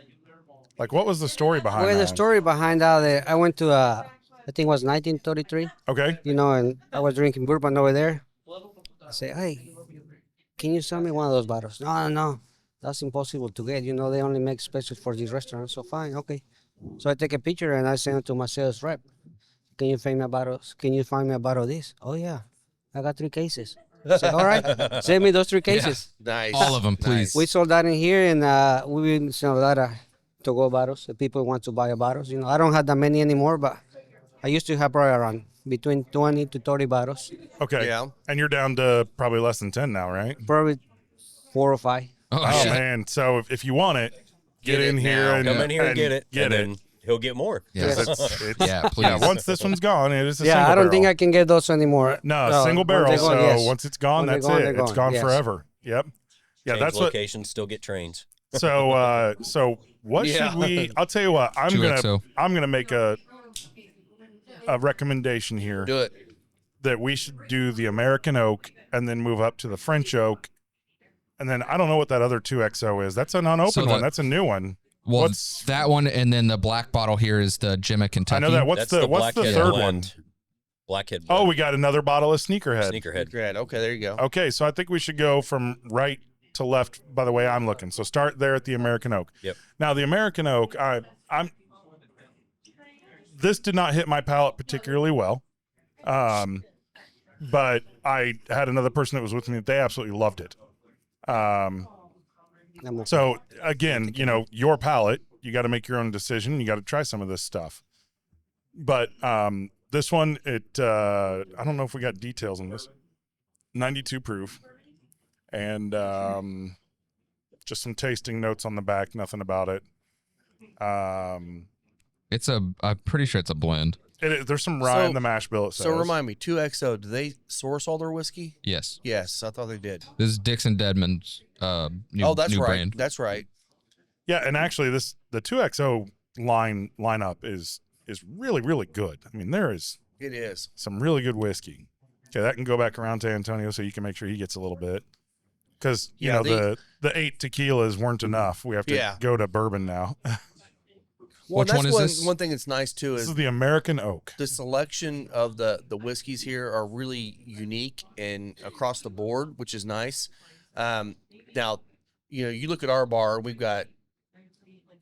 Like, what was the story behind well, that? the story behind that, I went to I think it was 1933. Okay. And I was drinking bourbon over there. I say, hey, can you sell me one of those bottles? No, that's impossible to get. They only make specials for this restaurant. So fine, okay. So I take a picture and I send it to my sales rep. Can you find me a bottle? Can you find me a bottle of this? Oh yeah, I got 3 cases. I say, all right, send me those 3 cases. nice. All of them, please. We sold that in here, and we've been selling a lot of to-go bottles. The people want to buy bottles. I don't have that many anymore, but I used to have probably around between 20 to 30 bottles. Okay. Yeah. And you're down to probably less than 10 now, right? Probably 4 or 5. Oh, Oh, shit. man. So if you want it, get Get in it here now. and Come in here and get it. Get and it. then he'll get more. Yes. It's, Yeah, please. yeah, once this one's gone, it is a Yeah, single I don't think barrel. I can get those anymore. No, single once barrel. they're So gone, yes. once it's gone, When they're that's gone, it. they're It's gone, gone yes. forever. Yep. Yeah, Change that's what. location, still get trains. So, what Yeah. should we? I'll tell you what. I'm 2XO. gonna make a recommendation here Do it. that we should do the American oak and then move up to the French oak, and then I don't know what that other 2XO is. That's an unopened So one. That's a new one. Well, What's- that one, and then the black bottle here is the Jimma Kentucky. I know that. What's That's the Blackhead third blend. one? Blackhead Oh, blend. we got another bottle of Sneakerhead. Sneakerhead. Great. Okay, there you go. Okay, so I think we should go from right to left by the way I'm looking. So start there at the American oak. Yep. Now the American oak, I'm this did not hit my palate particularly well. But I had another person that was with me that they absolutely loved it. So again, your palate, you got to make your own decision. You got to try some of this stuff. But this one, I don't know if we got details on this. 92 proof, and just some tasting notes on the back. Nothing about it. I'm pretty sure it's a blend. There's some rye So- in the mash bill. It says. So remind me, 2XO, do they source all their whiskey? Yes. Yes, I thought they did. This is Dixon Dedman's new, That's new right. brand. That's right. Yeah, and actually, the 2XO lineup is really, really good. I mean, there is It is. some really good whiskey. Okay, that can go back around to Antonio so you can make sure he gets a little bit. Because, Yeah, the 8 tequilas weren't enough. We have to Yeah. go to bourbon now. Well, Which that's one is this? One thing that's nice too This is is the American oak. the selection of the whiskeys here are really unique and across the board, which is nice. Now, you look at our bar, we've got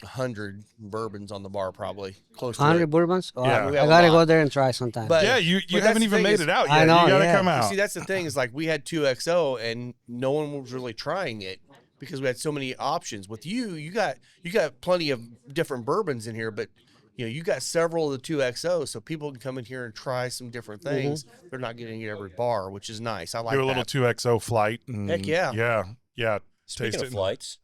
100 bourbons on the bar, probably close to 100 it. bourbons? Oh, Yeah. We I have a gotta lot. go there and try sometime. But- Yeah, you but haven't that's the even thing made is- it out I yet. know, You got to yeah. come You out. see, that's the thing is like we had 2XO and no one was really trying it because we had so many options. With you got plenty of different bourbons in here, but you got several of the 2XO, so people can come in here and try some different things. They're not getting it at every bar, which is nice. I like Do a that. little 2XO flight. And Heck yeah. Yeah. Speaking Taste of it. flights,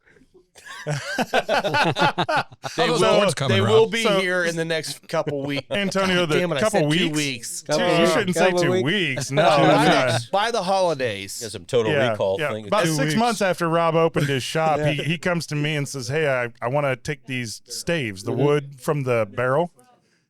They those will, awards coming, they Rob. will be So- here in the next couple weeks. Antonio, the Damn it, I couple said weeks. 2 weeks. Dude, Couple you weeks. shouldn't say Couple 2 weeks. weeks. No, By the holidays. got some total recall thing. About 2 6 weeks. months after Rob opened his shop, he comes to me and says, "Hey, I want to take these staves, the wood from the barrel,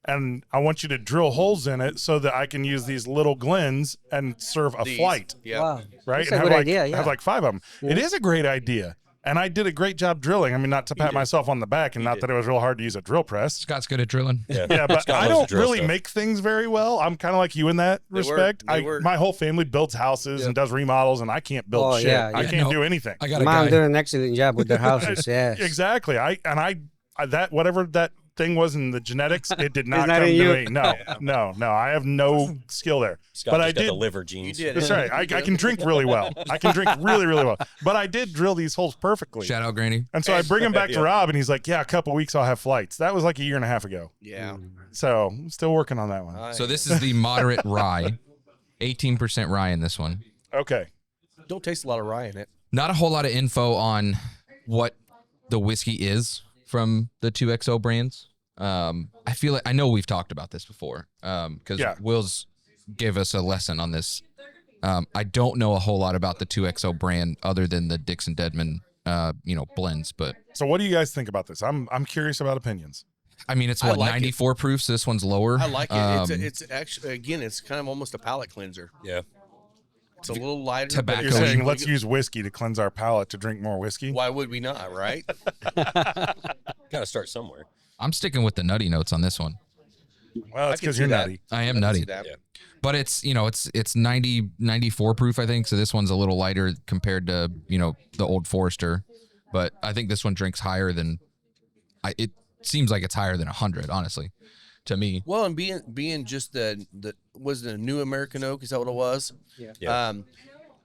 and I want you to drill holes in it so that I can use these little glens and serve a These. flight, Yeah. Wow. right? That's and a have good like idea, yeah. have like 5 of them. It is a great idea." And I did a great job drilling. I mean, not to pat myself on the back, and not that it was real hard to use a drill press. Scott's good at drilling. Yeah, but Scott I loves to don't drill really stuff. make things very well. I'm kind of like you in that They work. respect. They work. My whole family builds houses and does remodels, and I can't build Oh, shit. yeah, I yeah. can't No. do anything. I got a Mom guy. doing an excellent job with their houses. Yes. Exactly. I that whatever that thing was in the genetics, it did not not come in to you. me. No. I have no skill there. Scott but just I got did. the liver genes. You did. That's right. I can drink really well. I can drink really, really well. But I did drill these holes perfectly. Shout out, Granny. And so I bring him back to Rob, and he's like, "Yeah, a couple weeks I'll have flights." That was like 1.5 years ago. Yeah. So I'm still working on that one. So this is the moderate rye, 18% rye in this one. Okay. Don't taste a lot of rye in it. Not a whole lot of info on what the whiskey is from the 2XO brands. I feel like I know we've talked about this before because Yeah. Will's gave us a lesson on this. I don't know a whole lot about the 2XO brand other than the Dixon Deadman, blends. But So what do you guys think about this? I'm curious about opinions. I mean, it's I what like it. 94 proof. So this one's lower. I like it. Um, It's actually, again, it's kind of almost a palate cleanser. Yeah. It's a little lighter. but Tobacco. You're it's saying really let's good. use whiskey to cleanse our palate to drink more whiskey? Why would we not, right? Got to start somewhere. I'm sticking with the nutty notes on this one. Well, it's I can because see you're that. nutty. I am I can nutty, see that. Yeah. but it's 94 proof, I think. So this one's a little lighter compared to the Old Forester, but I think this one drinks higher than. It seems like it's higher than 100, honestly, to me. Well, and being just the was it a new American oak? Is that what it was? Yeah.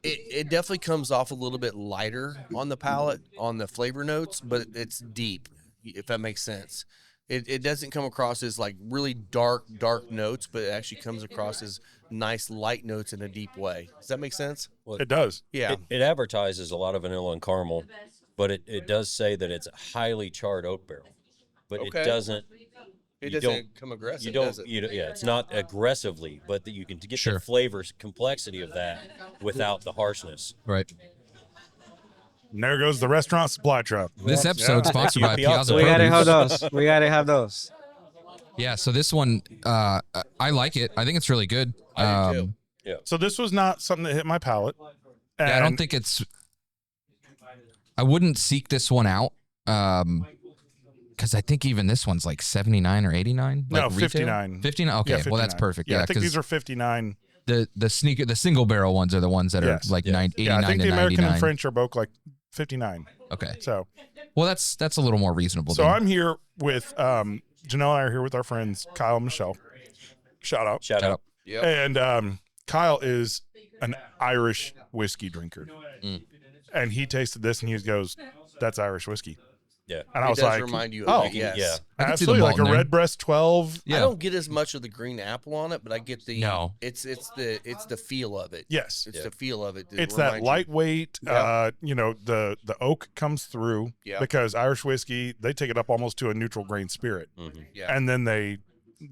It definitely comes off a little bit lighter on the palate, on the flavor notes, but it's deep, if that makes sense. It doesn't come across as like really dark notes, but it actually comes across as nice light notes in a deep way. Does that make sense? It does. Yeah. It advertises a lot of vanilla and caramel, but it does say that it's a highly charred oak barrel. But Okay. it doesn't. It you doesn't don't- come aggressive, You don't. does it? Yeah, it's not aggressively, but that you can get Sure. the flavors complexity of that without the harshness. Right. And there goes the restaurant supply truck. This episode Yeah. sponsored by Piazza. Piazza We gotta have Produce. those. We gotta have those. Yeah. So this one, I like it. I think it's really good. I do too. So this was not something that hit my palate. Yeah, I don't And think it's. I wouldn't seek this one out. Because I think even this one's like 79 or 89. No, like retail? 59. 59. Okay, Yeah, well that's 59. perfect. Yeah, Yeah, I think because these are 59. the single barrel ones are the ones that Yes. are like Yeah. 89 Yeah, I think to the American 99. and French are both like 59. Okay, So well that's a little more reasonable. so then. I'm here with Janelle and I are here with our friends Kyle and Michelle. Shout out. Shout out. Yep. And Kyle is an Irish whiskey drinker. Mm. And he tasted this and he goes, "That's Irish whiskey." Yeah. And I It was does like, remind you "Oh, of that, yes. Yeah. I can see the absolutely, malt like in a there. Redbreast 12." Yeah. I don't get as much of the green apple on it, but I get the No. It's the feel of it. Yes. It's the feel of it. It's that reminds you. lightweight, Yeah. the oak comes through Yeah. because Irish whiskey, they take it up almost to a neutral grain spirit. Mhm. Yeah. And then they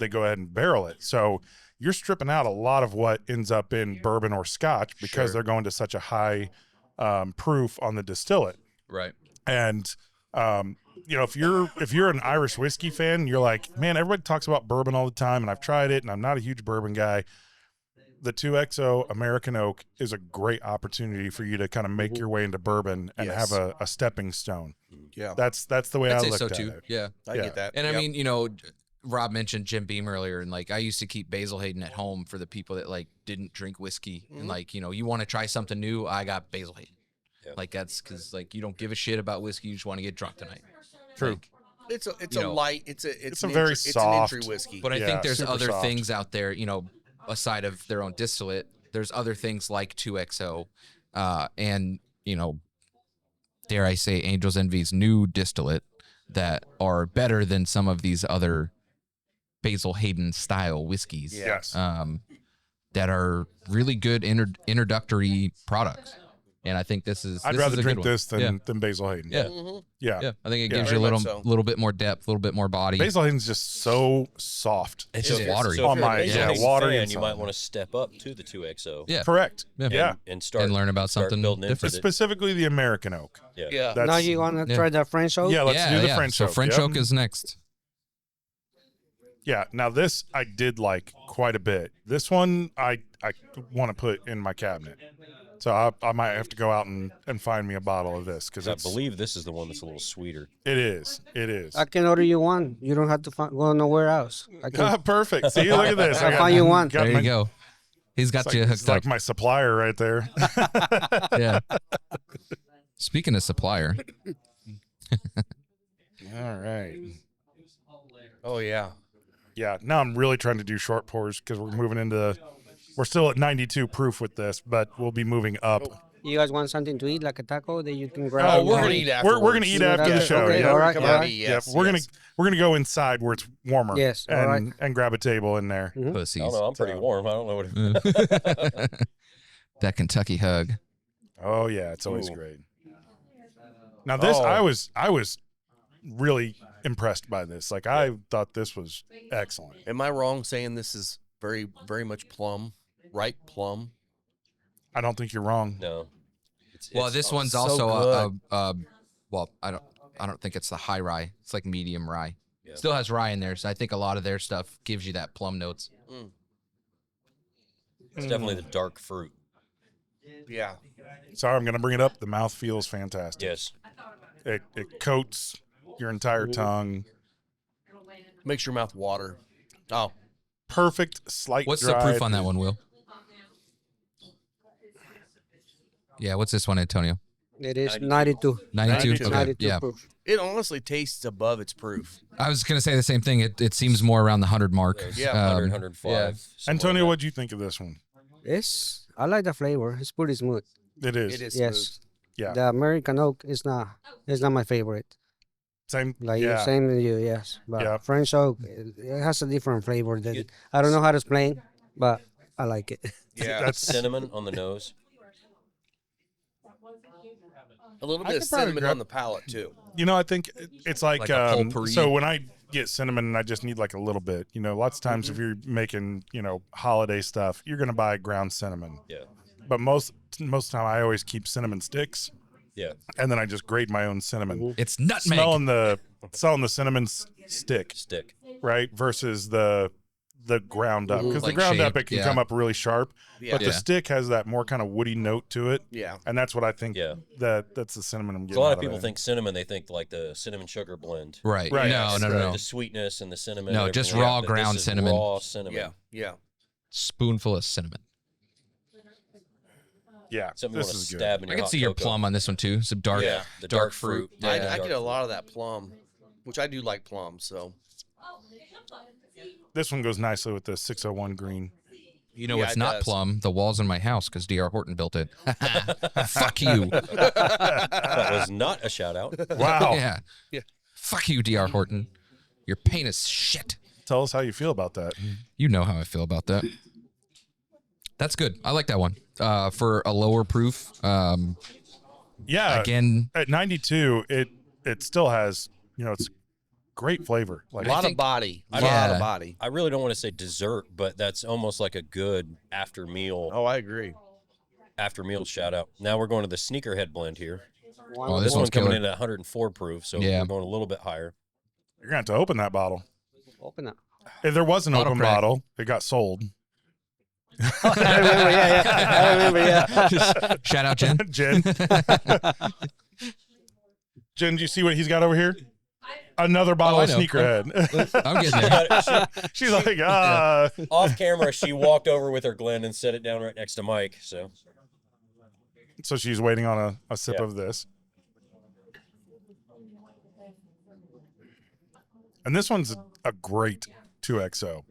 go ahead and barrel it. So you're stripping out a lot of what ends up in bourbon or scotch because Sure. they're going to such a high proof on the distillate. right. And if you're an Irish whiskey fan, you're like, man, everybody talks about bourbon all the time, and I've tried it, and I'm not a huge bourbon guy. the 2XO American Oak is a great opportunity for you to kind of make your way into bourbon and Yes. have a stepping stone. Yeah, That's the way I'd I say looked so at too. it. Yeah. I yeah. get that. And I Yep. mean, Rob mentioned Jim Beam earlier, and like I used to keep Basil Hayden at home for the people that like didn't drink whiskey, and like you want to try something new. I got Basil Hayden. Yeah. Like that's because like you don't give a shit about whiskey, you just want to get drunk tonight. True. Like, it's a you know, light. It's a an very it's an soft- entry whiskey. but I Yeah, think there's super other soft. things out there, aside of their own distillate. There's other things like 2XO, and dare I say, Angel's Envy's new distillate that are better than some of these other Basil Hayden style whiskeys. Yes. That are really good introductory products. And I think this is. I'd this rather is a good drink one. this than Basil Hayden. Yeah. Yeah. Yeah, I think it Yeah. gives you a Very little much so. little bit more depth, a little bit more body. Basil Hayden's just so soft. It's It just is. watery. So Oh if you're a my- Basil yeah, Hayden watery fan, and you might solid. want to step up to the 2XO. Yeah. Correct. Yeah. Yeah. And start And learn about start something building into different. the- Specifically the American Oak. Yeah. That's, Now you want to Yeah. try the French oak? yeah, let's do the French so Oak. French Yep. oak is next. Yeah. Now this I did like quite a bit. This one I want to put in my cabinet. So I might have to go out and find me a bottle of this because I believe this is the one that's a little sweeter. it is. It is. I can order you one. You don't have to go nowhere else. I can. Perfect. See, look at this. I'll find you one. There you go. He's got It's you like, hooked it's like up. my supplier right there. Yeah. Speaking of supplier, All right. Oh yeah. Yeah. Now I'm really trying to do short pours because we're moving into. We're still at 92 proof with this, but we'll be moving up. You guys want something to eat, like a taco that you can grab? Oh, we're and gonna eat? eat We're gonna eat after the Yeah, show. okay, yeah. all right, Come all on, right. yes, We're yes. gonna go inside where it's warmer. Yes, all and right. and grab a table in there. pussies. I don't know. I'm pretty warm. I don't know what. That Kentucky hug. Oh yeah, it's always Ooh. great. Now this, Oh. I was really impressed by this. Like I thought this was excellent. Am I wrong saying this is very, very much plum, ripe plum? I don't think you're wrong. No. Well, It's this one's so also good. well, I don't think it's the high rye. It's like medium rye. Yeah. Still has rye in there, so I think a lot of their stuff gives you that plum notes. It's definitely the dark fruit. Yeah. Sorry, I'm gonna bring it up. The mouth feels fantastic. Yes. It coats your entire tongue. Makes your mouth water. Oh, Perfect, slight. What's the dry. proof on that one, Will? Yeah, what's this one, Antonio? It is 92. 92? 92. Okay, 92 yeah. proof. it honestly tastes above its proof. I was going to say the same thing. It seems more around the 100 mark. Yeah, 100, 105. yeah. somewhere Antonio, in what'd you think of this one? I like the flavor. It's pretty smooth. It is. It is Yes. Yeah. The American oak is not my favorite. Same. Like yeah. same as you, yes. But Yeah. French oak, it has a different flavor. That I don't know how to explain, but I like it. Yeah. That's cinnamon on the nose. A little I bit of could probably cinnamon grab- on the palate too. I think it's like, Like a potpourri. so when I get cinnamon and I just need like a little bit, lots of times if you're making, holiday stuff, you're going to buy ground cinnamon. Yeah. But most of the time I always keep cinnamon sticks Yeah. and then I just grate my own cinnamon. It's nutmeg. Smelling the cinnamon stick, Stick. right? Versus the ground up. Because Like the ground up, shaved, it can yeah. come up really sharp. Yeah. But Yeah. the stick has that more kind of woody note to it. Yeah. And that's what I think Yeah. that's the cinnamon I'm So getting a lot out of people it. think cinnamon, they think like the cinnamon sugar blend. Right. Right. No, Yes, no, no, right. no. The sweetness and the cinnamon. No, and just everything. raw But ground this is cinnamon. Raw cinnamon. Yeah. Yeah. Spoonful of cinnamon. Yeah, Something you this want to is good. stab in I your can hot see your cocoa. plum on this one too. Some dark, Yeah, the dark dark fruit. fruit. Yeah. I get a lot of that plum, which I do like plum. So This one goes nicely with the 601 green. You know Yeah, it's it not does. plum. The walls in my house because D.R. Horton built it. Fuck you. That was not a shout out. Wow. Yeah. Yeah. Fuck you, D.R. Horton. Your paint is shit. Tell us how you feel about that. You know how I feel about that. That's good. I like that one. For a lower proof. Yeah. Again, At 92, it still has, it's great flavor. Like a lot think- of body. A lot Yeah. of body. I really don't want to say dessert, but that's almost like a good after meal Oh, I agree. shout out. Now we're going to the sneakerhead blend here. oh, This this one's one's coming killer. in at 104 proof, so Yeah. we're going a little bit higher. you're going to have to open that bottle. Open up. If there was an Bottle open crack. bottle, it got sold. I remember, I remember, Shout out, Jen. Jen. Jen, do you see what he's got over here? Another bottle I of know. Sneakerhead. I'm getting there. She's like, Off camera, she walked over with her Glen and set it down right next to Mike. So So she's waiting on a sip Yeah. of this. And this one's a great 2XO.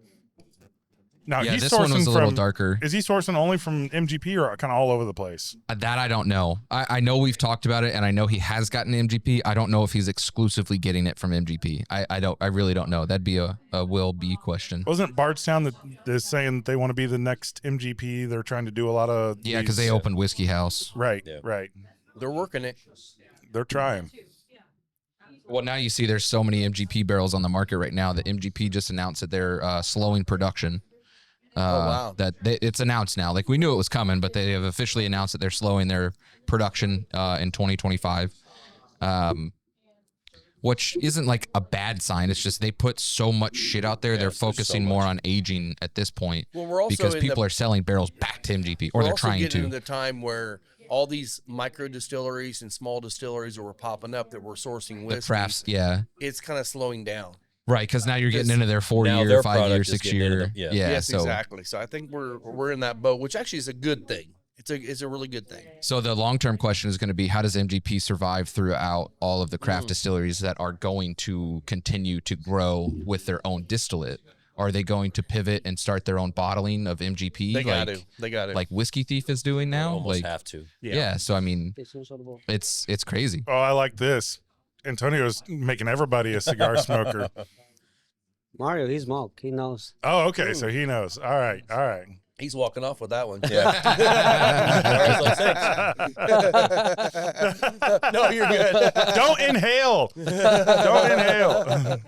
Now, Yeah, he's this sourcing one was a little from- darker. Is he sourcing only from MGP or kind of all over the place? That I don't know. I know we've talked about it, and I know he has gotten MGP. I don't know if he's exclusively getting it from MGP. I really don't know. That'd be a Will B question. Wasn't Bardstown that is saying they want to be the next MGP? They're trying to do a lot of Yeah, because these- they opened Whiskey House. Right, Yeah. right. They're working it. They're trying. Well, now you see there's so many MGP barrels on the market right now that MGP just announced that they're slowing production. Wow. It's announced now. Like, we knew it was coming, but they have officially announced that they're slowing their production in 2025, which isn't like a bad sign. It's just they put so much shit out there. Yeah, They're there's so focusing more much. on aging at this point Well, we're also because in people the- are selling barrels back to MGP, or We're they're also trying getting to. into the time where all these micro distilleries and small distilleries that were popping up that were sourcing The whiskey, crafts, yeah. it's kind of slowing down. Right, because now you're getting Yes. into their Now 4-year, their 5-year, product is getting into 6-year. the- yeah. Yes, so exactly. So I think we're in that boat, which actually is a good thing. It's a really good thing. So the long-term question is going to be, how does MGP survive throughout all of the craft distilleries that are going to continue to grow with their own distillate? Are they going to pivot and start their own bottling of MGP? They got to. They got to. Like Whiskey Thief is doing now? almost Like, have to. yeah. So I mean, it's crazy. Oh, I like this. Antonio's making everybody a cigar smoker. Mario, he smoked. He knows. Oh, okay. So he knows. All right. All right. He's walking off with that one. No, you're good. Don't inhale. Don't inhale.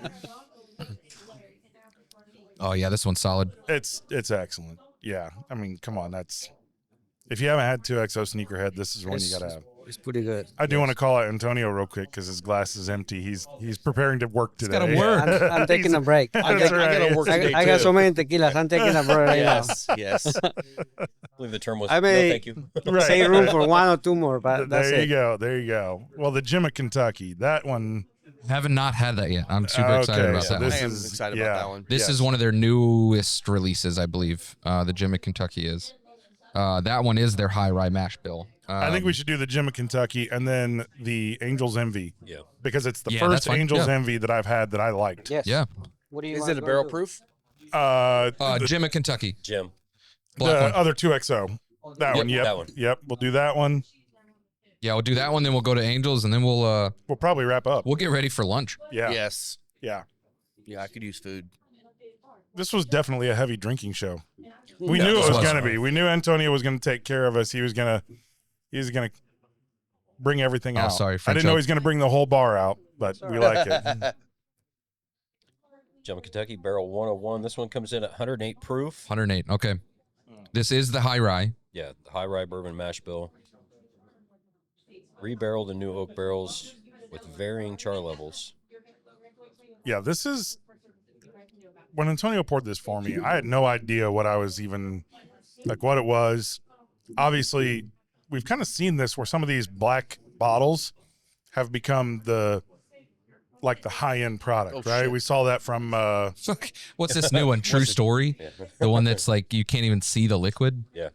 Oh yeah, this one's solid. It's excellent. Yeah. I mean, come on. That's if you haven't had 2XO Sneakerhead, this is one you got to have. It's pretty good. I do want to call out Antonio real quick because his glass is empty. He's preparing to work today. gotta work. I'm taking a break. I That's gotta right. work today I got too. so many tequilas. I'm taking a break right Yes, yes. I believe the term was, I no, may- thank you. now. Right. Save room for one or two more, but that's There you it. go. There you go. Well, the Jim of Kentucky, that one. Haven't not had that yet. I'm super excited Okay, about so that this one. I am is- excited yeah. about that one. This yes. is one of their newest releases, I believe. The Jim of Kentucky is. That one is their high rye mash bill. I think we should do the Jim of Kentucky and then the Angel's Envy Yeah. because it's the Yeah, that's first fine. Angel's Yeah. Envy that I've had that I liked. Yes. Yeah. What do you Is want it a to barrel do? proof? Jim of Kentucky. Jim. Black the one. other 2XO. That one. Yep. that one. Yep. We'll do that one. Yeah, we'll do that one. Then we'll go to Angels, and then we'll Probably wrap up. get ready for lunch. Yeah. Yes. Yeah. Yeah, I could use food. This was definitely a heavy drinking show. We Yeah, knew it this was was. going to be. We knew Antonio was going to take care of us. He was going to bring everything Oh, out. sorry, I French didn't know he oak. was going to bring the whole bar out, but we like it. Jim Kentucky Barrel 101. This one comes in at 108 proof. 108. Okay. This is the high rye. Yeah, the high rye bourbon mash bill. Rebarreled in new oak barrels with varying char levels. Yeah, this is when Antonio poured this for me. I had no idea what I was even like what it was. Obviously, we've kind of seen this where some of these black bottles have become the high end product, Oh, right? shit. We saw that from What's this new one? True Story. The one that's like you can't even see the liquid. Yeah.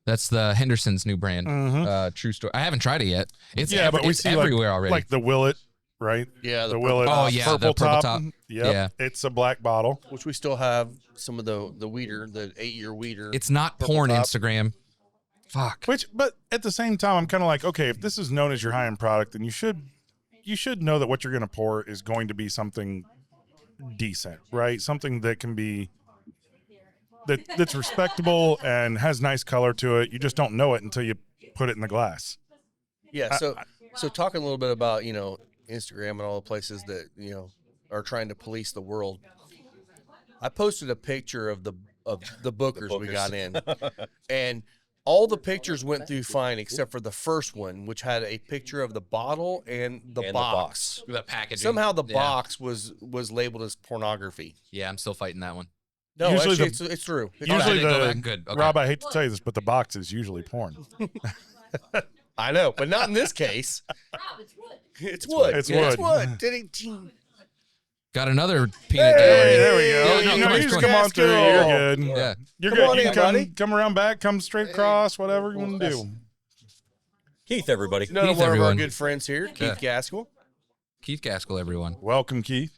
That's the Henderson's new brand. True Story. I haven't tried it yet. It's yeah, but we it's see everywhere already. like the Willet, right? Yeah, The Willet. Oh, yeah, the purple top. Yep. Yeah. It's a black bottle. Which we still have some of the weeder, the 8-year weeder. it's not purple porn top. Instagram. Fuck. But at the same time, I'm kind of like, okay, if this is known as your high end product, then you should know that what you're going to pour is going to be something decent, right? Something that can be that's respectable and has nice color to it. You just don't know it until you put it in the glass. Yeah, so talking a little bit about, Instagram and all the places that, are trying to police the world. I posted a picture of the bookers we got in. And all the pictures went through fine except for the first one, which had a picture of the bottle and the box. The packaging. Somehow the Yeah. box was labeled as pornography. Yeah, I'm still fighting that one. No, Usually actually, the- it's true. It's Oh, Usually did it go the back? Good. Okay. Rob, I hate to tell you this, but the box is usually porn. I know, but not in this case. Rob, it's wood. It's wood. It's It's wood. wood. Ding. Got another peanut Hey, gallery. there we go. Yeah, you no, know, come you on, just come come on through. You're good. Yeah. You're Come good. on You in, can buddy. come around back, come straight across, whatever you want to do. Keith, everybody. Another Keith, one of our everyone. good friends here, Keith Yeah. Gaskell. Keith Gaskell, everyone. Welcome, Keith.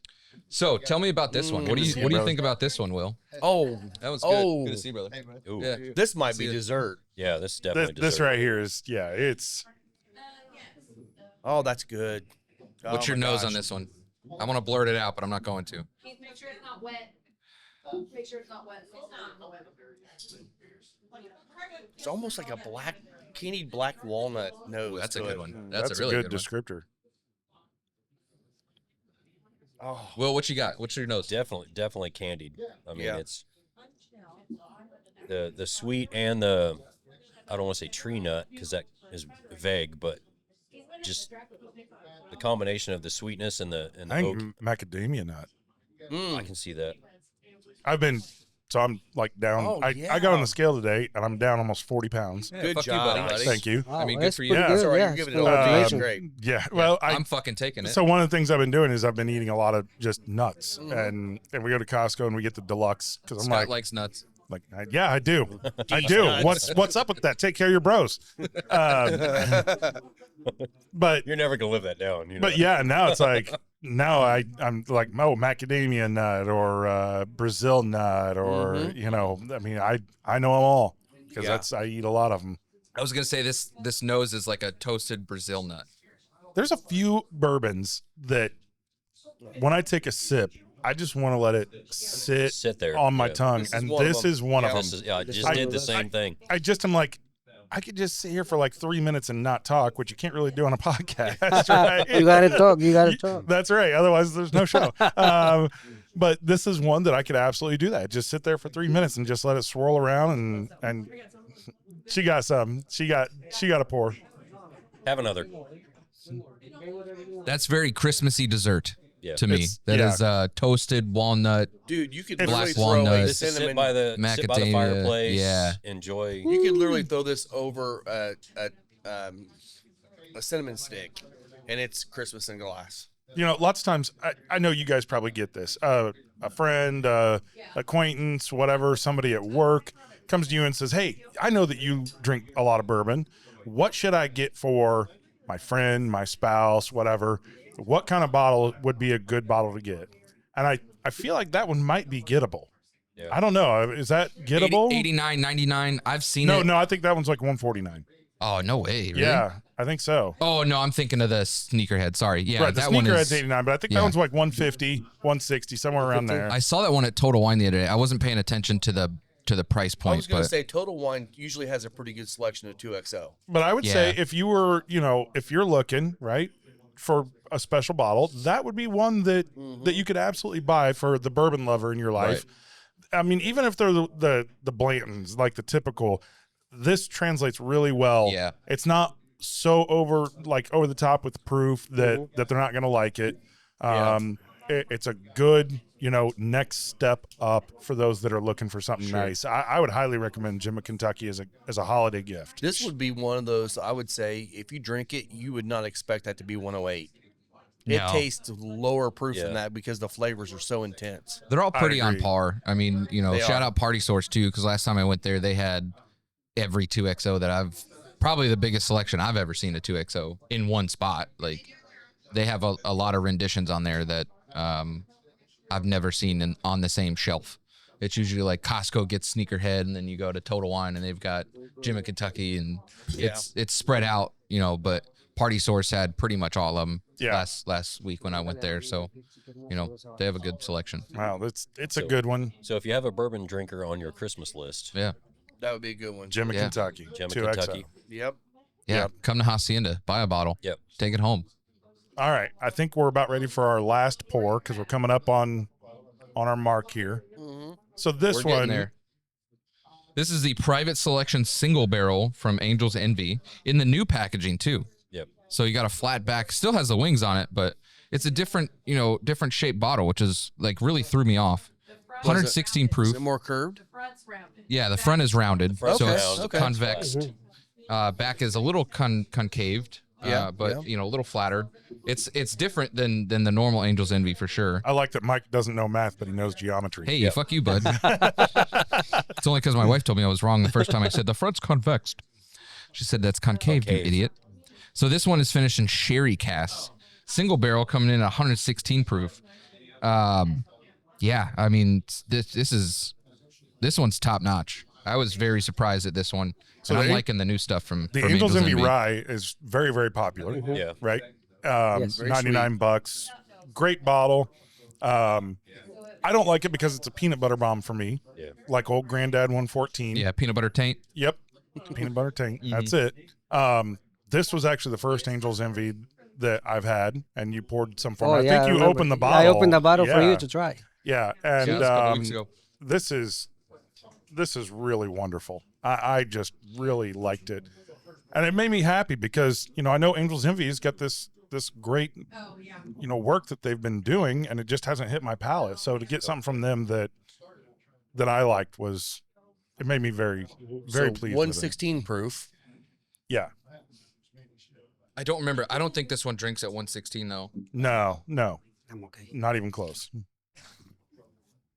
So tell me about this one. What do see you you, what do you brother. think about this one, Will? Oh, That was Oh. good to see you, brother. Ooh. Yeah. this might be See it. dessert. Yeah, this is definitely This dessert. right here is, yeah, it's. Oh, that's good. What's Oh, your my nose gosh. on this one? I want to blurt it out, but I'm not going to. Keith, make sure it's not wet. Make sure it's not wet. It's not. It's almost like a candied black walnut nose. Ooh, that's a to good it. one. That's a really good good one. descriptor. Oh, Will, what you got? What's your nose? Definitely candied. I mean, Yeah. it's the sweet and the, I don't want to say tree nut because that is vague, but just the combination of the sweetness and the I oak. think macadamia nut. I can see that. So I'm like down. Oh, I yeah. got on the scale today and I'm down almost 40 pounds. Yeah, good fuck you, job, buddy. buddy. Thank you. Wow, I mean, good that's for you. pretty Yeah. good. That's all right, Yeah, you're giving it it's all good. congratulations. Congratulations. Great. Yeah. Well, I'm fucking taking it. so one of the things I've been doing is I've been eating a lot of just nuts, Mm-hmm. and we go to Costco and we get the deluxe because I'm Scott like, likes nuts. yeah, I do, I do. nuts. What's up with that? Take care of your bros. But You're never gonna live that down. You know? but yeah, now it's like I'm like macadamia nut or Brazil nut or you know, I mean I know them all because Yeah. I eat a lot of them. I was gonna say this nose is like a toasted Brazil nut. There's a few bourbons that when I take a sip, I just want to let it sit there on my yeah. tongue, This is and one of this them. is one of Yeah. them. This is, yeah, I just I- did the same thing. I just am like, I could just sit here for like 3 minutes and not talk, which you can't really do on a podcast, right? You gotta talk. You gotta talk. That's right. Otherwise, there's no show. But this is one that I could absolutely do that. Just sit there for 3 minutes and just let it swirl around. And she got some. She got a pour. Have another. That's very Christmassy dessert Yeah. to me. It's- That yeah. is toasted walnut. Dude, you could It's literally black throw a walnut. Just sit cinnamon. by the macadamia, fireplace. yeah. Enjoy. You could literally throw this over a cinnamon stick, and it's Christmas in glass. You know, lots of times, I know you guys probably get this. A friend, acquaintance, whatever, somebody at work comes to you and says, hey, I know that you drink a lot of bourbon. What should I get for my friend, my spouse, whatever? What kind of bottle would be a good bottle to get? And I feel like that one might be gettable. Yeah. I don't know. Is that gettable? 89, 99. I've seen No, it. no, I think that one's like 149. Oh, no way. Really? Yeah, I think so. Oh, no, I'm thinking of the sneakerhead. Sorry. Yeah, Right, the that one sneakerhead's is. 89, but I think yeah. that one's like 150, 160, somewhere around there. I saw that one at Total Wine the other day. I wasn't paying attention to the price I point, was going to but say Total Wine usually has a pretty good selection of 2XO. But I would say Yeah. if you were, if you're looking, right, for a special bottle, that would be one that you could absolutely buy for the bourbon lover in your life. I mean, even if they're the Blantons, like the typical, this translates really well. Yeah. It's not so over the top with proof that they're not going to like it. It's a good, next step up for those that are looking for something nice. I would highly recommend Jim of Kentucky as a holiday gift. This would be one of those, I would say, if you drink it, you would not expect that to be 108. It No. tastes lower proof Yeah. than that because the flavors are so intense. they're all pretty on agree. par. I mean, They shout are. out Party Source too, because last time I went there, they had every 2XO that probably the biggest selection I've ever seen of 2XO in one spot. Like they have a lot of renditions on there that I've never seen on the same shelf. It's usually like Costco gets Sneakerhead, and then you go to Total Wine, and they've got Jim of Kentucky, and it's spread out, but Party Source had pretty much all of them last week when I went there. So, they have a good selection. Wow, it's a good one. So if you have a bourbon drinker on your Christmas list, Yeah. That would be a good one. Jim of Yeah. Kentucky. Jim of 2XO. Kentucky. Yep. Yeah. Yep. Come to Hacienda, buy a bottle. Yep. Take it home. All right, I think we're about ready for our last pour because we're coming up on our mark here. So this We're getting one, there. This is the private selection single barrel from Angel's Envy in the new packaging too. Yep. So you got a flat back, still has the wings on it, but it's a different, different shaped bottle, which is like really threw me off. 116 proof. Is it more curved? Yeah, the front is rounded, front's so Okay, it's okay. convexed. Back is a little concaved, Yeah, but yeah. a little flatter. It's different than the normal Angel's Envy for sure. I like that Mike doesn't know math, but he knows geometry. Hey, fuck you, bud. It's only because my wife told me I was wrong the first time I said the front's convexed. She said that's concave, you idiot. So this one is finished in sherry casks. Single barrel coming in at 116 proof. Yeah, I mean, this one's top notch. I was very surprised at this one. So And I'm the- liking the new stuff from The from Angel's Envy rye is very, very popular. Yeah. Right? Yes. Very 99 bucks. Great bottle. I don't like it because it's a peanut butter bomb for me. Yeah. Like old Granddad 114. Yeah, peanut butter taint. Yep. Peanut butter tank. That's it. This was actually the first Angel's Envy that I've had, and you poured some for me. I think I you remember. opened the Yeah, bottle. I opened the bottle for Yeah. you to try. Yeah, Yeah, and that was a couple weeks ago. this is really wonderful. I just really liked it, and it made me happy because I know Angel's Envy's got this great work that they've been doing, and it just hasn't hit my palate. So to get something from them that I liked it made me very very So pleased. 116 proof. With it. Yeah, I don't remember. I don't think this one drinks at 116 though. no, I'm okay. not even close.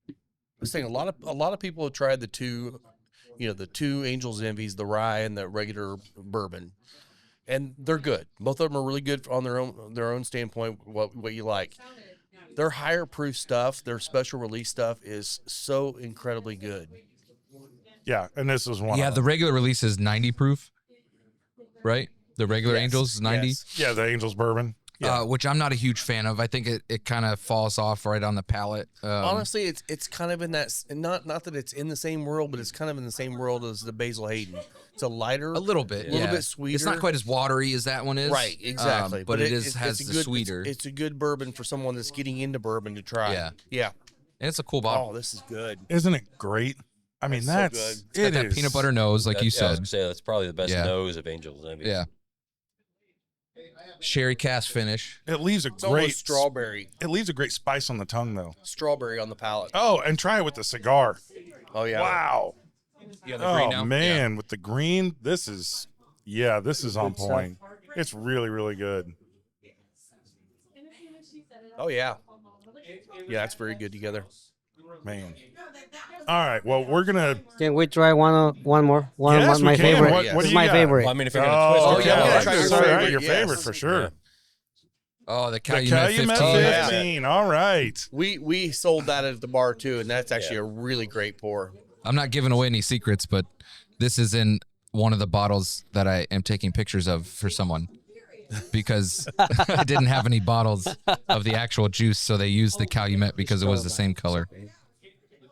I was saying a lot of people have tried the two Angel's Envies, the rye and the regular bourbon, and they're good. Both of them are really good on their own standpoint. What you like, their higher proof stuff, their special release stuff is so incredibly good. Yeah, and this was one. Yeah, of the them. regular release is 90 proof, right? The regular Yes, Angels is 90, yes. Yeah, the Angel's bourbon. Yeah. which I'm not a huge fan of. I think it kind of falls off right on the palate. Honestly, it's kind of in that not that it's in the same world, but it's kind of in the same world as the Basil Hayden. It's a lighter, a little bit, little yeah. bit sweeter. It's not quite as watery as that one is, right, exactly. but it it's has a the good, sweeter. It's a good bourbon for someone that's getting into bourbon to try. Yeah. yeah. And it's a cool bottle. Oh, this is good. Isn't it great? I mean, That's so that's good. It's got that is. peanut butter nose, like you I was said. gonna say that's probably the best Yeah. nose of Angel's Envy. Yeah. Sherry cask finish. It leaves a It's great almost strawberry spice on the tongue, though. on the palate. Oh, and try it with the cigar. Oh yeah. Wow. Yeah, the green Oh now. man, with the green, this is on Good stuff. point. It's really, really good. Oh yeah. Yeah, it's very good together. Man. All right. Well, we're gonna. Can we try one more? Yes, we my can. favorite. What Yes. do It's you my got? favorite. Well, I mean, if you're gonna Oh, twist it, yeah. yeah, That's try your all right. favorite, Your yes. favorite for sure. Yeah. Oh, the The Calumet 15. Calumet 15. Yeah. All right. We sold that at the bar too, and that's actually a really great pour. I'm not giving away any secrets, but this is in one of the bottles that I am taking pictures of for someone because I didn't have any bottles of the actual juice, so they used the Calumet because it was the same color.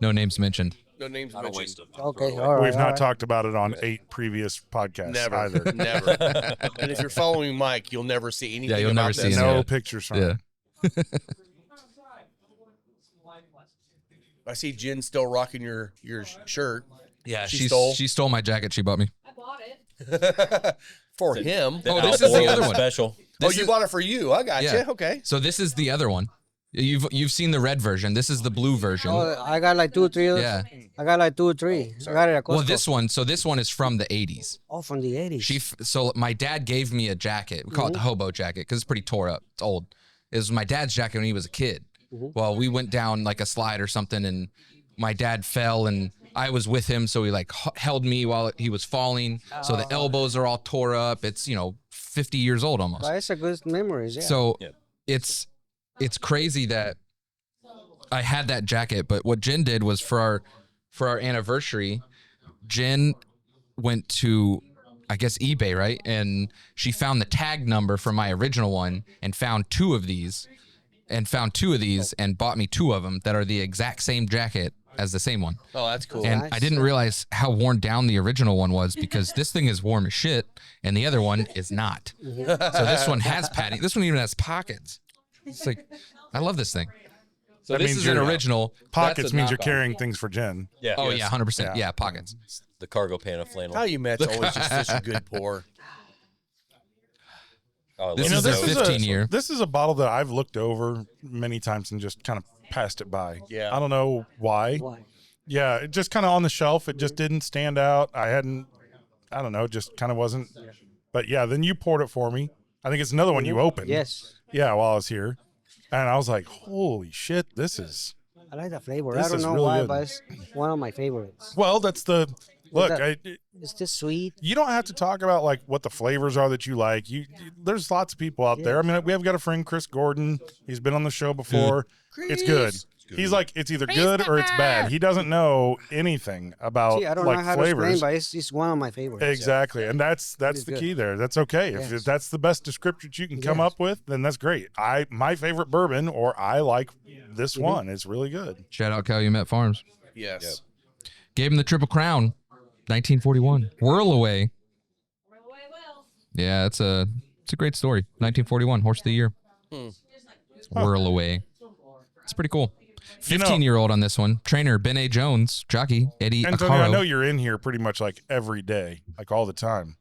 No names mentioned. No names Not a mentioned. waste of Okay, all right. We've all not right. talked about it on 8 previous podcasts Never, either. never. And if you're following Mike, you'll never see anything. Yeah, you'll about never see this. any. No Yeah. pictures from Yeah. it. I see Jen still rocking your shirt Yeah, She stole? my jacket she bought me. I bought it. for him. Oh, this is the other one. special. Oh, you bought it for you. I got Yeah. you. Okay. So this is the other one. You've seen the red version. This is the blue version. Oh, I got like 2 or 3. Yeah. I got like 2 or 3. I got it at Costco. Well, this one is from the 80s. Oh, from the 80s. So my dad gave me a jacket. We call it the hobo jacket because it's pretty tore up. It's old. It was my dad's jacket when he was a kid. Well, we went down like a slide or something, and my dad fell, and I was with him, so he like held me while he was falling. So the elbows are all tore up. It's 50 years old almost. But it's a good memories. Yeah. So Yeah. it's crazy that I had that jacket, but what Jen did was for our anniversary, Jen went to I guess eBay, right? And she found the tag number for my original one and found 2 of these and bought me 2 of them that are the exact same jacket as the same one. Oh, that's cool. And Nice. I didn't realize how worn down the original one was because this thing is warm as shit and the other one is not. So this one has padding. This one even has pockets. It's like, I love this thing. So That this means is an you're- original. Pockets That's a means you're knockoff. carrying things for Jen. Yeah. Oh yeah, 100%. Yeah, pockets. The cargo pan of flannel. Calumet's always just such a good pour. Oh, I This love is those. a 15 year. This is a bottle that I've looked over many times and just kind of passed it by. Yeah. I don't know why. Why? Yeah, it just kind of on the shelf. It just didn't stand out. I don't know, just kind of wasn't. But yeah, then you poured it for me. I think it's another one you opened. Yes. Yeah, while I was here. And I was like, holy shit, this is. I like the flavor. This I don't is know really why, good. but it's one of my favorites. Well, that's the. Look, that- It's just sweet. you don't have to talk about like what the flavors are that you like. There's lots of people out there. I mean, we have got a friend, Chris Gordon. He's been on the show before. It's good. He's like, it's either good or it's bad. He doesn't know anything about See, I don't know like how to explain, flavors. but it's one of my favorites. Exactly, and that's is the good. key there. That's okay. If Yes. that's the best description you can come Yes. up with, then that's great. My favorite bourbon, or I like this Mm-hmm. one. It's really good. Shout out Calumet Farms. Yes. Gave him the Triple Crown, 1941. Whirl Away. Roll away, Will. Yeah, it's a great story. 1941, Horse of the Year. Whirl Away. It's pretty cool. You know- 15-year-old on this one. Trainer Ben A. Jones, jockey Eddie Antonio, I know Acaro. you're in here pretty much like every day, like all the time.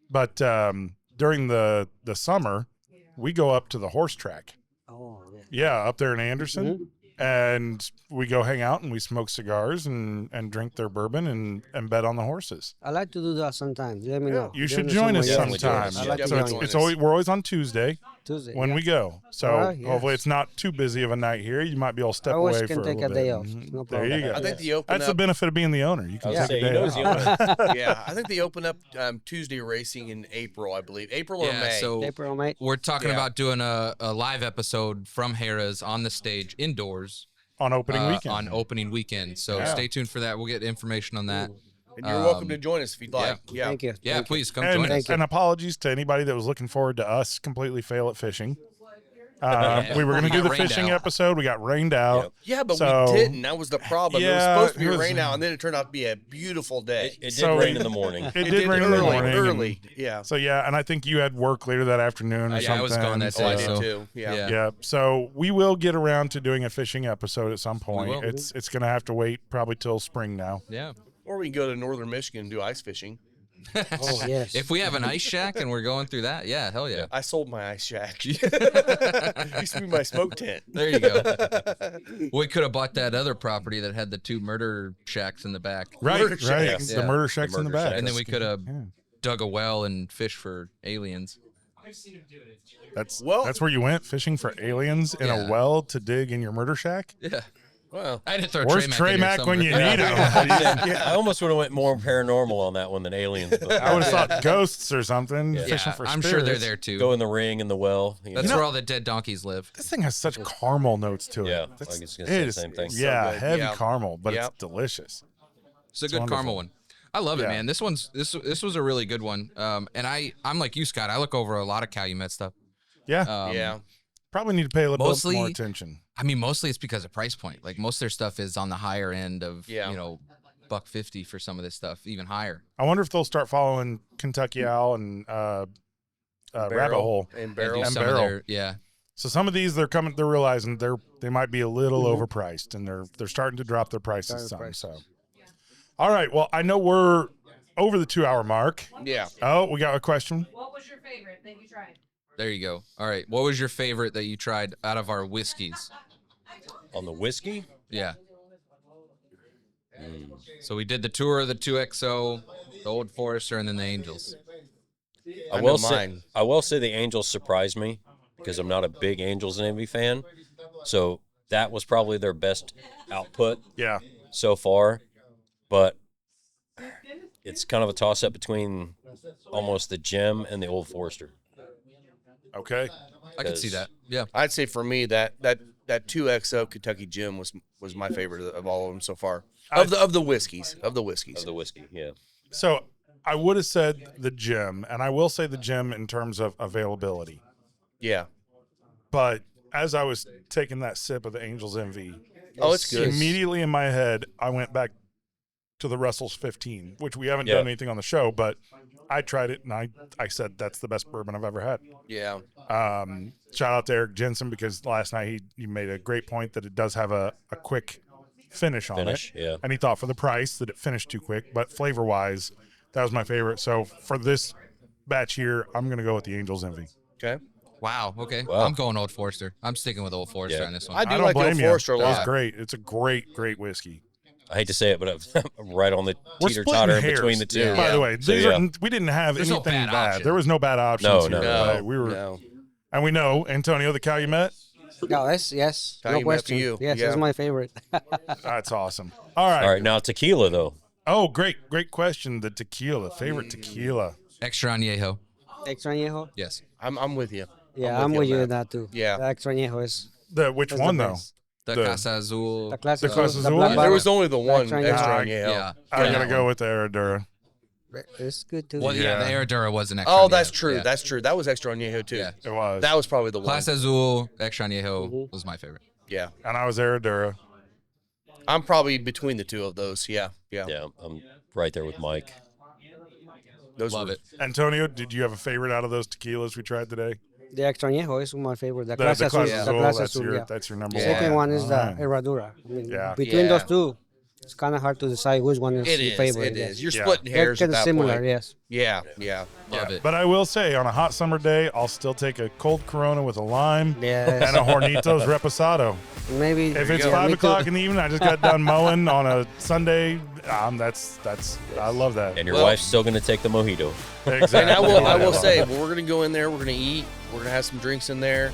But during the summer, we go up to the horse track. Oh, yeah. Yeah, up there in Anderson. Mm-hmm. And we go hang out and we smoke cigars and drink their bourbon and bet on the horses. I like to do that sometimes. Let me know. You should During join the us summer, sometime. I like to So join it's, you. it's always we're always on Tuesday Tuesday. when we go. So All right, yes. hopefully it's not too busy of a night here. You might be able to step I always away can for take a a little day bit. off. Mhm. No There you problem. go. I think the open That's the up. benefit of being the owner. You I can was take gonna a say, he day knows off. the owner. Yeah, I think they open up Tuesday racing in April, I believe. April or Yeah, May. so April, May. we're talking Yeah. about doing a live episode from Harrah's on the stage indoors on opening weekend. on opening weekend. So Yeah. stay tuned for that. We'll get information on that. And you're welcome to join us if you'd like. Yeah. Thank you. Yeah, Thank you. please come and, join us. and apologies to anybody that was looking forward to us completely fail at fishing. Yeah. We were going to We do got the rained fishing out. episode. We got rained out. Yeah, but So- we didn't. That was the problem. It was Yeah, supposed to be it was- rain out, and then it turned out to be a beautiful day. It did So- rain in the morning. It did rain in the morning. and- Early. Yeah. So yeah, and I think you had work later that afternoon or Yeah, something. I was gone that Oh, I day, did so- too. Yeah. Yeah. Yeah, so we will get around to doing a fishing episode at some point. will. It's going to have to wait probably till spring now. Yeah. Or we can go to northern Michigan and do ice fishing. Oh, yes. If we have an ice shack and we're going through that, yeah, hell yeah. I sold my ice shack. Used to be my smoke tent. There you go. We could have bought that other property that had the 2 murder shacks in the back. Right, Murder right. shacks. The Yeah. murder shacks in the murder back. shacks. And then we could have Yeah. dug a well and fished for aliens. That's Well- that's where you went fishing for aliens in Yeah. a well to dig in your murder shack. Yeah. Well, I had to throw Where's Trey Trey Mac Mac when you somewhere. need him? I almost would have went more paranormal on that one than aliens. But I would have thought ghosts or something. Yeah. Fishing Yeah, for I'm sure they're spirits. there too. go in the ring and the well. You That's know? where all the dead donkeys live. This thing has such caramel notes to it. Yeah, That's- I was gonna say the it is- same thing. Yeah, good. heavy Yeah. caramel, but Yeah. it's delicious. It's a good wonderful. caramel one. I love it, Yeah. man. This was a really good one. And I'm like you, Scott. I look over a lot of Calumet stuff. Yeah, yeah. probably need to pay a little bit mostly- more attention. I mean, mostly it's because of price point. Like most of their stuff is on the higher end of Yeah. $150 for some of this stuff, even higher. I wonder if they'll start following Kentucky Owl and Rabbit Hole. And And barrel. do And some of barrel. their- yeah. So some of these they're realizing they might be a little overpriced, and they're starting to drop their prices some. So, all right. Well, I know we're over the 2-hour mark. Yeah. Oh, we got a question. What was your favorite that you tried? There you go. All right. What was your favorite that you tried out of our whiskeys? On the whiskey, Yeah. So we did the tour of the 2XO, the Old Forester, and then the Angels. I will know say mine. I will say the Angels surprised me because I'm not a big Angels Envy fan. So that was probably their best output Yeah. so far, but it's kind of a toss up between almost the Gem and the Old Forester. Okay. I could see that. Yeah. I'd say for me that 2XO Kentucky Gym was my favorite of all of them so far. Of the whiskeys. Of the whiskey, yeah. So I would have said the gym, and I will say the gym in terms of availability. Yeah. But as I was taking that sip of the Angel's Envy, Oh, it's good. immediately in my head, I went back to the Russell's 15, which we haven't Yeah. done anything on the show, but I tried it, and I said that's the best bourbon I've ever had. Yeah. Shout out to Eric Jensen, because last night he made a great point that it does have a quick finish on Finish, it. yeah. And he thought for the price that it finished too quick, but flavor-wise, that was my favorite. So for this batch here, I'm going to go with the Angel's Envy. Okay. Wow. Okay. Wow. I'm going Old Forester. I'm sticking with Old Forester Yeah. on this one. I do I don't like the blame Old you. Forester a That was lot. great. It's a great whiskey. I hate to say it, but I'm right on the We're teeter splitting totter in hairs. between the two. Yeah. By the way, So, these yeah. are, we didn't have There's no anything bad bad. option. There was no bad options No, here. no. Right? We were, No. and we know Antonio, the cow you met. No, yes, How no you met for question. you. Yes, Yeah. that's my favorite. That's awesome. All right. All right, now tequila though. Oh, great question. The tequila, favorite tequila. Extra añejo. Extra añejo. Yes. I'm with you. Yeah, I'm with you on in that too. Yeah. The extra añejo is Which is one the though? best. The The- Casa Azul. The classic. The Casa Azul? black There There bottle. was only the one Extra extra añejo. añejo. Yeah. I Yeah. gotta go with the Herradura. It's good too. Well, yeah, Yeah. the Herradura was an extra. Oh, that's añejo. true. Yeah. That's true. That was extra añejo too. Yeah. It was. That was probably the one. Casa Azul, extra añejo was my favorite. Yeah. And I was Herradura. I'm probably between the two of those. Yeah. Yeah. Yeah, I'm right there with Mike. Those Love were, it. Antonio, did you have a favorite out of those tequilas we tried today? The extra añejo is my favorite. The The clase azul. Clase The Azul, clase that's azul. your Yeah. that's your number The one. second one is the Alright. Herradura. I mean, Yeah. between Yeah. those two, it's kind of hard to decide which one is It your is. favorite. It yes. is. You're Yeah. splitting They're hairs kind at of that similar. point. Yes. Yeah. Yeah. Love it. But I will say, on a hot summer day, I'll still take a cold Corona with a lime Yes. and a Hornitos Reposado. Maybe. If it's yeah, 5 me o'clock too. in the evening, I just got done mowing on a Sunday. That's I love that. And your Well- wife's still gonna take the mojito. Exactly. And I will say, well, we're gonna go in there. We're gonna eat. We're gonna have some drinks in there.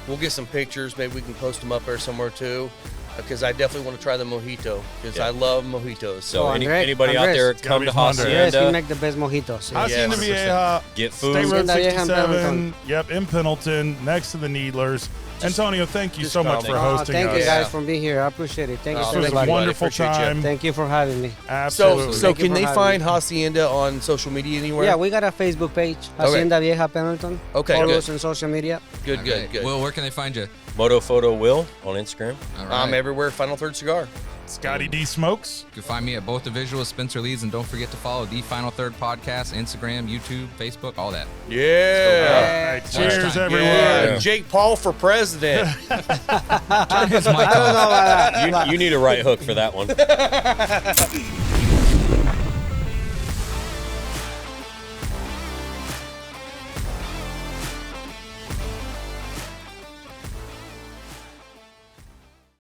We'll get some pictures. Maybe we can post them up there somewhere too, because I definitely want to try the mojito because Yeah. I love mojitos. So Oh, anybody out Andres. there, It's gotta come be to fun to- Yes, we Hacienda, make the best mojitos. Yeah. Hacienda Yes. Vieja, get State food. Road Hacienda Vieja in 67. Pendleton. Yep, in Pendleton, next to the Needlers. Antonio, thank you just so come. much for Oh, hosting Thank us. you guys for being here. I appreciate it. Thank you Oh, so This was thank a you, much. buddy. wonderful Appreciate you. time. Thank you for having me. Absolutely. So Thank you can for they having find me. Hacienda on social media anywhere? Yeah, we got a Facebook page, Hacienda Vieja Pendleton. Okay, Follow good. us on social media. Good, Okay. good, good. Will, where can they find you? Moto Photo Will on Instagram. All right. I'm everywhere. Final Third Cigar. Scotty D Smokes. You can find me at both the visuals, Spencer Leeds, and don't forget to follow the Final Third podcast, Instagram, YouTube, Facebook, all that. Yeah. All right, cheers, time. everyone. Yeah. Jake Paul for president. Turn his mic I don't know off. about that. You need a right hook for that one.